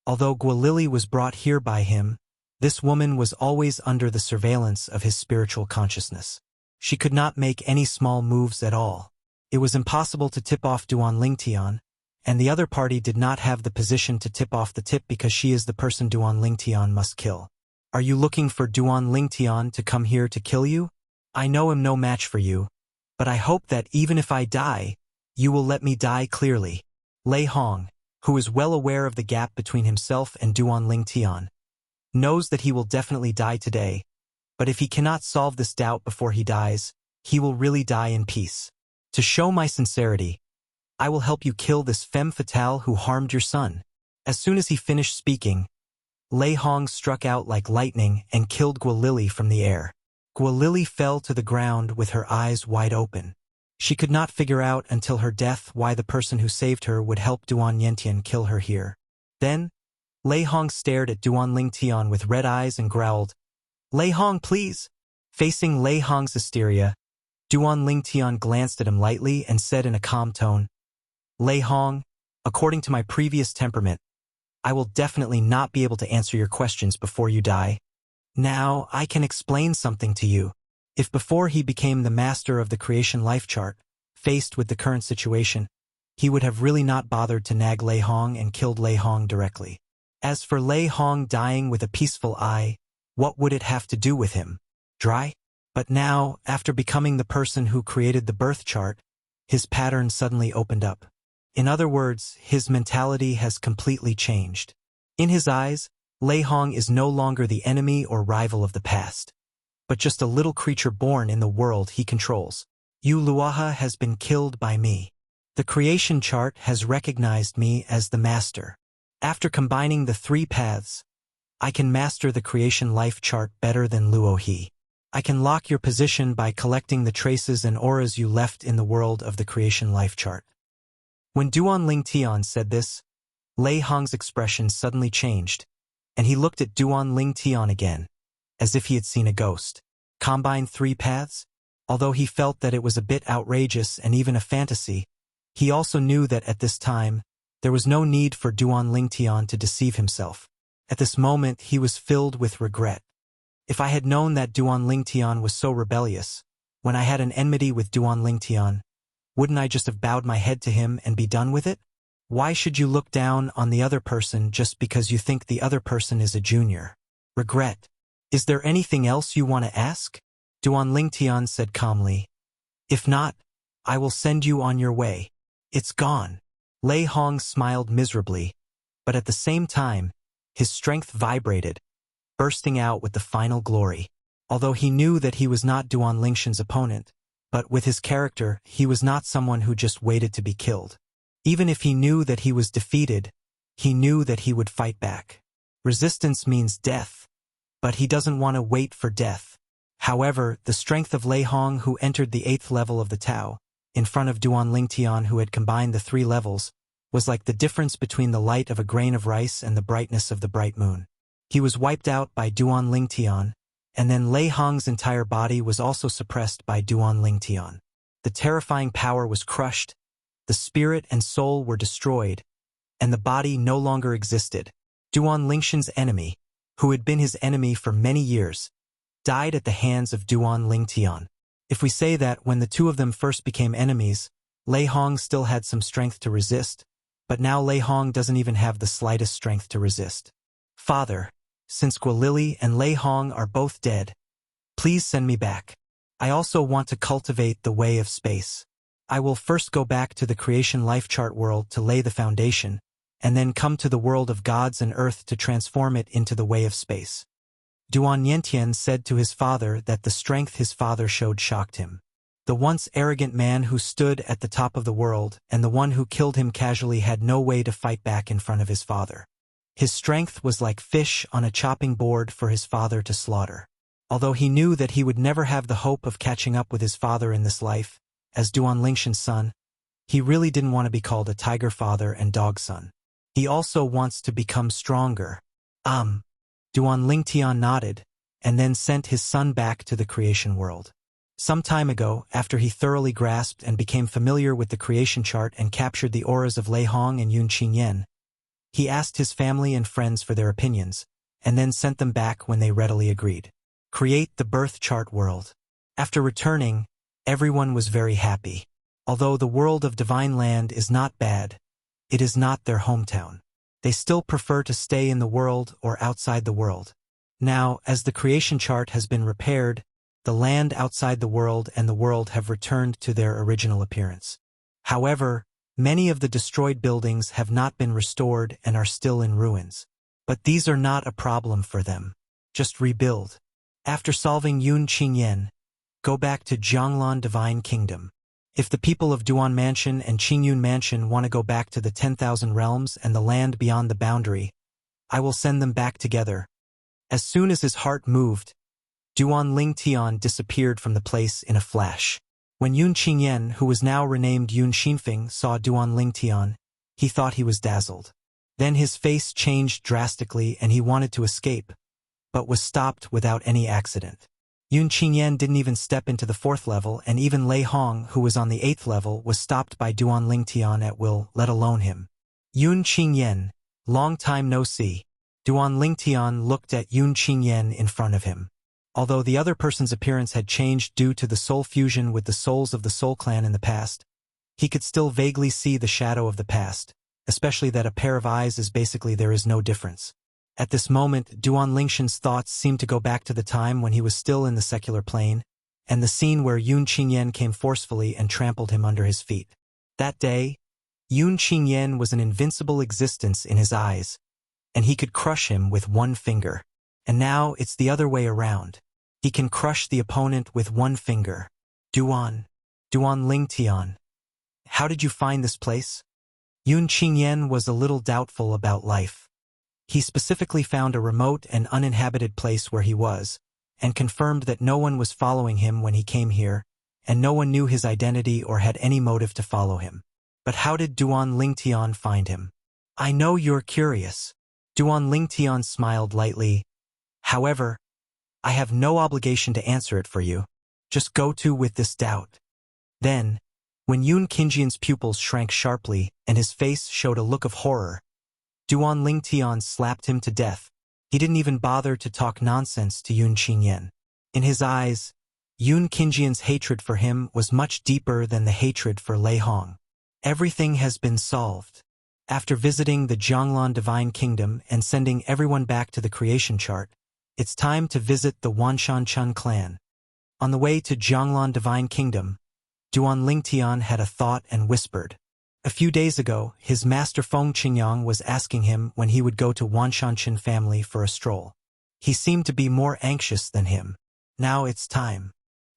Although Guolili was brought here by him, this woman was always under the surveillance of his spiritual consciousness. She could not make any small moves at all. It was impossible to tip off Duan Lingtian, and the other party did not have the position to tip off the tip because she is the person Duan Lingtian must kill. Are you looking for Duan Lingtian to come here to kill you? I know I'm no match for you, but I hope that even if I die, you will let me die clearly. Lei Hong, who is well aware of the gap between himself and Duan Lingtian, knows that he will definitely die today, but if he cannot solve this doubt before he dies, he will really die in peace. To show my sincerity, I will help you kill this femme fatale who harmed your son. As soon as he finished speaking, Lei Hong struck out like lightning and killed Guolili from the air. Guolili fell to the ground with her eyes wide open. She could not figure out until her death why the person who saved her would help Duan Yentian kill her here. Then, Lei Hong stared at Duan Lingtian with red eyes and growled, Lei Hong, please! Facing Lei Hong's hysteria, Duan Lingtian glanced at him lightly and said in a calm tone, Lei Hong, according to my previous temperament, I will definitely not be able to answer your questions before you die. Now, I can explain something to you. If before he became the master of the creation life chart, faced with the current situation, he would have really not bothered to nag Lei Hong and killed Lei Hong directly. As for Lei Hong dying with a peaceful eye, what would it have to do with him? Dry? But now, after becoming the person who created the birth chart, his pattern suddenly opened up. In other words, his mentality has completely changed. In his eyes, Lei Hong is no longer the enemy or rival of the past, but just a little creature born in the world he controls. Yu Luaha has been killed by me. The creation chart has recognized me as the master. After combining the three paths, I can master the creation life chart better than Luo He. I can lock your position by collecting the traces and auras you left in the world of the creation life chart. When Duan Lingtian said this, Lei Hong's expression suddenly changed, and he looked at Duan Lingtian again, as if he had seen a ghost. Combine three paths? Although he felt that it was a bit outrageous and even a fantasy, he also knew that at this time, there was no need for Duan Lingtian to deceive himself. At this moment, he was filled with regret. If I had known that Duan Lingtian was so rebellious, when I had an enmity with Duan Lingtian, wouldn't I just have bowed my head to him and be done with it? Why should you look down on the other person just because you think the other person is a junior? Regret. Is there anything else you want to ask? Duan Lingtian said calmly. If not, I will send you on your way. It's gone. Lei Hong smiled miserably, but at the same time, his strength vibrated, bursting out with the final glory. Although he knew that he was not Duan Lingshan's opponent, but with his character, he was not someone who just waited to be killed. Even if he knew that he was defeated, he knew that he would fight back. Resistance means death, but he doesn't want to wait for death. However, the strength of Lei Hong, who entered the 8th level of the Tao, in front of Duan Lingtian, who had combined the 3 levels, was like the difference between the light of a grain of rice and the brightness of the bright moon. He was wiped out by Duan Lingtian, and then Lei Hong's entire body was also suppressed by Duan Lingtian. The terrifying power was crushed, the spirit and soul were destroyed, and the body no longer existed. Duan Lingshan's enemy, who had been his enemy for many years, died at the hands of Duan Lingtian. If we say that when the two of them first became enemies, Lei Hong still had some strength to resist, but now Lei Hong doesn't even have the slightest strength to resist. Father, since Guolili and Lei Hong are both dead, please send me back. I also want to cultivate the way of space. I will first go back to the creation life chart world to lay the foundation, and then come to the world of gods and earth to transform it into the way of space. Duan Yentian said to his father that the strength his father showed shocked him. The once arrogant man who stood at the top of the world and the one who killed him casually had no way to fight back in front of his father. His strength was like fish on a chopping board for his father to slaughter. Although he knew that he would never have the hope of catching up with his father in this life, as Duan Lingshan's son, he really didn't want to be called a tiger father and dog son. He also wants to become stronger. Duan Lingtian nodded, and then sent his son back to the creation world. Some time ago, after he thoroughly grasped and became familiar with the creation chart and captured the auras of Lei Hong and Yun Qingyan, he asked his family and friends for their opinions, and then sent them back when they readily agreed. Create the birth chart world. After returning, everyone was very happy. Although the world of Divine Land is not bad, it is not their hometown. They still prefer to stay in the world or outside the world. Now, as the creation chart has been repaired, the land outside the world and the world have returned to their original appearance. However, many of the destroyed buildings have not been restored and are still in ruins. But these are not a problem for them. Just rebuild. After solving Yun Qingyan, go back to Jianglan Divine Kingdom. If the people of Duan Mansion and Qingyun Mansion want to go back to the 10,000 realms and the land beyond the boundary, I will send them back together. As soon as his heart moved, Duan Lingtian disappeared from the place in a flash. When Yun Qingyan, who was now renamed Yun Xinfeng, saw Duan Lingtian, he thought he was dazzled. Then his face changed drastically and he wanted to escape, but was stopped without any accident. Yun Qingyan didn't even step into the 4th level, and even Lei Hong, who was on the 8th level, was stopped by Duan Lingtian at will, let alone him. Yun Qingyan, long time no see. Duan Lingtian looked at Yun Qingyan in front of him. Although the other person's appearance had changed due to the soul fusion with the souls of the Soul Clan in the past, he could still vaguely see the shadow of the past, especially that a pair of eyes is basically there is no difference. At this moment, Duan Lingshan's thoughts seemed to go back to the time when he was still in the secular plane, and the scene where Yun Qingyan came forcefully and trampled him under his feet. That day, Yun Qingyan was an invincible existence in his eyes, and he could crush him with one finger. And now it's the other way around. He can crush the opponent with one finger. Duan Lingtian, how did you find this place? Yun Qingyan was a little doubtful about life. He specifically found a remote and uninhabited place where he was, and confirmed that no one was following him when he came here, and no one knew his identity or had any motive to follow him. But how did Duan Lingtian find him? I know you're curious. Duan Lingtian smiled lightly. However, I have no obligation to answer it for you. Just go to with this doubt. Then, when Yun Qingyan's pupils shrank sharply and his face showed a look of horror, Duan Lingtian slapped him to death. He didn't even bother to talk nonsense to Yun Qingyan. In his eyes, Yun Qingyan's hatred for him was much deeper than the hatred for Lei Hong. Everything has been solved. After visiting the Jianglan Divine Kingdom and sending everyone back to the creation chart, it's time to visit the Wanshan Chun clan. On the way to Jianglan Divine Kingdom, Duan Lingtian had a thought and whispered. A few days ago, his master Feng Qingyang was asking him when he would go to Wanshan Chun family for a stroll. He seemed to be more anxious than him. Now it's time.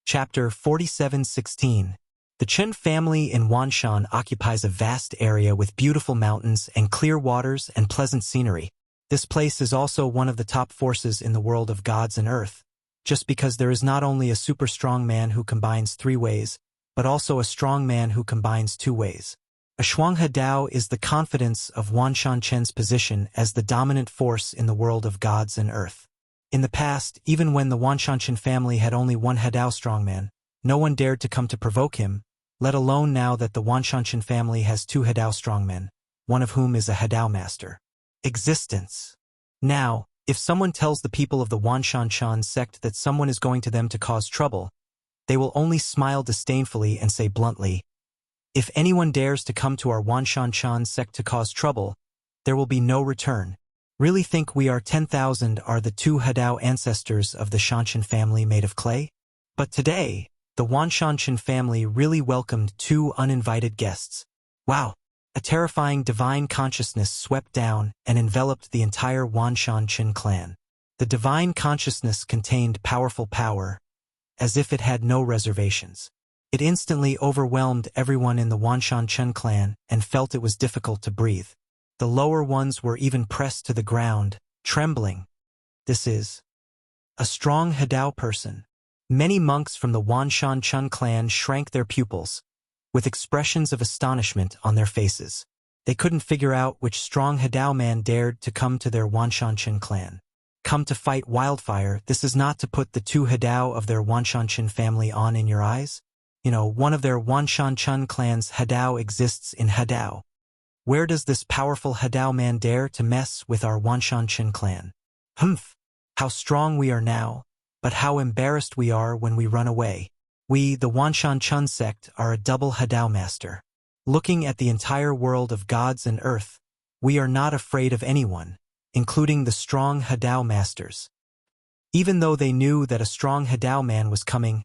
Chapter 47:16. The Chen family in Wanshan occupies a vast area with beautiful mountains and clear waters and pleasant scenery. This place is also one of the top forces in the world of gods and earth, just because there is not only a super strong man who combines 3 ways, but also a strong man who combines 2 ways. A Shuanghe Dao is the confidence of Wanshan Chen's position as the dominant force in the world of gods and earth. In the past, even when the Wanshan Chen family had only one Hedao strongman, no one dared to come to provoke him, let alone now that the Wanshan Chen family has 2 Hedao strongmen, one of whom is a Hedao master. Existence. Now, if someone tells the people of the Wanshan Chan sect that someone is going to them to cause trouble, they will only smile disdainfully and say bluntly, if anyone dares to come to our Wanshan Chan sect to cause trouble, there will be no return. Really think we are 10,000 are the 2 Hedao ancestors of the Shanshan family made of clay? But today, the Wanshan Chen family really welcomed 2 uninvited guests. Wow! A terrifying divine consciousness swept down and enveloped the entire Wanshan Qin clan. The divine consciousness contained powerful power, as if it had no reservations. It instantly overwhelmed everyone in the Wanshan Qin clan and felt it was difficult to breathe. The lower ones were even pressed to the ground, trembling. This is a strong Hadao person. Many monks from the Wanshan Qin clan shrank their pupils, with expressions of astonishment on their faces. They couldn't figure out which strong Hadao man dared to come to their Wanshan Qin clan. Come to fight wildfire, this is not to put the two Hadao of their Wanshan Qin family on in your eyes? One of their Wanshan Qin clan's Hadao exists in Hadao. Where does this powerful Hadao man dare to mess with our Wanshan Qin clan? Humph! How strong we are now, but how embarrassed we are when we run away. We, the Wanshan Qin sect, are a double Hadao master. Looking at the entire world of gods and earth, we are not afraid of anyone, including the strong Hadao masters. Even though they knew that a strong Hadao man was coming,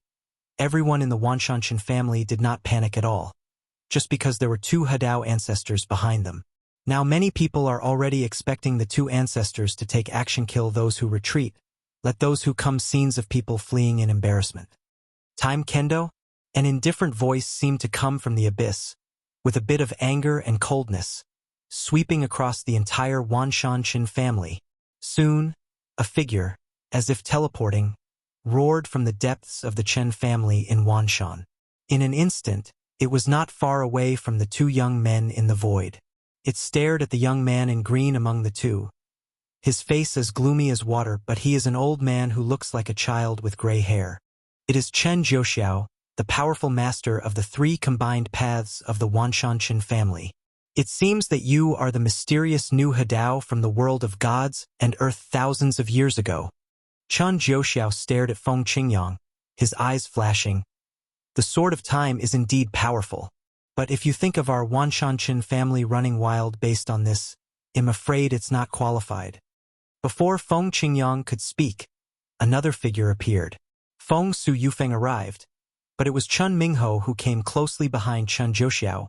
everyone in the Wanshan Qin family did not panic at all, just because there were two Hadao ancestors behind them. Now many people are already expecting the two ancestors to take action, kill those who retreat, let those who come, scenes of people fleeing in embarrassment. Time Kendo? An indifferent voice seemed to come from the abyss, with a bit of anger and coldness, sweeping across the entire Wanshan Qin family. Soon, a figure, as if teleporting, roared from the depths of the Chen family in Wanshan. In an instant, it was not far away from the two young men in the void. It stared at the young man in green among the two. His face as gloomy as water, but he is an old man who looks like a child with gray hair. It is Chen Jiuxiao, the powerful master of the three combined paths of the Wanshan Qin family. It seems that you are the mysterious new Hadao from the world of gods and earth thousands of years ago. Chen Jiuxiao stared at Feng Qingyang, his eyes flashing. The Sword of Time is indeed powerful, but if you think of our Wanshan Qin family running wild based on this, I'm afraid it's not qualified. Before Feng Qingyang could speak, another figure appeared. Feng Su Yufeng arrived, but it was Chun Mingho who came closely behind Chen Jiuxiao,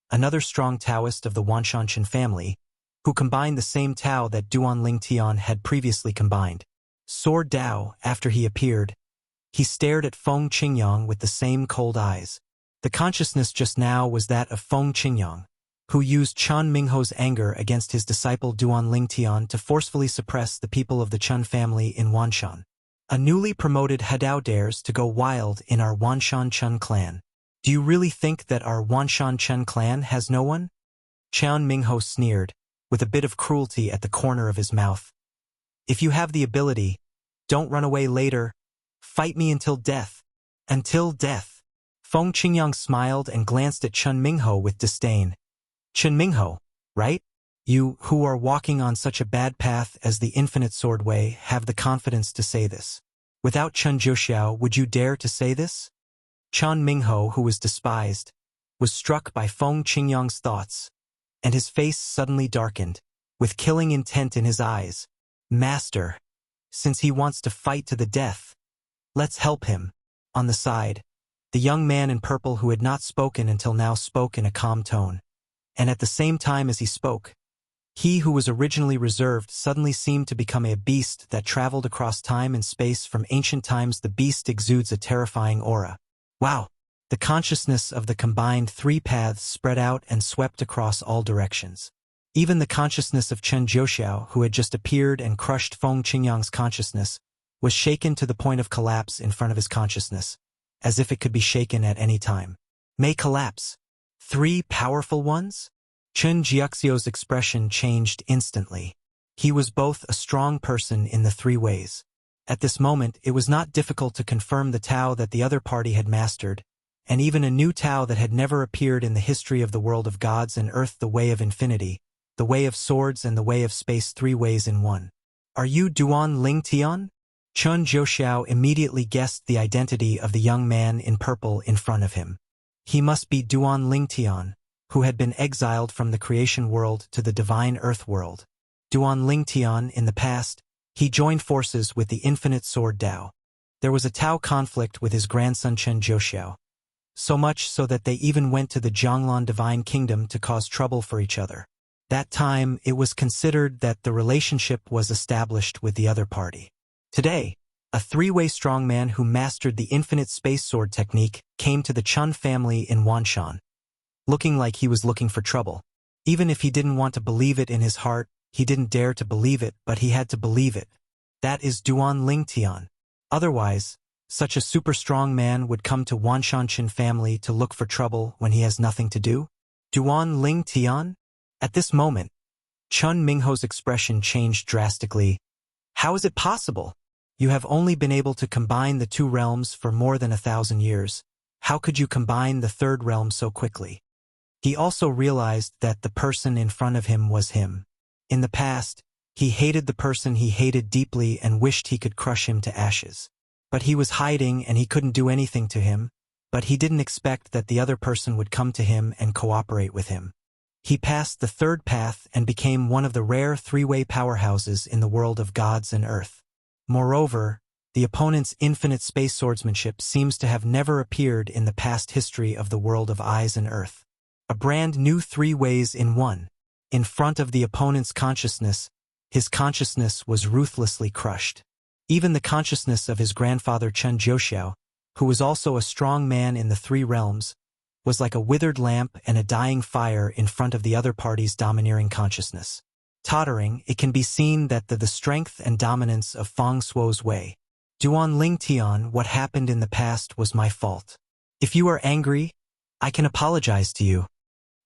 another strong Taoist of the Wanshan Qin family, who combined the same Tao that Duan Ling Tian had previously combined. Sword Dao, after he appeared, he stared at Feng Qingyang with the same cold eyes. The consciousness just now was that of Feng Qingyang, who used Chun Mingho's anger against his disciple Duan Ling Tian to forcefully suppress the people of the Chun family in Wanshan. A newly promoted Hadao dares to go wild in our Wanshan Qin clan. Do you really think that our Wanshan Qin clan has no one? Chun Mingho sneered, with a bit of cruelty at the corner of his mouth. If you have the ability, don't run away later. Fight me until death. Until death. Feng Qingyang smiled and glanced at Chun Mingho with disdain. Chun Mingho, right? You, who are walking on such a bad path as the Infinite Sword Way, have the confidence to say this. Without Chen Jiuxiao, would you dare to say this? Chun Mingho, who was despised, was struck by Feng Qingyang's thoughts, and his face suddenly darkened, with killing intent in his eyes. Master, since he wants to fight to the death, let's help him. On the side, the young man in purple who had not spoken until now spoke in a calm tone, and at the same time as he spoke, he who was originally reserved suddenly seemed to become a beast that traveled across time and space from ancient times. The beast exudes a terrifying aura. Wow! The consciousness of the combined three paths spread out and swept across all directions. Even the consciousness of Chen Jiuxiao, who had just appeared and crushed Feng Qingyang's consciousness, was shaken to the point of collapse in front of his consciousness, as if it could be shaken at any time. May collapse. Three powerful ones? Chen Jiuxiao's expression changed instantly. He was both a strong person in the three ways. At this moment, it was not difficult to confirm the Tao that the other party had mastered, and even a new Tao that had never appeared in the history of the world of gods and earth, the Way of Infinity, the Way of Swords and the Way of Space, 3 ways in one. Are you Duan Ling Tian? Chen Jiuxiao immediately guessed the identity of the young man in purple in front of him. He must be Duan Ling Tian, who had been exiled from the creation world to the divine earth world. Duan Ling Tian, in the past, he joined forces with the Infinite Sword Dao. There was a Tao conflict with his grandson Chen Jiuxiao, so much so that they even went to the Jianglan Divine Kingdom to cause trouble for each other. That time, it was considered that the relationship was established with the other party. Today, a three-way strongman who mastered the infinite space sword technique came to the Chun family in Wanshan, looking like he was looking for trouble. Even if he didn't want to believe it in his heart, he didn't dare to believe it, but he had to believe it. That is Duan Lingtian. Otherwise, such a super strong man would come to Wanshanchin family to look for trouble when he has nothing to do? Duan Lingtian? At this moment, Chun Mingho's expression changed drastically. How is it possible? You have only been able to combine the two realms for more than 1,000 years. How could you combine the third realm so quickly? He also realized that the person in front of him was him. In the past, he hated the person he hated deeply and wished he could crush him to ashes. But he was hiding and he couldn't do anything to him, but he didn't expect that the other person would come to him and cooperate with him. He passed the third path and became one of the rare three-way powerhouses in the world of gods and earth. Moreover, the opponent's infinite space swordsmanship seems to have never appeared in the past history of the world of eyes and earth. A brand new three ways in one. In front of the opponent's consciousness, his consciousness was ruthlessly crushed. Even the consciousness of his grandfather Chun Jiuxiao, who was also a strong man in the three realms, was like a withered lamp and a dying fire in front of the other party's domineering consciousness. Tottering, it can be seen that the strength and dominance of Feng Shuo's way. Duan Lingtian, what happened in the past was my fault. If you are angry, I can apologize to you.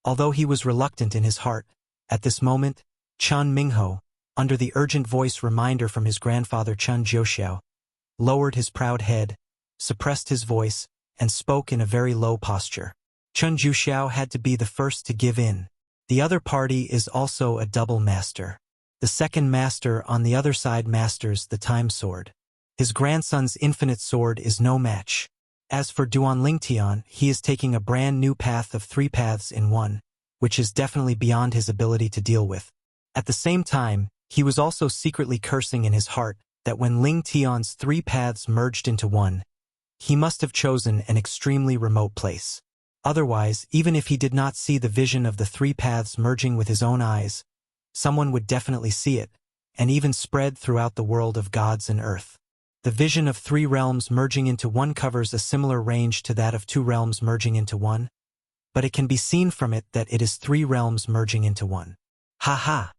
Although he was reluctant in his heart, at this moment, Chun Mingho, under the urgent voice reminder from his grandfather Chun Jiuxiao, lowered his proud head, suppressed his voice, and spoke in a very low posture. Chun Jiuxiao had to be the first to give in. The other party is also a double master. The second master on the other side masters the time sword. His grandson's infinite sword is no match. As for Duan Lingtian, he is taking a brand new path of three paths in one, which is definitely beyond his ability to deal with. At the same time, he was also secretly cursing in his heart that when Lingtian's three paths merged into one, he must have chosen an extremely remote place. Otherwise, even if he did not see the vision of the three paths merging with his own eyes, someone would definitely see it, and even spread throughout the world of gods and earth. The vision of three realms merging into one covers a similar range to that of two realms merging into one, but it can be seen from it that it is three realms merging into one. Ha ha!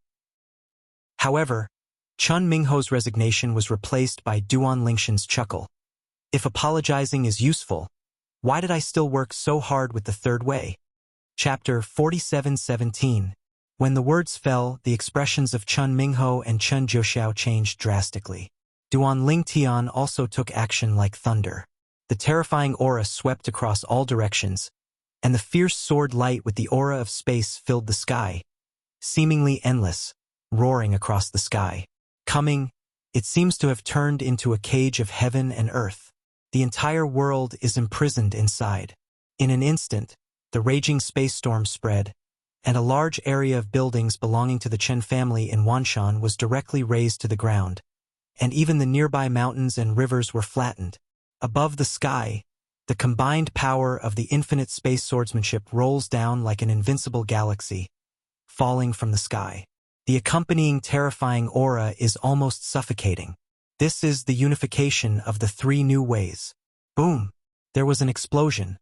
However, Chun Mingho's resignation was replaced by Duan Lingshan's chuckle. If apologizing is useful, why did I still work so hard with the third way? Chapter 47:17. When the words fell, the expressions of Chun Mingho and Chun Jiuxiao changed drastically. Duan Lingtian also took action like thunder. The terrifying aura swept across all directions, and the fierce sword light with the aura of space filled the sky, seemingly endless, roaring across the sky. Coming, it seems to have turned into a cage of heaven and earth. The entire world is imprisoned inside. In an instant, the raging space storm spread, and a large area of buildings belonging to the Chen family in Wanshan was directly razed to the ground, and even the nearby mountains and rivers were flattened. Above the sky, the combined power of the infinite space swordsmanship rolls down like an invincible galaxy, falling from the sky. The accompanying terrifying aura is almost suffocating. This is the unification of the three new ways. Boom! There was an explosion,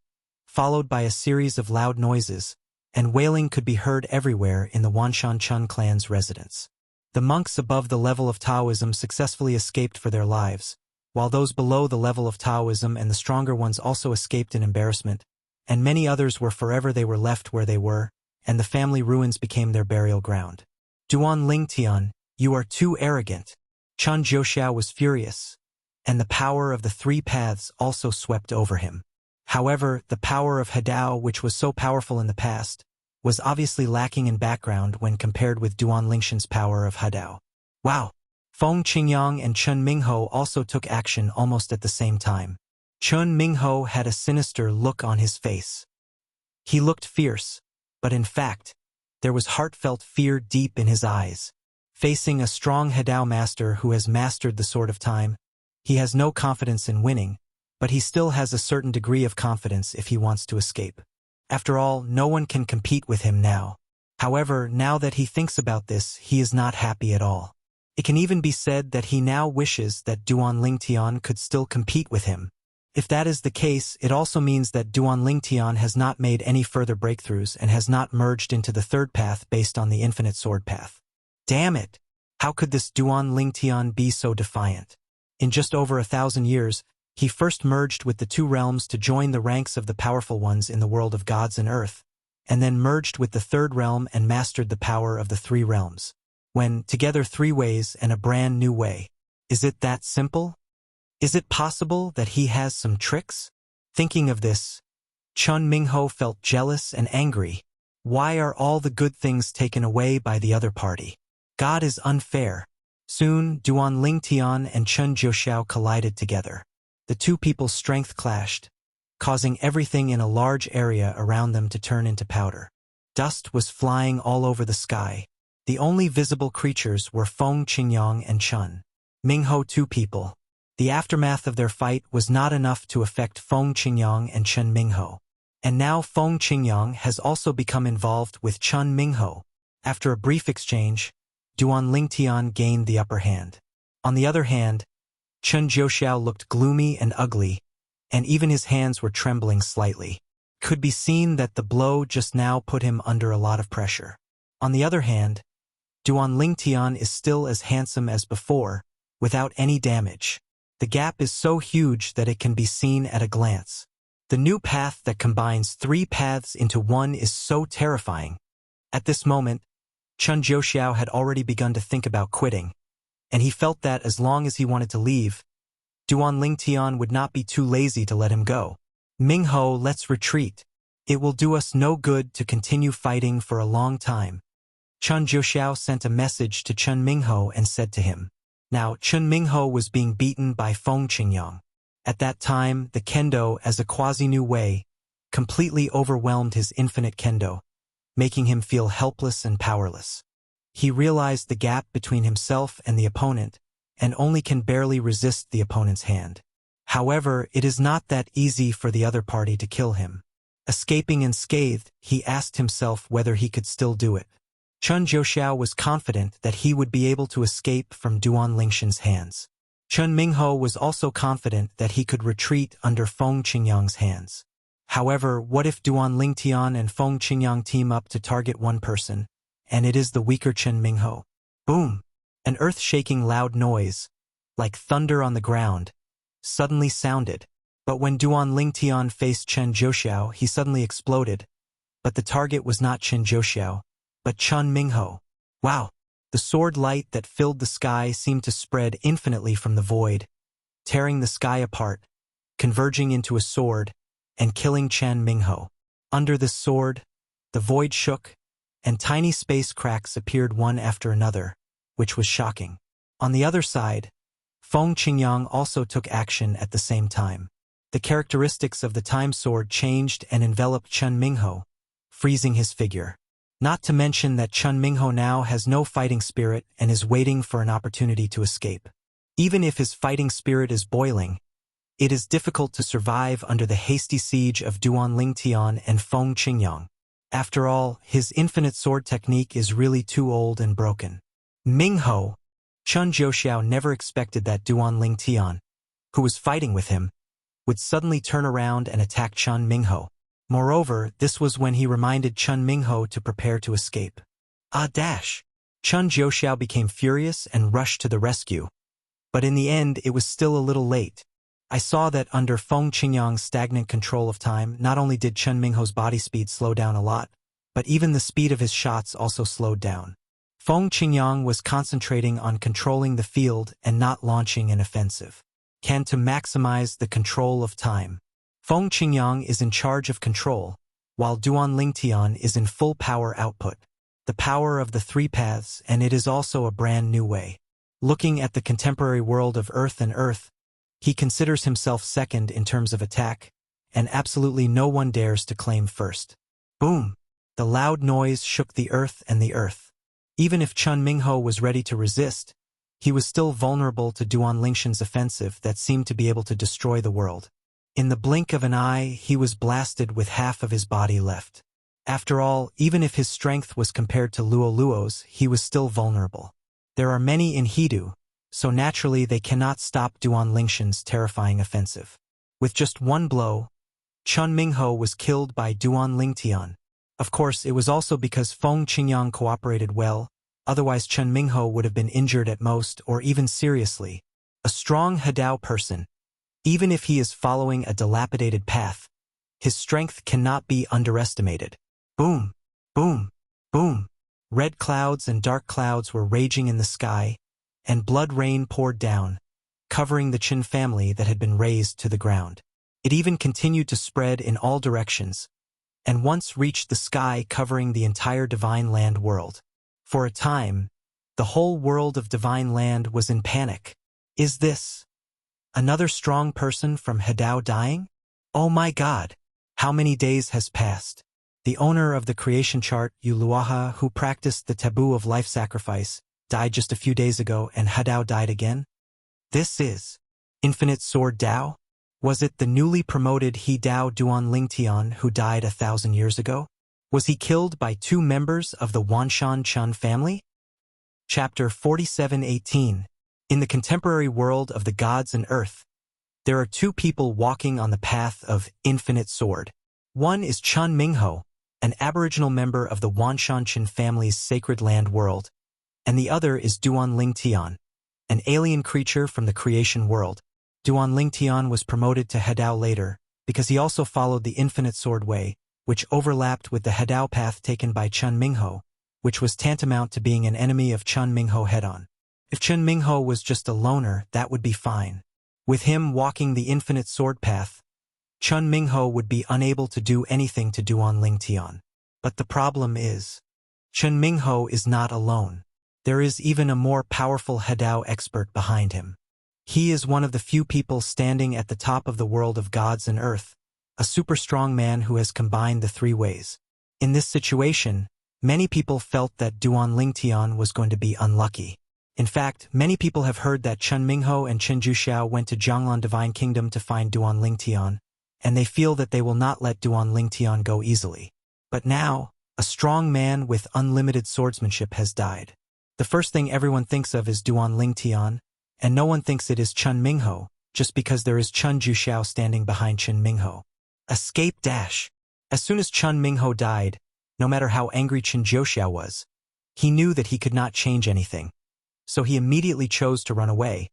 followed by a series of loud noises, and wailing could be heard everywhere in the Wanshan Chun clan's residence. The monks above the level of Taoism successfully escaped for their lives, while those below the level of Taoism and the stronger ones also escaped in embarrassment, and many others were forever they were left where they were, and the family ruins became their burial ground. Duan Lingtian, you are too arrogant. Chun Jiuxiao was furious, and the power of the three paths also swept over him. However, the power of Hadao, which was so powerful in the past, was obviously lacking in background when compared with Duan Lingshan's power of Hadao. Wow! Feng Qingyang and Chun Mingho also took action almost at the same time. Chun Mingho had a sinister look on his face. He looked fierce, but in fact, there was heartfelt fear deep in his eyes. Facing a strong Hadao master who has mastered the Sword of Time, he has no confidence in winning, but he still has a certain degree of confidence if he wants to escape. After all, no one can compete with him now. However, now that he thinks about this, he is not happy at all. It can even be said that he now wishes that Duan Lingtian could still compete with him. If that is the case, it also means that Duan Lingtian has not made any further breakthroughs and has not merged into the third path based on the infinite sword path. Damn it! How could this Duan Lingtian be so defiant? In just over 1,000 years, he first merged with the two realms to join the ranks of the powerful ones in the world of gods and earth, and then merged with the third realm and mastered the power of the three realms. When, together 3 ways and a brand new way. Is it that simple? Is it possible that he has some tricks? Thinking of this, Chun Mingho felt jealous and angry. Why are all the good things taken away by the other party? God is unfair. Soon, Duan Lingtian and Chun Jiuxiao collided together. The two people's strength clashed, causing everything in a large area around them to turn into powder. Dust was flying all over the sky. The only visible creatures were Feng Qingyang and Chun Mingho, two people. The aftermath of their fight was not enough to affect Feng Qingyang and Chun Mingho. And now Feng Qingyang has also become involved with Chun Mingho. After a brief exchange, Duan Lingtian gained the upper hand. On the other hand, Chun Jiuxiao looked gloomy and ugly, and even his hands were trembling slightly. Could be seen that the blow just now put him under a lot of pressure. On the other hand, Duan Lingtian is still as handsome as before, without any damage. The gap is so huge that it can be seen at a glance. The new path that combines 3 paths into one is so terrifying. At this moment, Chun Jiuxiao had already begun to think about quitting, and he felt that as long as he wanted to leave, Duan Lingtian would not be too lazy to let him go. Mingho, let's retreat. It will do us no good to continue fighting for a long time. Chun Jiuxiao sent a message to Chun Mingho and said to him. Now, Chun Mingho was being beaten by Feng Qingyang. At that time, the kendo, as a quasi-new way, completely overwhelmed his infinite kendo, making him feel helpless and powerless. He realized the gap between himself and the opponent, and only can barely resist the opponent's hand. However, it is not that easy for the other party to kill him. Escaping unscathed, he asked himself whether he could still do it. Chun Jiuxiao was confident that he would be able to escape from Duan Lingtian's hands. Chun Mingho was also confident that he could retreat under Feng Qingyang's hands. However, what if Duan Lingtian and Feng Qingyang team up to target one person, and it is the weaker Chun Mingho? Boom! An earth-shaking loud noise, like thunder on the ground, suddenly sounded. But when Duan Lingtian faced Chun Jiuxiao, he suddenly exploded. But the target was not Chun Jiuxiao, but Chun Mingho. Wow! The sword light that filled the sky seemed to spread infinitely from the void, tearing the sky apart, converging into a sword, and killing Chun Mingho. Under this sword, the void shook, and tiny space cracks appeared one after another, which was shocking. On the other side, Feng Qingyang also took action at the same time. The characteristics of the time sword changed and enveloped Chun Mingho, freezing his figure. Not to mention that Chun Mingho now has no fighting spirit and is waiting for an opportunity to escape. Even if his fighting spirit is boiling, it is difficult to survive under the hasty siege of Duan Lingtian and Feng Qingyang. After all, his infinite sword technique is really too old and broken. Mingho! Chun Jiuxiao never expected that Duan Lingtian, who was fighting with him, would suddenly turn around and attack Chun Mingho. Moreover, this was when he reminded Chun Mingho to prepare to escape. Chun Jiuxiao became furious and rushed to the rescue. But in the end, it was still a little late. I saw that under Feng Qingyang's stagnant control of time, not only did Chun Mingho's body speed slow down a lot, but even the speed of his shots also slowed down. Feng Qingyang was concentrating on controlling the field and not launching an offensive. To maximize the control of time. Feng Qingyang is in charge of control, while Duan Lingtian is in full power output. The power of the 3 paths, and it is also a brand new way. Looking at the contemporary world of Earth and Earth, he considers himself second in terms of attack, and absolutely no one dares to claim first. Boom! The loud noise shook the earth and the earth. Even if Chun Mingho was ready to resist, he was still vulnerable to Duan Lingtian's offensive that seemed to be able to destroy the world. In the blink of an eye, he was blasted with half of his body left. After all, even if his strength was compared to Luo's, he was still vulnerable. There are many in Hidu, so naturally they cannot stop Duan Lingshan's terrifying offensive. With just one blow, Chun Mingho was killed by Duan Lingtian. Of course, it was also because Feng Qingyang cooperated well, otherwise Chun Mingho would have been injured at most or even seriously. A strong Hadao person, even if he is following a dilapidated path, his strength cannot be underestimated. Boom, boom, boom. Red clouds and dark clouds were raging in the sky, and blood rain poured down, covering the Qin family that had been razed to the ground. It even continued to spread in all directions, and once reached the sky covering the entire Divine Land world. For a time, the whole world of Divine Land was in panic. Is this another strong person from Hadao dying? Oh my God! How many days has passed? The owner of the creation chart, Yu Luaha, who practiced the taboo of life sacrifice, died just a few days ago and Hadao died again? This is Infinite Sword Dao? Was it the newly promoted He Dao Duan Lingtian who died 1,000 years ago? Was he killed by two members of the Wanshan Chun family? Chapter 47:18. In the contemporary world of the gods and earth, there are two people walking on the path of Infinite Sword. One is Chun Mingho, an aboriginal member of the Wanshan Qin family's sacred land world, and the other is Duan Lingtian, an alien creature from the creation world. Duan Lingtian was promoted to Hadao later, because he also followed the Infinite Sword Way, which overlapped with the Hadao path taken by Chun Mingho, which was tantamount to being an enemy of Chun Mingho head-on. If Chun Mingho was just a loner, that would be fine. With him walking the Infinite Sword path, Chun Mingho would be unable to do anything to Duan Lingtian. But the problem is, Chun Mingho is not alone. There is even a more powerful Hadao expert behind him. He is one of the few people standing at the top of the world of gods and earth, a super strong man who has combined the three ways. In this situation, many people felt that Duan Lingtian was going to be unlucky. In fact, many people have heard that Chun Mingho and Chen Juxiao went to Jianglan Divine Kingdom to find Duan Lingtian, and they feel that they will not let Duan Lingtian go easily. But now, a strong man with unlimited swordsmanship has died. The first thing everyone thinks of is Duan Lingtian, and no one thinks it is Chun Mingho, just because there is Chen Juxiao standing behind Chun Mingho. Escape dash. As soon as Chun Mingho died, no matter how angry Chen Juxiao was, he knew that he could not change anything. So he immediately chose to run away,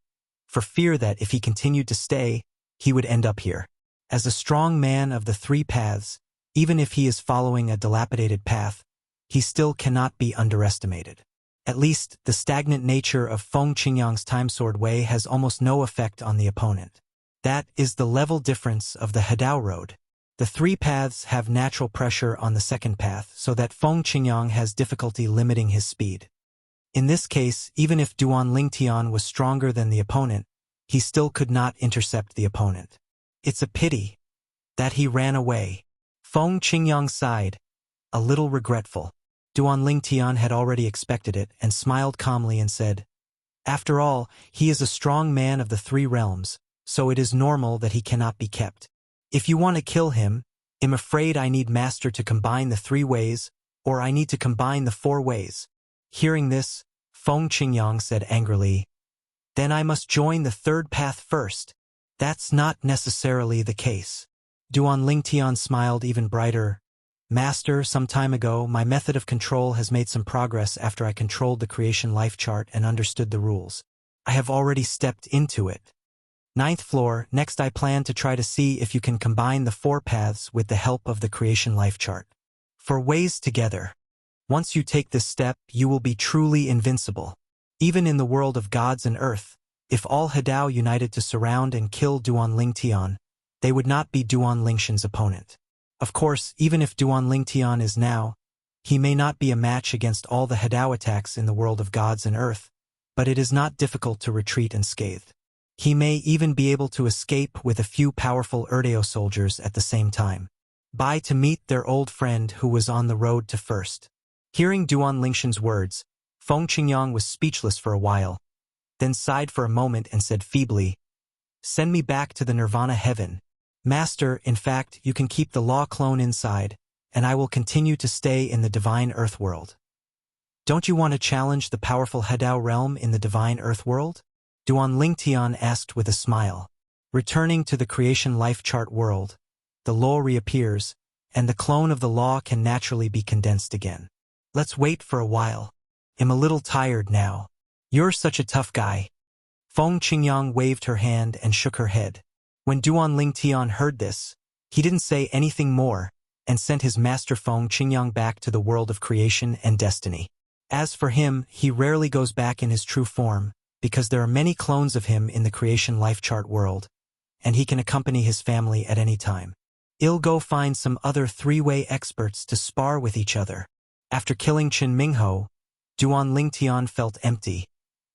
for fear that if he continued to stay, he would end up here. As a strong man of the three paths, even if he is following a dilapidated path, he still cannot be underestimated. At least, the stagnant nature of Feng Qingyang's Time Sword Way has almost no effect on the opponent. That is the level difference of the Hadao Road. The three paths have natural pressure on the second path, so that Feng Qingyang has difficulty limiting his speed. In this case, even if Duan Lingtian was stronger than the opponent, he still could not intercept the opponent. It's a pity that he ran away. Feng Qingyang sighed, a little regretful. Duan Lingtian had already expected it and smiled calmly and said, "After all, he is a strong man of the three realms, so it is normal that he cannot be kept. If you want to kill him, I'm afraid I need Master to combine the three ways, or I need to combine the four ways." Hearing this, Feng Qingyang said angrily, "Then I must join the third path first." That's not necessarily the case. Duan Lingtian smiled even brighter. "Master, some time ago, my method of control has made some progress after I controlled the creation life chart and understood the rules. I have already stepped into it. Ninth floor, next I plan to try to see if you can combine the four paths with the help of the creation life chart. For ways together. Once you take this step, you will be truly invincible. Even in the world of gods and earth, if all Hadao united to surround and kill Duan Lingtian, they would not be Duan Lingshan's opponent. Of course, even if Duan Lingtian is now, he may not be a match against all the Hadao attacks in the world of gods and earth, but it is not difficult to retreat unscathed. He may even be able to escape with a few powerful Urdeo soldiers at the same time. By to meet their old friend who was on the road to first. Hearing Duan Lingshan's words, Feng Qingyang was speechless for a while, then sighed for a moment and said feebly, "Send me back to the Nirvana heaven, Master, in fact, you can keep the law clone inside, and I will continue to stay in the divine earth world. Don't you want to challenge the powerful Hadao realm in the divine earth world? Duan Lingtian asked with a smile. Returning to the creation life chart world, the law reappears, and the clone of the law can naturally be condensed again. Let's wait for a while. I'm a little tired now. You're such a tough guy. Feng Qingyang waved her hand and shook her head. When Duan Lingtian heard this, he didn't say anything more, and sent his master Feng Qingyang back to the world of creation and destiny. As for him, he rarely goes back in his true form, because there are many clones of him in the creation life chart world, and he can accompany his family at any time. I'll go find some other three-way experts to spar with each other. After killing Qin Mingho, Duan Lingtian felt empty,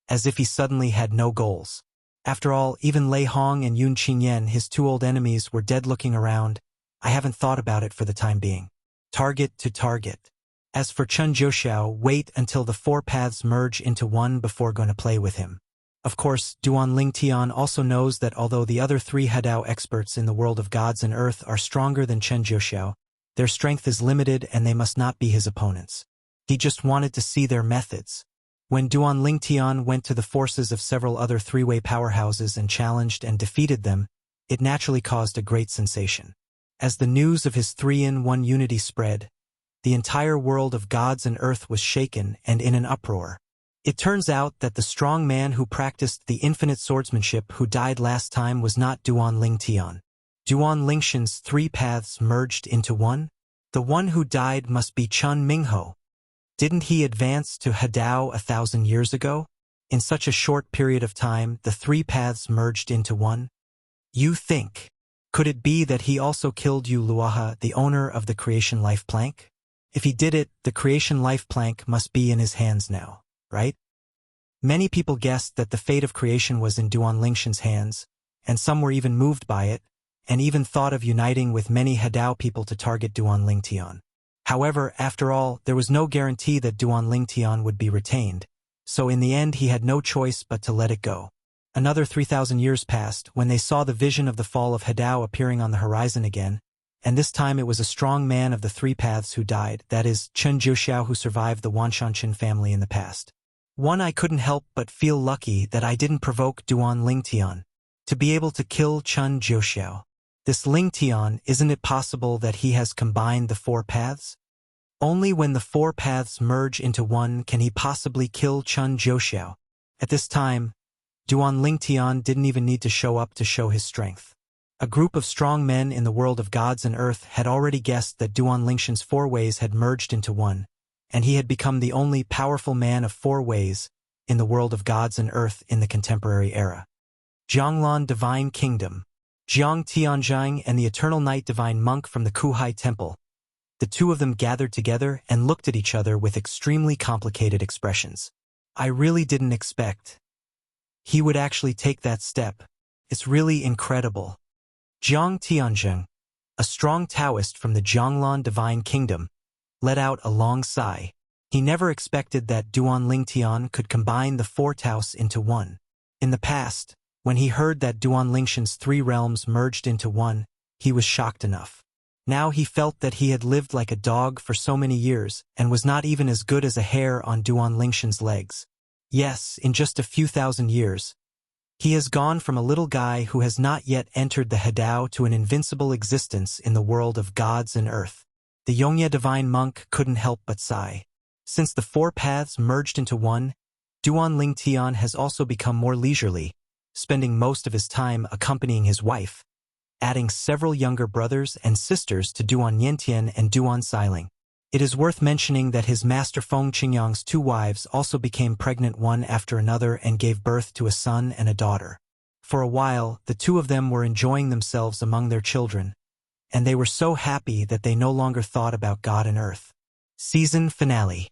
as if he suddenly had no goals. After all, even Lei Hong and Yun Qingyan, his two old enemies, were dead looking around. I haven't thought about it for the time being. Target to target. As for Chen Jiuxiao, wait until the four paths merge into one before going to play with him. Of course, Duan Lingtian also knows that although the other three Hadao experts in the world of gods and earth are stronger than Chen Jiuxiao, their strength is limited and they must not be his opponents. He just wanted to see their methods. When Duan Lingtian went to the forces of several other three-way powerhouses and challenged and defeated them, it naturally caused a great sensation. As the news of his 3-in-1 unity spread, the entire world of gods and earth was shaken and in an uproar. It turns out that the strong man who practiced the infinite swordsmanship who died last time was not Duan Lingtian. Duan Lingshan's three paths merged into one? The one who died must be Chen Mingho. Didn't he advance to Hadao 1,000 years ago? In such a short period of time, the three paths merged into one? You think. Could it be that he also killed Yu Luaha, the owner of the creation life plank? If he did it, the creation life plank must be in his hands now, right? Many people guessed that the fate of creation was in Duan Lingshan's hands, and some were even moved by it, and even thought of uniting with many Hadao people to target Duan Lingtian. However, after all, there was no guarantee that Duan Lingtian would be retained, so in the end he had no choice but to let it go. Another 3,000 years passed when they saw the vision of the fall of Hadao appearing on the horizon again, and this time it was a strong man of the three paths who died, that is, Chen Jiuxiao, who survived the Wanshanqin family in the past. I couldn't help but feel lucky that I didn't provoke Duan Lingtian to be able to kill Chen Jiuxiao. This Lingtian, isn't it possible that he has combined the four paths? Only when the four paths merge into one can he possibly kill Chen Jiuxiao. At this time, Duan Lingtian didn't even need to show up to show his strength. A group of strong men in the world of gods and earth had already guessed that Duan Lingshan's four ways had merged into one, and he had become the only powerful man of four ways in the world of gods and earth in the contemporary era. Jianglan Divine Kingdom. Jiang Tianzhang and the Eternal Night Divine Monk from the Kuhai Temple. The two of them gathered together and looked at each other with extremely complicated expressions. I really didn't expect he would actually take that step. It's really incredible. Jiang Tianzhang, a strong Taoist from the Jianglan Divine Kingdom, let out a long sigh. He never expected that Duan Lingtian could combine the four Taos into one. In the past, when he heard that Duan Lingshan's three realms merged into one, he was shocked enough. Now he felt that he had lived like a dog for so many years and was not even as good as a hair on Duan Lingshan's legs. Yes, in just a few thousand years, he has gone from a little guy who has not yet entered the Hadao to an invincible existence in the world of gods and earth. The Yongye Divine Monk couldn't help but sigh. Since the four paths merged into one, Duan Lingtian has also become more leisurely, spending most of his time accompanying his wife, adding several younger brothers and sisters to Duan Yentian and Duan Xiling. It is worth mentioning that his master Feng Qingyang's two wives also became pregnant one after another and gave birth to a son and a daughter. For a while, the two of them were enjoying themselves among their children, and they were so happy that they no longer thought about God and earth. Season Finale.